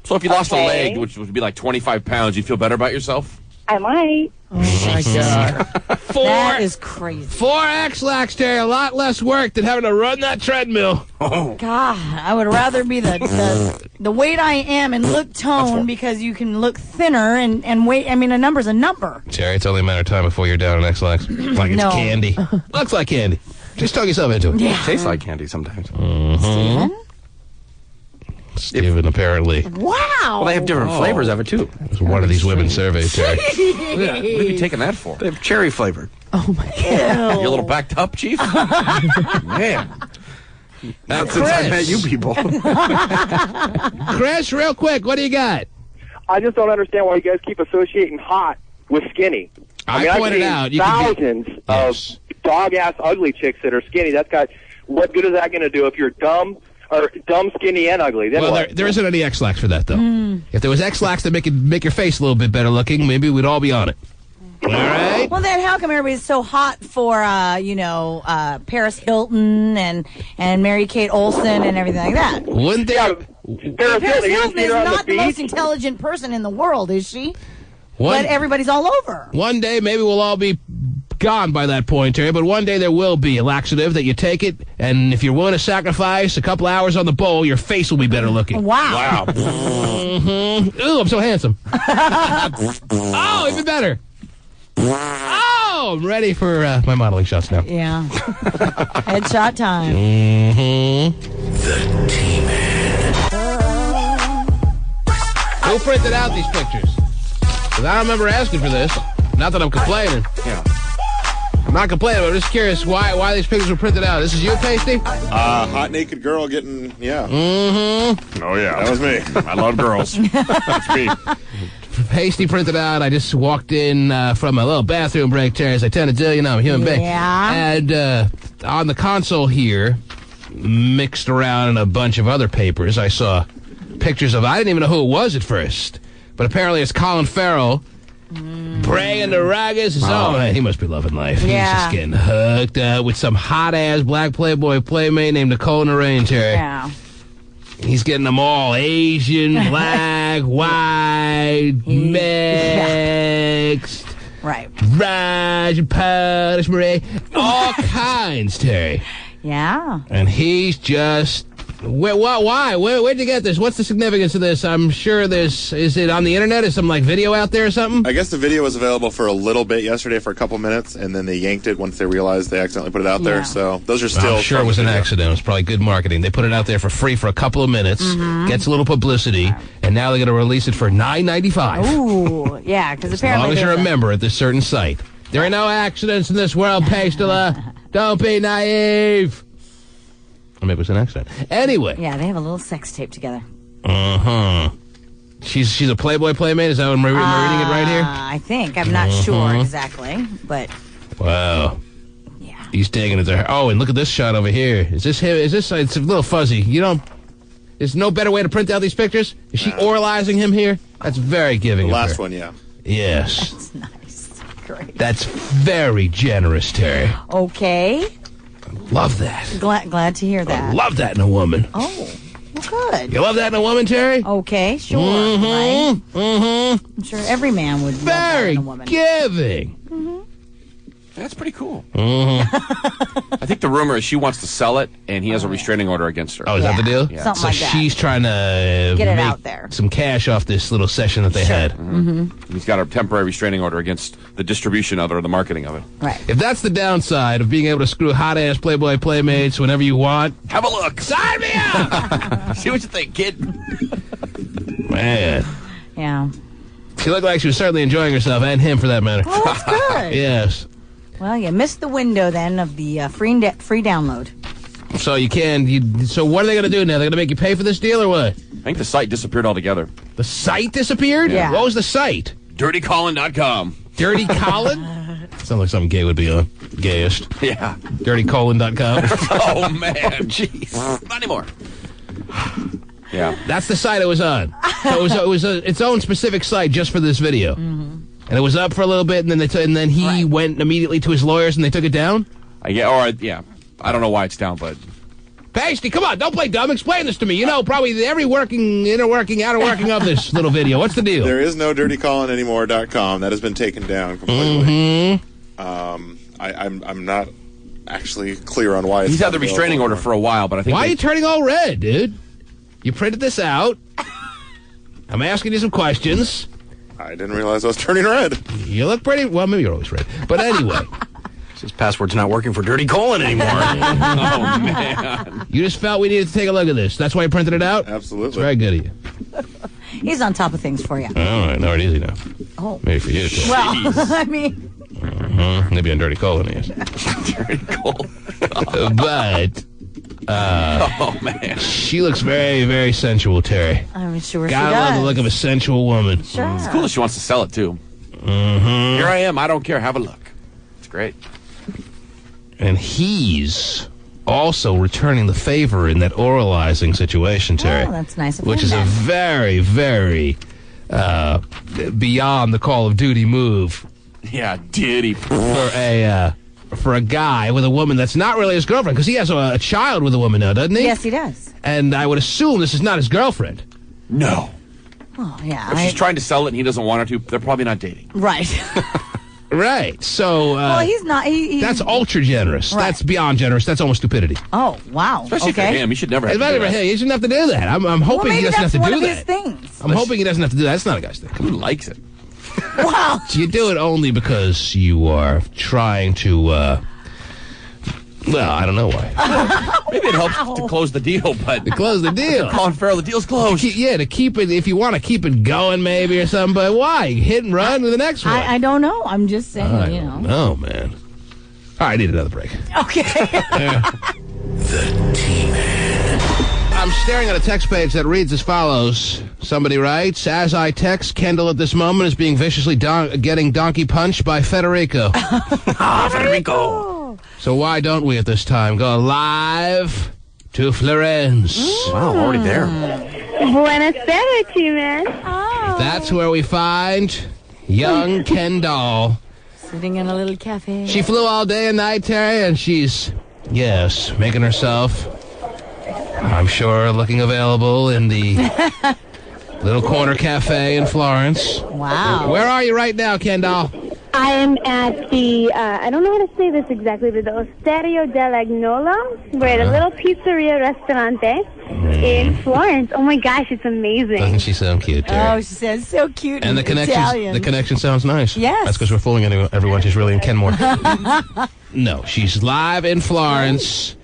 So if you lost a Okay. leg, which would be like 25 pounds, you'd feel better about yourself? I might. Oh my God. That is crazy. 4 X-Lax, Terry. A lot less work than having to run that treadmill. God, I would rather be the weight I am and look toned because you can look thinner and weight. I mean, a number's a number. Terry, it's only a matter of time before you're down an X-Lax. Like it's No. candy. Looks like candy. Just talk yourself into it. Yeah. Tastes like candy sometimes. Steven, apparently. Wow. Well, they have different flavors of it, too. It was one of these women surveys, Terry. What are you taking that for? They have cherry flavored. Oh, my You a little backed up, Chief? Man. Not since I met you people. Chris, real quick, what do you got? I just don't understand why you guys keep associating hot with skinny. I pointed I've out, seen you could thousands of dog-ass ugly chicks that are skinny. What good is that going to do if you're dumb, skinny, and ugly? Then Well, what? there isn't any X-Lax for that, though. If there was X-Lax that make your face a little bit better looking, maybe we'd all be on it. All right? Well, then how come everybody's so hot for, Paris Hilton and Mary-Kate Olsen and everything like that? Wouldn't they? Paris Hilton is not the most intelligent person in the world, is she? But everybody's all over. One day, maybe we'll all be gone by that point, Terry, but one day there will be a laxative that you take it, and if you're willing to sacrifice a couple hours on the bowl, your face will be better looking. Wow. Ooh, I'm so handsome. Oh, even better. Oh, I'm ready for my modeling shots now. Yeah. Headshot time. The T-Man. Who printed out these pictures? Because I don't remember asking for this. Not that I'm complaining. Yeah. I'm not complaining, but I'm just curious why these pictures were printed out. This is you, Pasty? Hot naked girl getting, yeah. Mm-hmm. Oh, yeah, that was me. I love girls. That's me. Pasty printed out. I just walked in from my little bathroom break, Terry, as I tend to do. You know, I'm a human being. Yeah. And on the console here, mixed around in a bunch of other papers, I saw pictures of, I didn't even know who it was at first, but apparently it's Colin Farrell. Praying to Ragas. Oh, man, he must be loving life. Yeah. He's just getting hooked up with some hot-ass black Playboy playmate named Nicole Narain, Terry. Yeah. He's getting them all Asian, black, white, mixed. Right. Raj, Polish, Marie, all kinds, Terry. Yeah. And he's just... Why? Where'd you get this? What's the significance of this? I'm sure is it on the internet? Is some video out there or something? I guess the video was available for a little bit yesterday for a couple minutes, and then they yanked it once they realized they accidentally put it out there. So those are still... I'm sure it was an accident. It was probably good marketing. They put it out there for free for a couple of minutes, gets a little publicity, and now they're going to release it for $9.95. Ooh, yeah, because As apparently... long as you're a member at this certain site. There are no accidents in this world, Pastela. Don't be naive. Or maybe it was an accident. Anyway. Yeah, they have a little sex tape together. Uh-huh. She's a Playboy playmate? Is that what I'm reading it right here? I think. I'm not sure exactly, but... Wow. Yeah. He's taking it there. Oh, and look at this shot over here. Is this him? It's a little fuzzy. There's no better way to print out these pictures? Is she oralizing him here? That's very giving. The of last her. one, yeah. Yes. That's nice. Great. That's very generous, Terry. Okay. Love that. Glad to hear that. I love that in a woman. Oh, well, good. You love that in a woman, Terry? Okay, sure. Right? I'm sure every man would love that in a woman. Giving. That's pretty cool. Mm-hmm. I think the rumor is she wants to sell it, and he has a restraining order against her. Oh, is that the deal? Yeah. Something so like that. she's trying to Get it make out there. some cash off this little session that they had. He's got a temporary restraining order against the distribution of it or the marketing of it. Right. If that's the downside of being able to screw hot-ass Playboy playmates whenever you want, have a look. Sign me up! See what you think, kid. Man. Yeah. She looked like she was certainly enjoying herself, and him for that matter. Well, that's good. Yes. Well, you missed the window then of the free download. So you can. So what are they going to do now? They're going to make you pay for this deal or what? I think the site disappeared altogether. The site disappeared? Yeah. What was the site? DirtyColin.com. Dirty Colin? Sounds like something gay would be on. Gayest. Yeah. DirtyColin.com. Oh, man. Jeez. Not anymore. Yeah. That's the site it was on. So it was its own specific site just for this video. And it was up for a little bit, and then he went immediately to his lawyers, and they took it down? Yeah. I don't know why it's down, but Pasty, come on, don't play dumb. Explain this to me. You know probably every inner working, outer working of this little video. What's the deal? There is no dirtycolinanymore.com. That has been taken down completely. I'm not actually clear on why it's He's had the restraining order for a while, but I think... Why are you turning all red, dude? You printed this out. I'm asking you some questions. I didn't realize I was turning red. You look pretty... Well, maybe you're always red. But anyway... His password's not working for Dirty Colin anymore. Oh, man. You just felt we needed to take a look at this. That's why you printed it out? Absolutely. It's very good of you. He's on top of things for you. All right, no, it is now. Oh. Maybe for you, too. Well, I mean... Maybe on Dirty Colin, he is. Dirty Colin. But... oh, man. She looks very, very sensual, Terry. I'm sure Gotta she does. love the look of a sensual woman. Sure. It's cool that she wants to sell it, too. Mm-hmm. Here I am. I don't care. Have a look. It's great. And he's also returning the favor in that oralizing situation, Terry. Oh, that's nice of Which him, is a then. very, very beyond the Call of Duty move. Yeah, diddy. For a guy with a woman that's not really his girlfriend, because he has a child with a woman now, doesn't he? Yes, he does. And I would assume this is not his girlfriend. No. Oh, yeah. If she's trying to sell it and he doesn't want her to, they're probably not dating. Right. Right. So. Well, he's not. That's ultra generous. Right. That's beyond generous. That's almost stupidity. Oh, wow. Especially for him. He should never have to do Especially for that. him. He shouldn't have to do that. I'm hoping he doesn't have to do that. Well, maybe that's one of his things. I'm hoping he doesn't have to do that. That's not a guy's thing. Who likes it? Wow. You do it only because you are trying to, well, I don't know why. Maybe it helps to close the deal, but... To close the deal. Colin Farrell, the deal's closed. To keep it, if you want to keep it going maybe or something, but why? Hit and run to the next one. I don't know. I'm just saying, you know. No, man. All right, I need another break. Okay. The T-Man. I'm staring at a text page that reads as follows. Somebody writes, as I text, Kendall at this moment is being viciously getting donkey punched by Federico. Federico. So why don't we at this time go live to Florence? Wow, already there. Buenas tardes, T-Man. That's where we find young Kendall. Sitting in a little cafe. She flew all day and night, Terry, and she's, yes, making herself, I'm sure, looking available in the little corner cafe in Florence. Wow. Where are you right now, Kendall? I am at the, I don't know how to say this exactly, but the Osteria dell'Agnolo. We're at a little pizzeria restaurante in Florence. Oh my gosh, it's amazing. Doesn't she sound cute, Terry? Oh, she says so cute. And the connection sounds nice. Yes. That's because we're fooling everyone. She's really in Kenmore. No, she's live in Florence.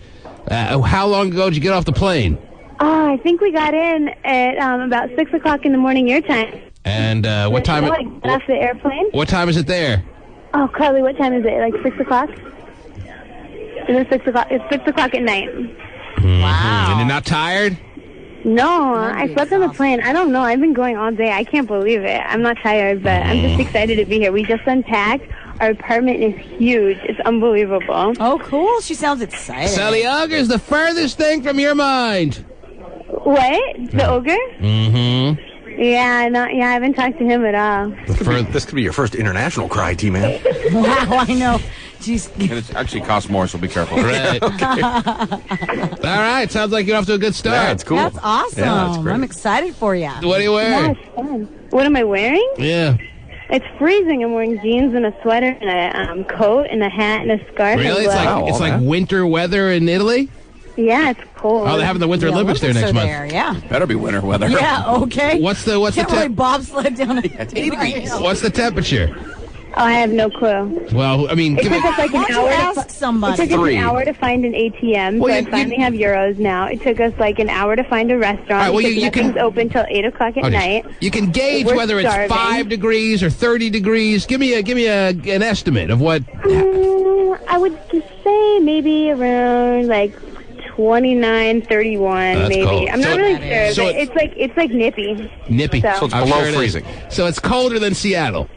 How long ago did you get off the plane? Oh, I think we got in at about 6 o'clock in the morning your time. And what time? Got off the airplane. What time is it there? Oh, Carly, what time is it? Like 6 o'clock? Is it 6 o'clock? It's 6 o'clock at night. Wow. And you're not tired? No, I slept on the plane. I don't know. I've been going all day. I can't believe it. I'm not tired, but I'm just excited to be here. We just unpacked. Our apartment is huge. It's unbelievable. Oh, cool. She sounds excited. So the ogre's the furthest thing from your mind. What? The ogre? Mm-hmm. Yeah, I haven't talked to him at all. This could be your first international cry, T-Man. Wow, I know. Jeez. And it actually costs more, so be careful. Right. All right. Sounds like you're off to a good start. Yeah, it's cool. That's awesome. Yeah, that's great. I'm excited for you. What are you wearing? That's fun. What am I wearing? Yeah. It's freezing. I'm wearing jeans and a sweater and a coat and a hat and a scarf. Really? And It's like winter weather in Italy? Yeah, it's cold. Oh, they're having the Winter Olympics there next month. Yeah. Better be winter weather. Yeah, okay. What's the Can't really bobsled down a It's 80 degrees. What's the temperature? Oh, I have no clue. Well, I mean, It took us like Why an don't you hour. ask somebody? It took us an hour to find an ATM, Well, so you- I finally have euros now. It took us like an hour to find a restaurant. All right, well, because you can- nothing's open till 8 o'clock at Okay. night. You can gauge We're whether it's starving. 5 degrees or 30 degrees. Give me an estimate of what. I would just say maybe around like 29, 31, That's maybe. cold. I'm not So- really sure, so but it's like nippy. Nippy. So it's I'm below sure it is. freezing. So it's colder than Seattle.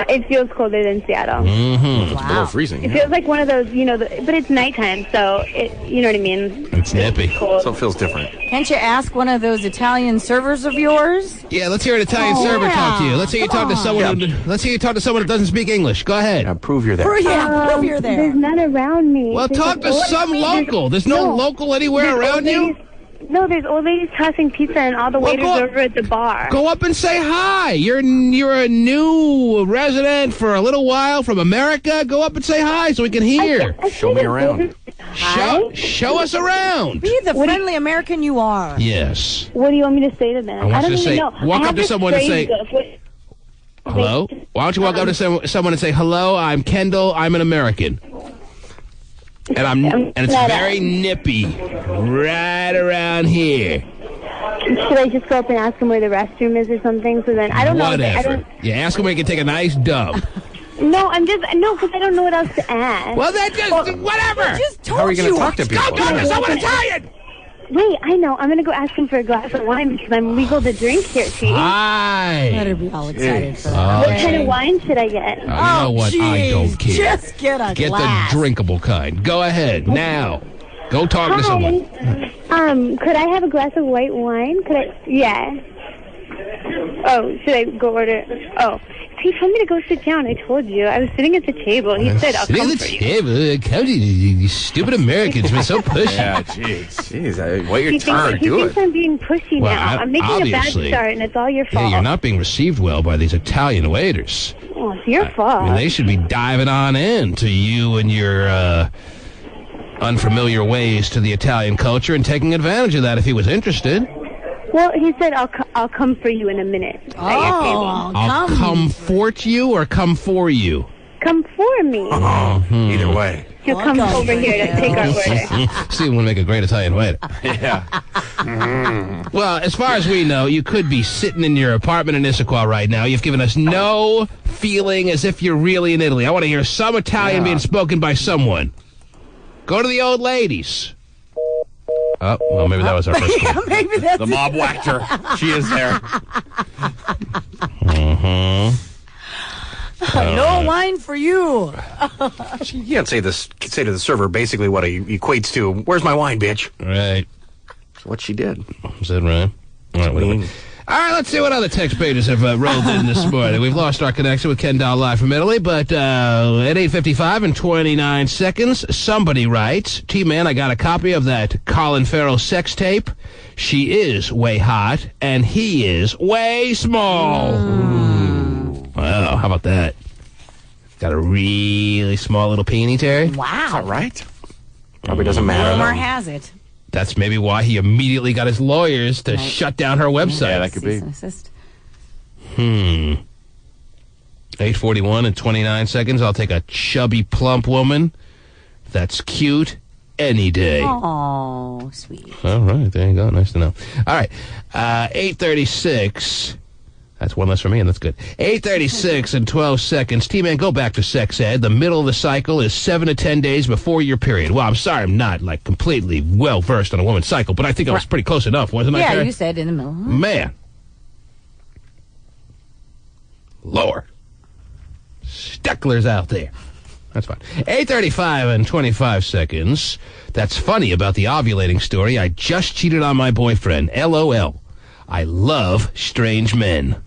It feels colder than Seattle. Mm-hmm. It's below freezing. It feels like one of those, but it's nighttime, so you know what I mean? It's nippy. So it feels different. Can't you ask one of those Italian servers of yours? Yeah, let's hear an Italian server talk to you. Let's hear you talk to someone. Let's hear you talk to someone that doesn't speak English. Go ahead. Prove you're there. Prove you're there. There's none around me. Well, talk to some local. There's no local anywhere around you? No, there's old ladies tossing pizza and all the waiters over at the bar. Go up and say hi. You're a new resident for a little while from America. Go up and say hi so we can hear. Show me around. Show us around. Be the friendly American you are. Yes. What do you want me to say to them? I want you to say, walk up to someone and say, hello? Why don't you walk up to someone and say, hello, I'm Kendall, I'm an American. And it's very nippy, right around here. Should I just go up and ask them where the restroom is or something? So then I don't know. Whatever. Yeah, ask them where you can take a nice dump. No, because I don't know what else to ask. Well, then whatever. How are you going to talk to people? Go talk to someone Italian. Wait, I know. I'm going to go ask him for a glass of wine because I'm legal to drink here, Chief. Hi. Better be all excited for that. What kind of wine should I get? You know what? Geez, I don't care. Just get a glass. The drinkable kind. Go ahead now. Go talk to someone. Could I have a glass of white wine? Could I? Yeah. Oh, should I go order? Oh, he told me to go sit down. I told you. I was sitting at the table. He said, "I'll come at the table. Come to you stupid Americans. We're so pushy." Yeah, jeez. Wait your turn. He thinks I'm being pushy now. I'm making a bad start, and it's all your fault. Yeah, you're not being received well by these Italian waiters. Oh, it's your fault. I mean, they should be diving on in to you and your unfamiliar ways to the Italian culture and taking advantage of that if he was interested. Well, he said, I'll come for you in a minute. I'll comfort you or come for you? Come for me. Either way. He'll come over here to take our order. Steve would make a great Italian waiter. Yeah. Well, as far as we know, you could be sitting in your apartment in Issaquah right now. You've given us no feeling as if you're really in Italy. I want to hear some Italian being spoken by someone. Go to the old ladies. Oh, well, maybe that was our first call. Maybe that's the mob whacked her. She is there. No wine for you. You can't say to the server basically what he equates to, where's my wine, bitch? Right. That's what she did. Is that right? All right, let's see what other text pages have rolled in this morning. We've lost our connection with Ken Doll live from Italy, but at 8:55 and 29 seconds, somebody writes, T-Man, I got a copy of that Colin Farrell sex tape. She is way hot, and he is way small. Wow, how about that? Got a really small little peenie, Terry? Wow. Is that right? Probably doesn't matter. Rumor has it. That's maybe why he immediately got his lawyers to shut down her website. Yeah, that could be. 8:41 and 29 seconds. I'll take a chubby, plump woman that's cute any day. Oh, sweet. All right, there you go. Nice to know. All right, 8:36. That's one less for me, and that's good. 8:36 and 12 seconds. T-Man, go back to sex ed. The middle of the cycle is 7 to 10 days before your period. Well, I'm sorry I'm not, completely well-versed on a woman's cycle, but I think I was pretty close enough, wasn't I, Yeah, Terry? you said in the middle. Man. Lord. Stucklers out there. That's fine. 8:35 and 25 seconds. That's funny about the ovulating story. I just cheated on my boyfriend. LOL. I love strange men.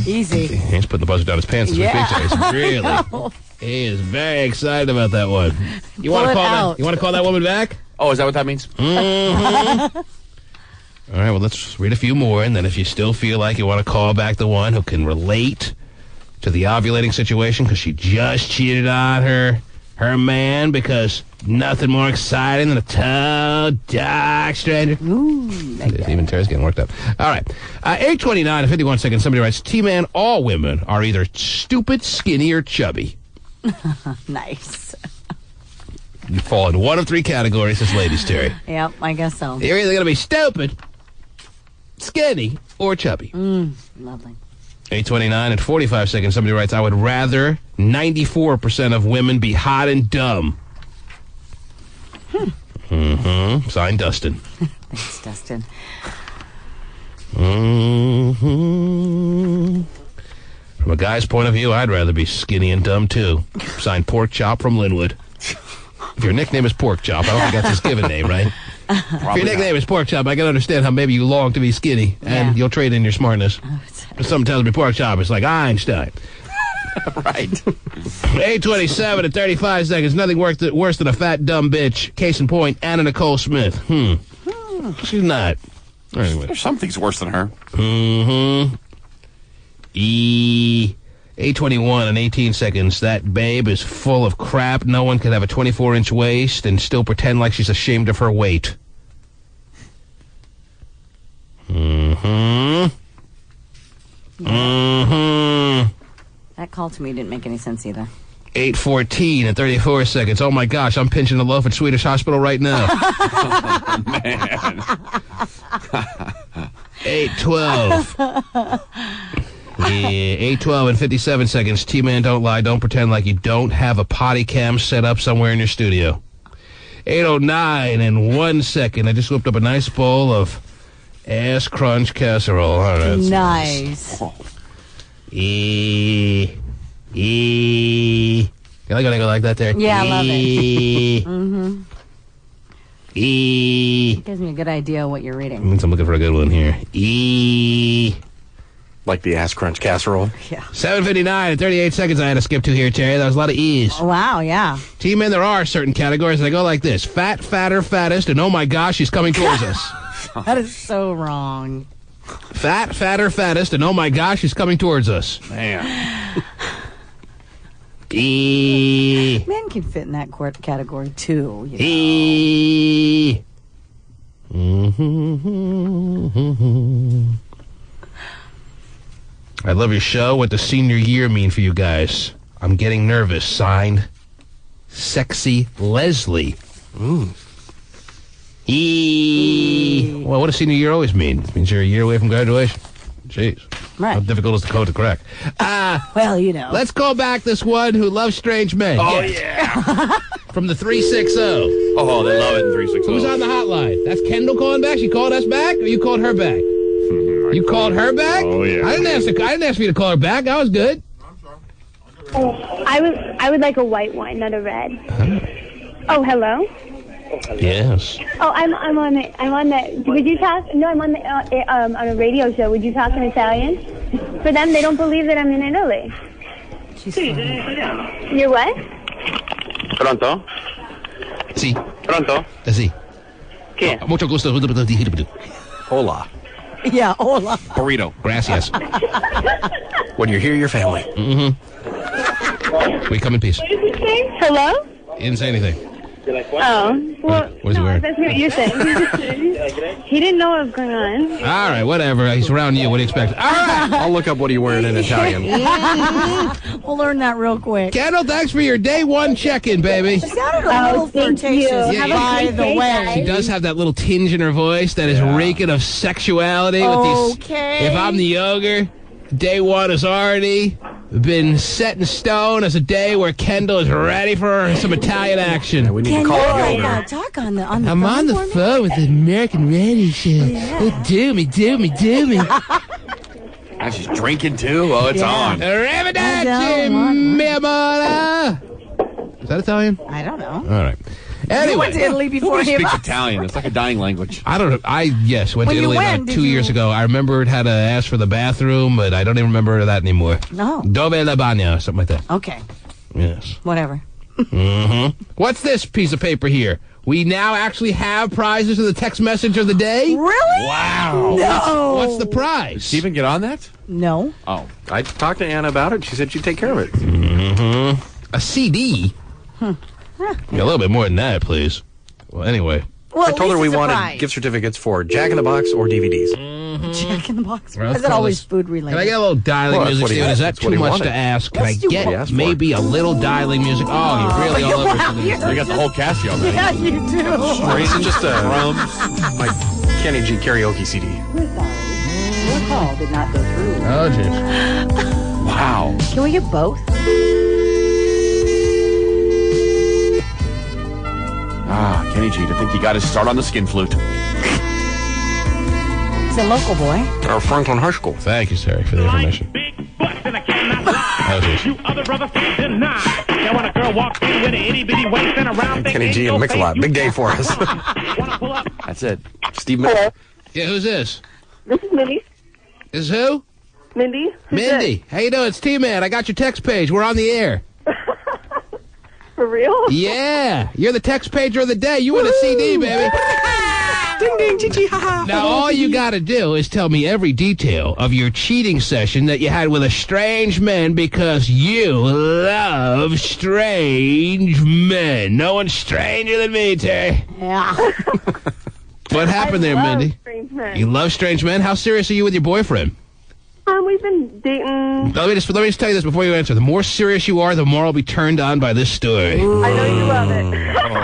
Easy. He's putting the buzzer down his pants as we speak. He is very excited about that one. You want to call that woman back? Oh, is that what that means? Mm-hmm. All right, well, let's read a few more, and then if you still feel like you want to call back the one who can relate to the ovulating situation because she just cheated on her man, because nothing more exciting than a tall, dark stranger. Ooh, even Terry's getting worked up. All right. 8:29 and 51 seconds. Somebody writes, T-Man, all women are either stupid, skinny, or chubby. Nice. You fall in one of three categories as ladies, Terry. Yep, I guess so. You're either going to be stupid, skinny, or chubby. Lovely. 8:29 and 45 seconds. Somebody writes, I would rather 94% of women be hot and dumb. Signed, Dustin. Thanks, Dustin. Mm-hmm. From a guy's point of view, I'd rather be skinny and dumb, too. Signed Pork Chop from Linwood. If your nickname is Pork Chop, I don't think that's his given name, right? If your nickname is Pork Chop, I can understand how maybe you long to be skinny, and you'll trade in your smartness. But something tells me Pork Chop is like Einstein. Right. 8:27 at 35 seconds. Nothing worse than a fat, dumb bitch. Case in point, Anna Nicole Smith. She's not. Anyway. There's some things worse than her. Mm-hmm. 8:21 and 18 seconds. That babe is full of crap. No one can have a 24-inch waist and still pretend like she's ashamed of her weight. Mm-hmm. Mm-hmm. That call to me didn't make any sense either. 8:14 and 34 seconds. Oh, my gosh, I'm pinching a loaf at Swedish Hospital right now. Oh, man. 8:12. Yeah, 8:12 and 57 seconds. T-Man, don't lie. Don't pretend like you don't have a potty cam set up somewhere in your studio. 8:09 and 1 second. I just whipped up a nice bowl of ass crunch casserole. All right. Nice. Can I go like that there? Yeah, I love it. Mm-hmm. It gives me a good idea of what you're reading. Means I'm looking for a good one here. Like the ass crunch casserole. Yeah. 7:59 and 38 seconds I had to skip to here, Terry. That was a lot of E's. Oh, wow, yeah. T-Man, there are certain categories that go like this. Fat, fatter, fattest, and oh my gosh, she's coming towards us. That is so wrong. Fat, fatter, fattest, and oh my gosh, she's coming towards us. Man. Men can fit in that category, too. You know. I love your show. What does senior year mean for you guys? I'm getting nervous. Signed, Sexy Leslie. Well, what does senior year always mean? It means you're a year away from graduation. Jeez. Right. How difficult is the code to crack? Well, you know. Let's call back this one who loves strange men. Oh, yeah. From the 360. Oh, they love it in 360. Who's on the hotline? That's Kendall calling back? She called us back, or you called her back? You called her back? Oh, yeah. I didn't ask for you to call her back. I was good. I would like a white wine, not a red. Oh, hello. Yes. Oh, I'm on the. Would you talk? No, I'm on the on a radio show. Would you talk in Italian? For them, they don't believe that I'm in Italy. You're what? Pronto? Sì. Pronto? Sì. Chi? Mucho gusto. Hola. Yeah, hola. Burrito. Gracias. When you're here, your family. Mm-hmm. We come in peace. What did you say? Hello? He didn't say anything. Oh, well, What is he wearing? that's what you're saying. He didn't know what was going on. All right, whatever. He's around you. What do you expect? All right. I'll look up what are you wearing in Italian. We'll learn that real quick. Kendall, thanks for your day one check-in, baby. She sounded a little flirtatious, by the way. She does have that little tinge in her voice that is reeking of sexuality. With these, if I'm the ogre, day one has already been set in stone as a day where Kendall is ready for some Italian action. Yeah, we need to call it yoga. Talk on the I'm phone on the for me? phone with the American Radio Show. Oh, do me. And she's drinking, too. Oh, it's on. Arrivederci, mi amore. Is that Italian? I don't know. All right. You Anyway, went to Italy before Nobody him. speaks Italian. It's like a dying language. I don't know. Went When to you Italy went, about did 2 years you- ago. I remembered how to ask for the bathroom, but I don't even remember that anymore. No. Dove la bagno, something like that. Okay. Yes. Whatever. Mm-hmm. What's this piece of paper here? We now actually have prizes for the text message of the day? Really? Wow. No. What's the prize? Did Steven get on that? No. Oh. I talked to Anna about it. She said she'd take care of it. Mm-hmm. A CD? Yeah, a little bit more than that, please. Well, anyway. Well, I told her we wanted prize. gift certificates for Jack in the Box or DVDs. Jack in the Box. Well, Is let's it call always this- food related? Can I get a little dialing Well, that's music, what he- Steven? Is that that's what too he much wanted. to ask? Can Let's I do get what? maybe a little dialing music? Oh, you're really all over Wow, it. you're- You got the whole Casio ready. Yeah, you do. This is just my Kenny G karaoke CD. We're sorry. Your call did not go through. Oh, jeez. Wow. Can we get both? Ah, Kenny G, to think he got his start on the skin flute. He's a local boy. Franklin High School. Thank you, Terry, for the information. You other brothers can't deny. Now when a girl walks in with an itty bitty waist and around, Kenny G and Mix-a-Lot. Big day for us. That's it. Steve Miller. Yeah, who's this? This is Mindy. Is who? Mindy. Who's Mindy. this? How you doing? It's T-Man. I got your text page. We're on the air. For real? Yeah. You're the text pager of the day. You win a CD, baby. Ding, ding, chi, chi, ha, ha. Now, all you got to do is tell me every detail of your cheating session that you had with a strange man because you love strange men. No one's stranger than me, Terry. Yeah. What happened there, Mindy? Strange men. You love strange men? How serious are you with your boyfriend? We've been dating. Let me just tell you this before you answer. The more serious you are, the more I'll be turned on by this story. I know you love it.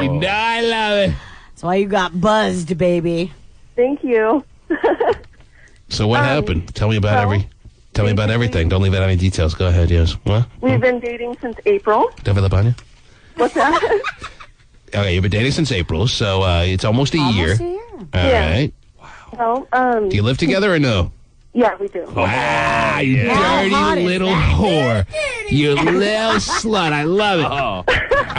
You know I love it. That's why you got buzzed, baby. Thank you. So what happened? Tell me about Tell me about everything. Don't leave out any details. Go ahead. Yes. What? We've been dating since April. What's that? Okay, you've been dating since April, so it's almost a year. All right. Well, Do you live together or no? Yeah, we do. Wow, you dirty little whore. You little slut. I love it. All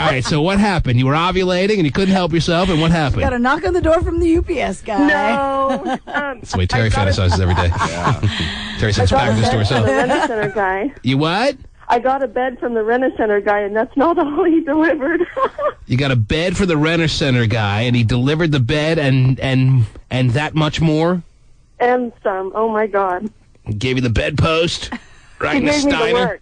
right, so what happened? You were ovulating and you couldn't help yourself, and what happened? Got a knock on the door from the UPS guy. No. That's the way Terry fantasizes every day. Terry sends packages to herself. The Rent-A-Center guy. You what? I got a bed from the Rent-A-Center guy, and that's not all he delivered. You got a bed for the Rent-A-Center guy, and he delivered the bed and that much more? And some. Oh, my God. Gave you the bedpost? Right He in the gave me the Steiner? work.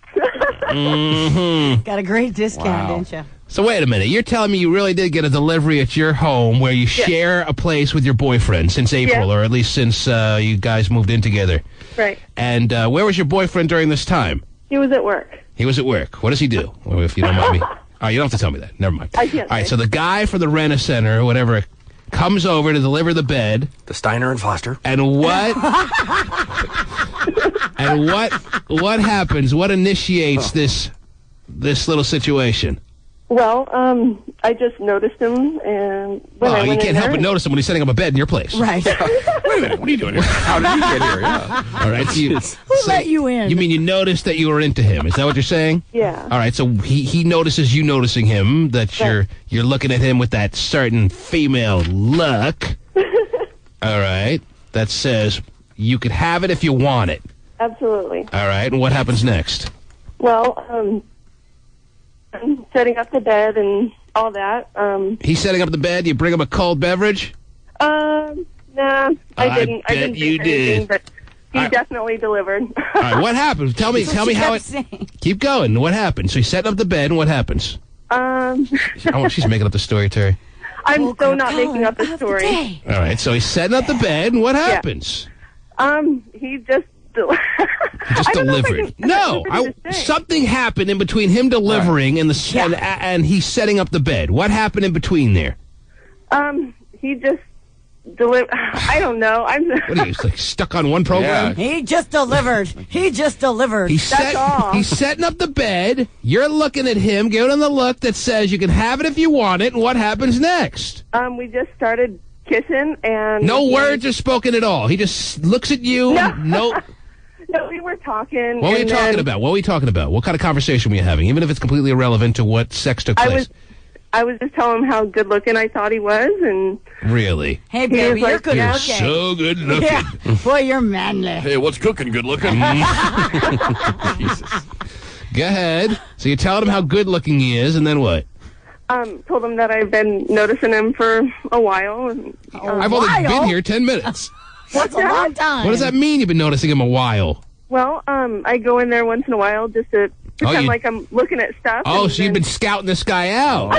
Mm-hmm. Got a great discount, didn't you? So wait a minute. You're telling me you really did get a delivery at your home where you share a place with your boyfriend since April, or at least since you guys moved in together. Right. And where was your boyfriend during this time? He was at work. He was at work. What does he do? Well, if you don't mind me. Oh, you don't have to tell me that. Never mind. I can't. All right, so the guy from the Rent-A-Center or whatever comes over to deliver the bed. The Steiner and Foster. And what? And what happens? What initiates this little situation? Well, I just noticed him, and when I went you can't in help there, but notice him when he's setting up a bed in your place. Right. Wait a minute. What are you doing here? How did you get here? Yeah. All right. So Who let you in? You mean you noticed that you were into him? Is that what you're saying? Yeah. All right. So he notices you noticing him, that you're looking at him with that certain female look. All right. That says you could have it if you want it. Absolutely. All right. And what happens next? Well, I'm setting up the bed and all that. He's setting up the bed. You bring him a cold beverage? Nah, I didn't. I bet didn't you drink anything, did. but he definitely delivered. All right. What happened? Tell me how it. Keep going. What happened? So he's setting up the bed, and what happens? She's making up the story, Terry. I'm so not making up the story. All right. So he's setting up the bed, and what happens? He just. He just delivered. Something happened in between him delivering and and he's setting up the bed. What happened in between there? He just delivered. I don't know. What are you, like stuck on one program? He just delivered. He just delivered. That's all. He's setting up the bed. You're looking at him, giving him the look that says you can have it if you want it. And what happens next? We just started kissing, and no words are spoken at all. He just looks at you. No. No, we were talking. What were you talking about? What were we talking about? What kind of conversation were you having? Even if it's completely irrelevant to what sex took place. I was just telling him how good looking I thought he was, and really. Hey, baby, you're good You're looking. so good looking. Yeah. Boy, you're manly. Hey, what's cooking? Good looking. Jesus. Go ahead. So you're telling him how good looking he is, and then what? Told him that I've been noticing him for a while. And, I've only been here 10 minutes. That's a long time. What does that mean? You've been noticing him a while. Well, I go in there once in a while just to pretend like I'm looking at stuff. Oh, so you've been scouting this guy out.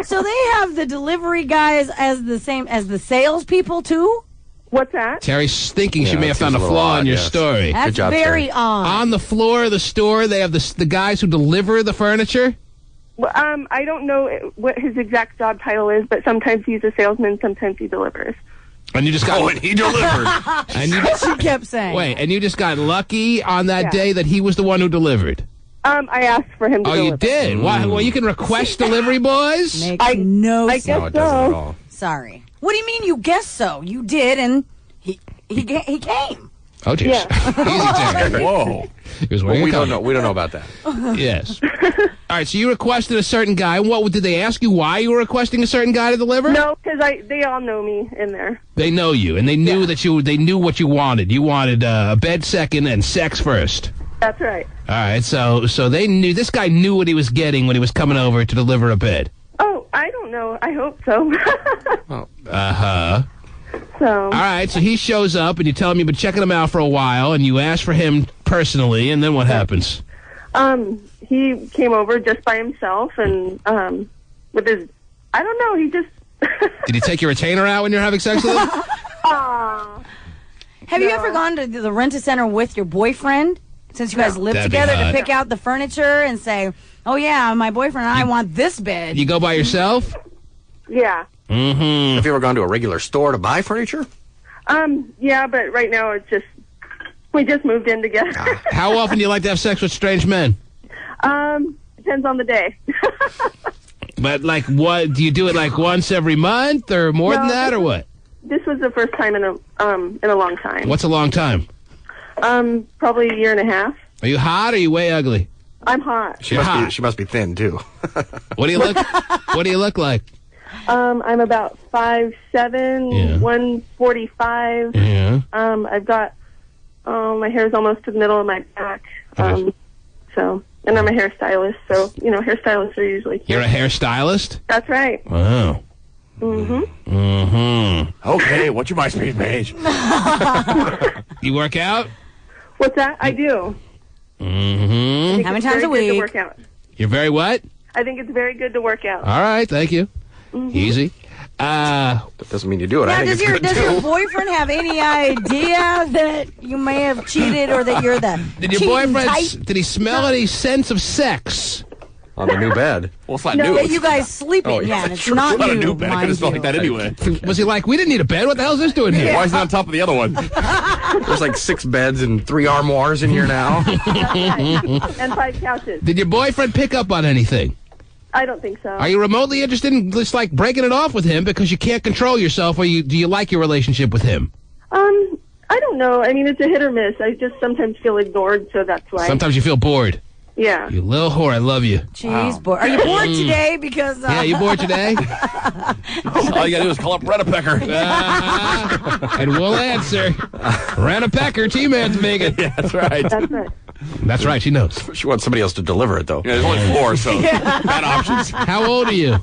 So they have the delivery guys as the same as the salespeople too? What's that? Terry's thinking she may have found a flaw in your story. That's Good job, very Terry. odd. On the floor of the store, they have the guys who deliver the furniture? Well, I don't know what his exact job title is, but sometimes he's a salesman, sometimes he delivers. And you just got. and he delivered. And you she kept saying. Wait, and you just got lucky on that day that he was the one who delivered. I asked for him to deliver. You did? Why? Well, you can request delivery, boys. Makes no I sense. guess so. Sorry. What do you mean you guess so? You did, and He came. Oh, jeez. Easy, Terry. Whoa. He was wearing we a don't condom. know. We don't know about that. Yes. All right, so you requested a certain guy. What did they ask you why you were requesting a certain guy to deliver? No, because they all know me in there. They know you, and they knew that they knew what you wanted. You wanted a bed second and sex first. That's right. All right, so they knew, this guy knew what he was getting when he was coming over to deliver a bed. Oh, I don't know. I hope so. Uh-huh. So. All right, so he shows up, and you tell him you've been checking him out for a while, and you ask for him personally, and then what happens? He came over just by himself, and with his, I don't know, he just. Did he take your retainer out when you're having sex with him? Have you ever gone to the rent-a-center with your boyfriend, since you guys live That'd be together, to hot. pick out the furniture and say, oh, yeah, my boyfriend and I want this bed? You go by yourself? Yeah. Mm-hmm. Have you ever gone to a regular store to buy furniture? Yeah, but right now it's just, we just moved in together. How often do you like to have sex with strange men? Depends on the day. But, like, what, do you do it, like, once every month, or more than that, or what? This was the first time in a long time. What's a long time? Probably a year and a half. Are you hot, or are you way ugly? I'm hot. She must be thin too. What do you look like? I'm about 5'7", 145. Yeah. I've got my hair's almost to the middle of my back. So, and I'm a hairstylist, so hairstylists are usually cute. You're a hairstylist? That's right. Wow. Mm-hmm. Mm-hmm. Okay, what's your MySpace page? You work out? What's that? I do. Mm-hmm. How many times a Very good to week? work out. You're very what? I think it's very good to work out. All right, thank you. Mm-hmm. Easy. That doesn't mean you do it. Now, I think does it's your good too. boyfriend have any idea that you may have cheated, or that you're the Did your cheating boyfriend, type? did he smell any sense of sex? On the new bed. Well, it's not No, new. that you guys sleep in. Oh, yeah, yeah, and it's sure. not It's not a new, new bed. It could have smelled like that anyway. Was he like, we didn't need a bed? What the hell is this doing here? Why is it on top of the other one? There's like 6 beds and 3 armoires in here now. And 5 couches. Did your boyfriend pick up on anything? I don't think so. Are you remotely interested in just like breaking it off with him because you can't control yourself, or do you like your relationship with him? I don't know. I mean, it's a hit or miss. I just sometimes feel ignored, so that's why. Sometimes you feel bored. Yeah. You little whore, I love you. Jeez, boy. Are you bored today? Because Yeah, you bored today? All you gotta do is call up Rent-A-Pecker. And we'll answer. Rent-A-Pecker, T-Man's Megan. Yeah, that's right. That's right. That's right, she knows. She wants somebody else to deliver it, though. Yeah, there's only 4, so bad options. How old are you?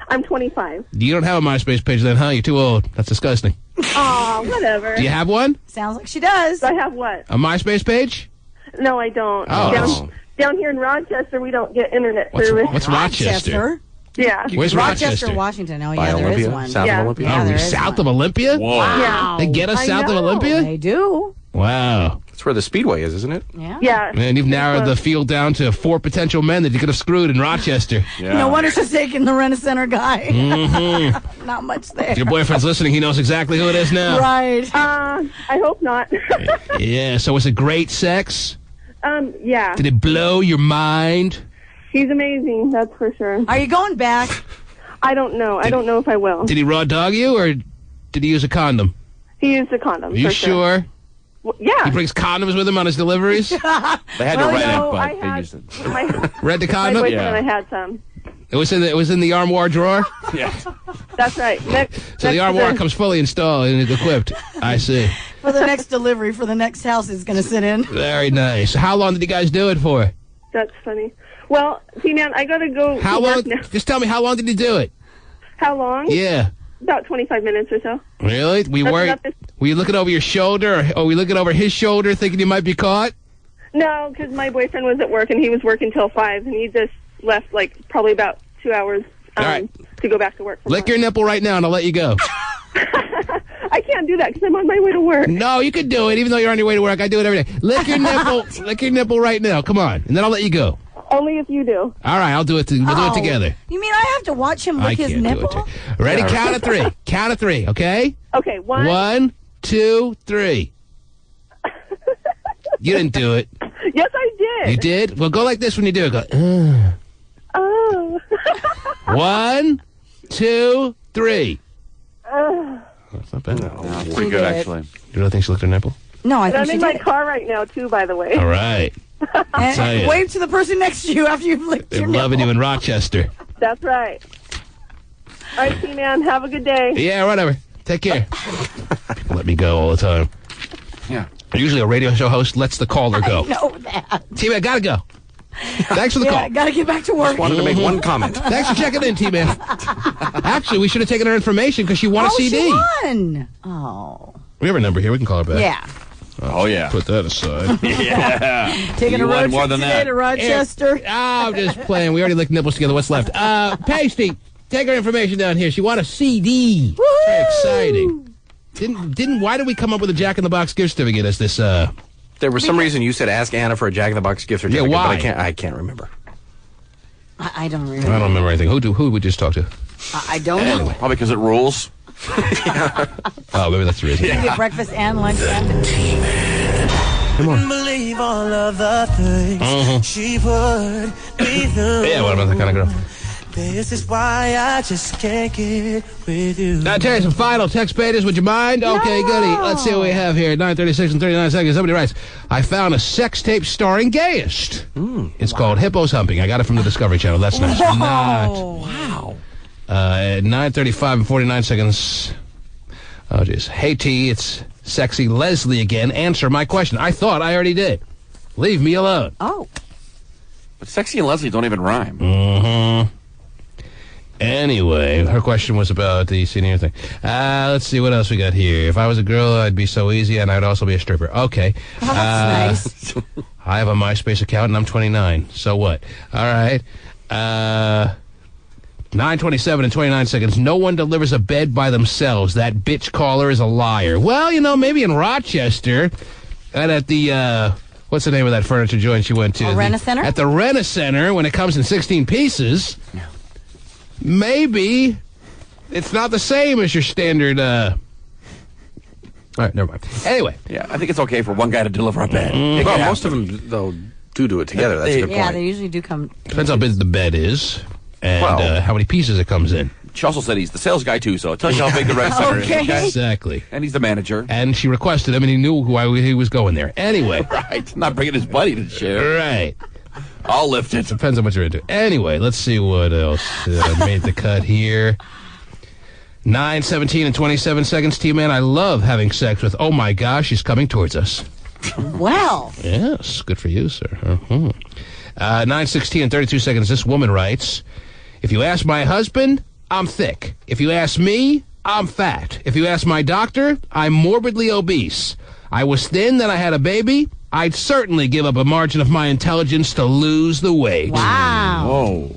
I'm 25. You don't have a MySpace page then, huh? You're too old. That's disgusting. Aw, whatever. Do you have one? sounds like she does. I have what? A MySpace page? No, I don't. Oh. Down here in Rochester, we don't get internet What's service. Rochester? Yeah. Where's Rochester? Washington. Oh, By yeah, there Olympia? is one. South Yeah. of Olympia? Yeah, there Oh, is south one. of Olympia? Whoa. Wow. They get us I south of know. Olympia? They do. Wow. That's where the Speedway is, isn't it? Yeah. Yeah. Man, you've narrowed the field down to 4 potential men that you could have screwed in Rochester. Yeah. No wonder she's taking the Rent-A-Center guy. Mm-hmm. Not much there. If your boyfriend's listening, he knows exactly who it is now. Right. I hope not. Yeah, so was it great sex? Yeah. Did it blow your mind? He's amazing, that's for sure. Are you going back? I don't know. I don't know if I will. Did he raw dog you, or did he use a condom? He used a condom. Are you for sure? Well, yeah. He brings condoms with him on his deliveries? They had Well, to rent no, it, I but they had- used it. My Read the my condom? boyfriend Yeah. and I had some. It was in the armoire drawer? Yeah. That's right. So the armoire comes fully installed and equipped. I see. For the next delivery, for the next house it's going to sit in. Very nice. How long did you guys do it for? That's funny. Well, see, man, I gotta go. How to work long? now. Just tell me, how long did you do it? How long? Yeah. About 25 minutes or so. Really? Were you looking over your shoulder, or were you looking over his shoulder thinking you might be caught? No, because my boyfriend was at work and he was working till 5, and he just left like probably about 2 hours All right. to go back to work. Lick your nipple right now and I'll let you go. I can't do that because I'm on my way to work. No, you can do it. Even though you're on your way to work, I do it every day. Lick your nipple. Lick your nipple right now. Come on. And then I'll let you go. Only if you do. All right, I'll do it. We'll do it together. You mean I have to watch him I lick his can't nipple? do it. Ready? Yeah. Count of 3. Count of 3, okay? Okay, 1. 1, 2, 3. You didn't do it. Yes, I did. You did? Well, go like this when you do it. Go, Oh. 1, 2, 3. That's not bad. No, pretty good, actually. You don't think she licked her nipple? No, I And think I'm she in did. my car right now, too, by the way. All right. And wave to the person next to you after you've licked They're your loving nipple. you in Rochester. That's right. All right, T-Man, have a good day. Yeah, whatever. Take care. People let me go all the time. Yeah. Usually a radio show host lets the caller go. I know that. T-Man, gotta go. Thanks for the call. Gotta get back to work. Just wanted to make one comment. Thanks for checking in, T-Man. Actually, we should have taken her information because she won a CD. She won. Oh. We have her number here. We can call her back. Yeah. Oh, yeah. Put that aside. Yeah. Taking You a won road more trip than today that. to Rochester. I'm just playing. We already licked nipples together. What's left? Pasty, take her information down here. She won a CD. Very exciting. Why did we come up with a Jack in the Box gift certificate as this? There was some reason you said ask Anna for a Jack in the Box gift certificate. Yeah, why? But I can't remember. I don't remember. I don't remember anything. Who would we just talk to? I don't know. Probably because it rules. Oh, maybe that's the reason. You get breakfast and lunch. Come on. Believe all of the things she put me through. Yeah, what about that kind of girl? This is why I just can't get with you. Now, Terry, some final text pages. Would you mind? Okay, goody. Let's see what we have here. 9:36 and 39 seconds. Somebody writes, I found a sex tape starring Gayest. It's called Hippos Humping. I got it from the Discovery Channel. That's nice. Wow. At 9:35 and 49 seconds. Oh, jeez. Hey, T, it's sexy Leslie again. Answer my question. I thought I already did. Leave me alone. Oh. But Sexy and Leslie don't even rhyme. Mm-hmm. Anyway, her question was about the senior thing. Let's see what else we got here. If I was a girl, I'd be so easy, and I'd also be a stripper. Okay. Oh, that's nice. I have a MySpace account, and I'm 29. So what? All right. 9:27 and 29 seconds. No one delivers a bed by themselves. That bitch caller is a liar. Well, you know, maybe in Rochester, and at the, what's the name of that furniture joint she went to? Rent-A-Center? At the Rent-A-Center, when it comes in 16 pieces, maybe it's not the same as your standard, all right, never mind. Anyway. Yeah, I think it's okay for one guy to deliver a bed. Well, most of them, though, do it together. That's a good Yeah, point. they usually do come. Depends how big the bed is and Well, how many pieces it comes in. She also said he's the sales guy, too, so it tells you how big the Rent-A-Center is. Okay? Exactly. And he's the manager. And she requested him, and he knew why he was going there. Anyway. Right. Not bringing his buddy to share. Right. I'll lift it. Depends on what you're into. Anyway, let's see what else made the cut here. 9:17 and 27 seconds. T-Man, I love having sex with, oh my gosh, she's coming towards us. Wow. Yes, good for you, sir. 9:16 and 32 seconds. This woman writes, if you ask my husband, I'm thick. If you ask me, I'm fat. If you ask my doctor, I'm morbidly obese. I was thin, then I had a baby. I'd certainly give up a margin of my intelligence to lose the weight. Wow. Whoa.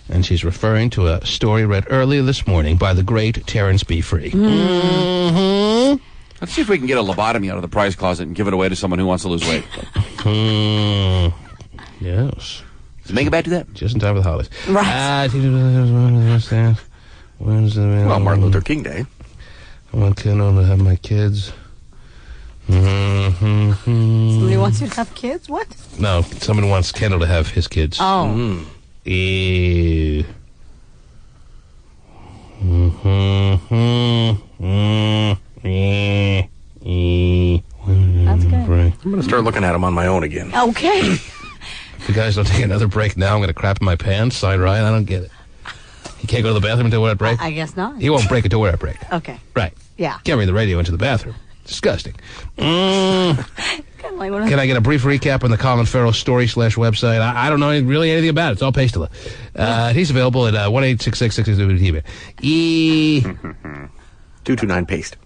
And she's referring to a story read earlier this morning by the great Terrence B. Free. Mm-hmm. Let's see if we can get a lobotomy out of the prize closet and give it away to someone who wants to lose weight. Yes. Does Mega Bat do that? Just in time for the holidays. Right. Well, Martin Luther King Day. I want to have my kids. Somebody wants you to have kids? What? No, someone wants Kendall to have his kids. Oh. Ew. That's good. I'm going to start looking at them on my own again. Okay. If you guys don't take another break now, I'm going to crap in my pants. Side Ryan, I don't get it. He can't go to the bathroom until we're at break? I guess not. He won't break until we're at break. Okay. Right. Yeah. Can't bring the radio into the bathroom. Disgusting. Kind of like one of Can I get a brief recap on the Colin Farrell story / website? I don't know really anything about it. It's all Pastela. He's available at 1-866-662-TVN. 229 paste.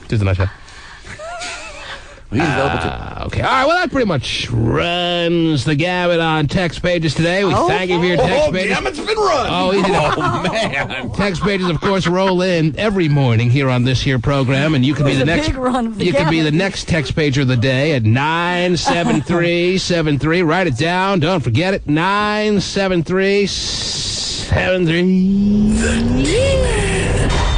Just a nice shot. He's available too. Okay. All right. Well, that pretty much runs the gamut on text pages today. We thank you for your text pages. Gamut's been run. Oh, easy now. Man. Text pages, of course, roll in every morning here on this here program, and you can be the next. Big run of the You can be the gamut. next text pager of the day at 97373. Write it down. Don't forget it. 97373. The T-Man.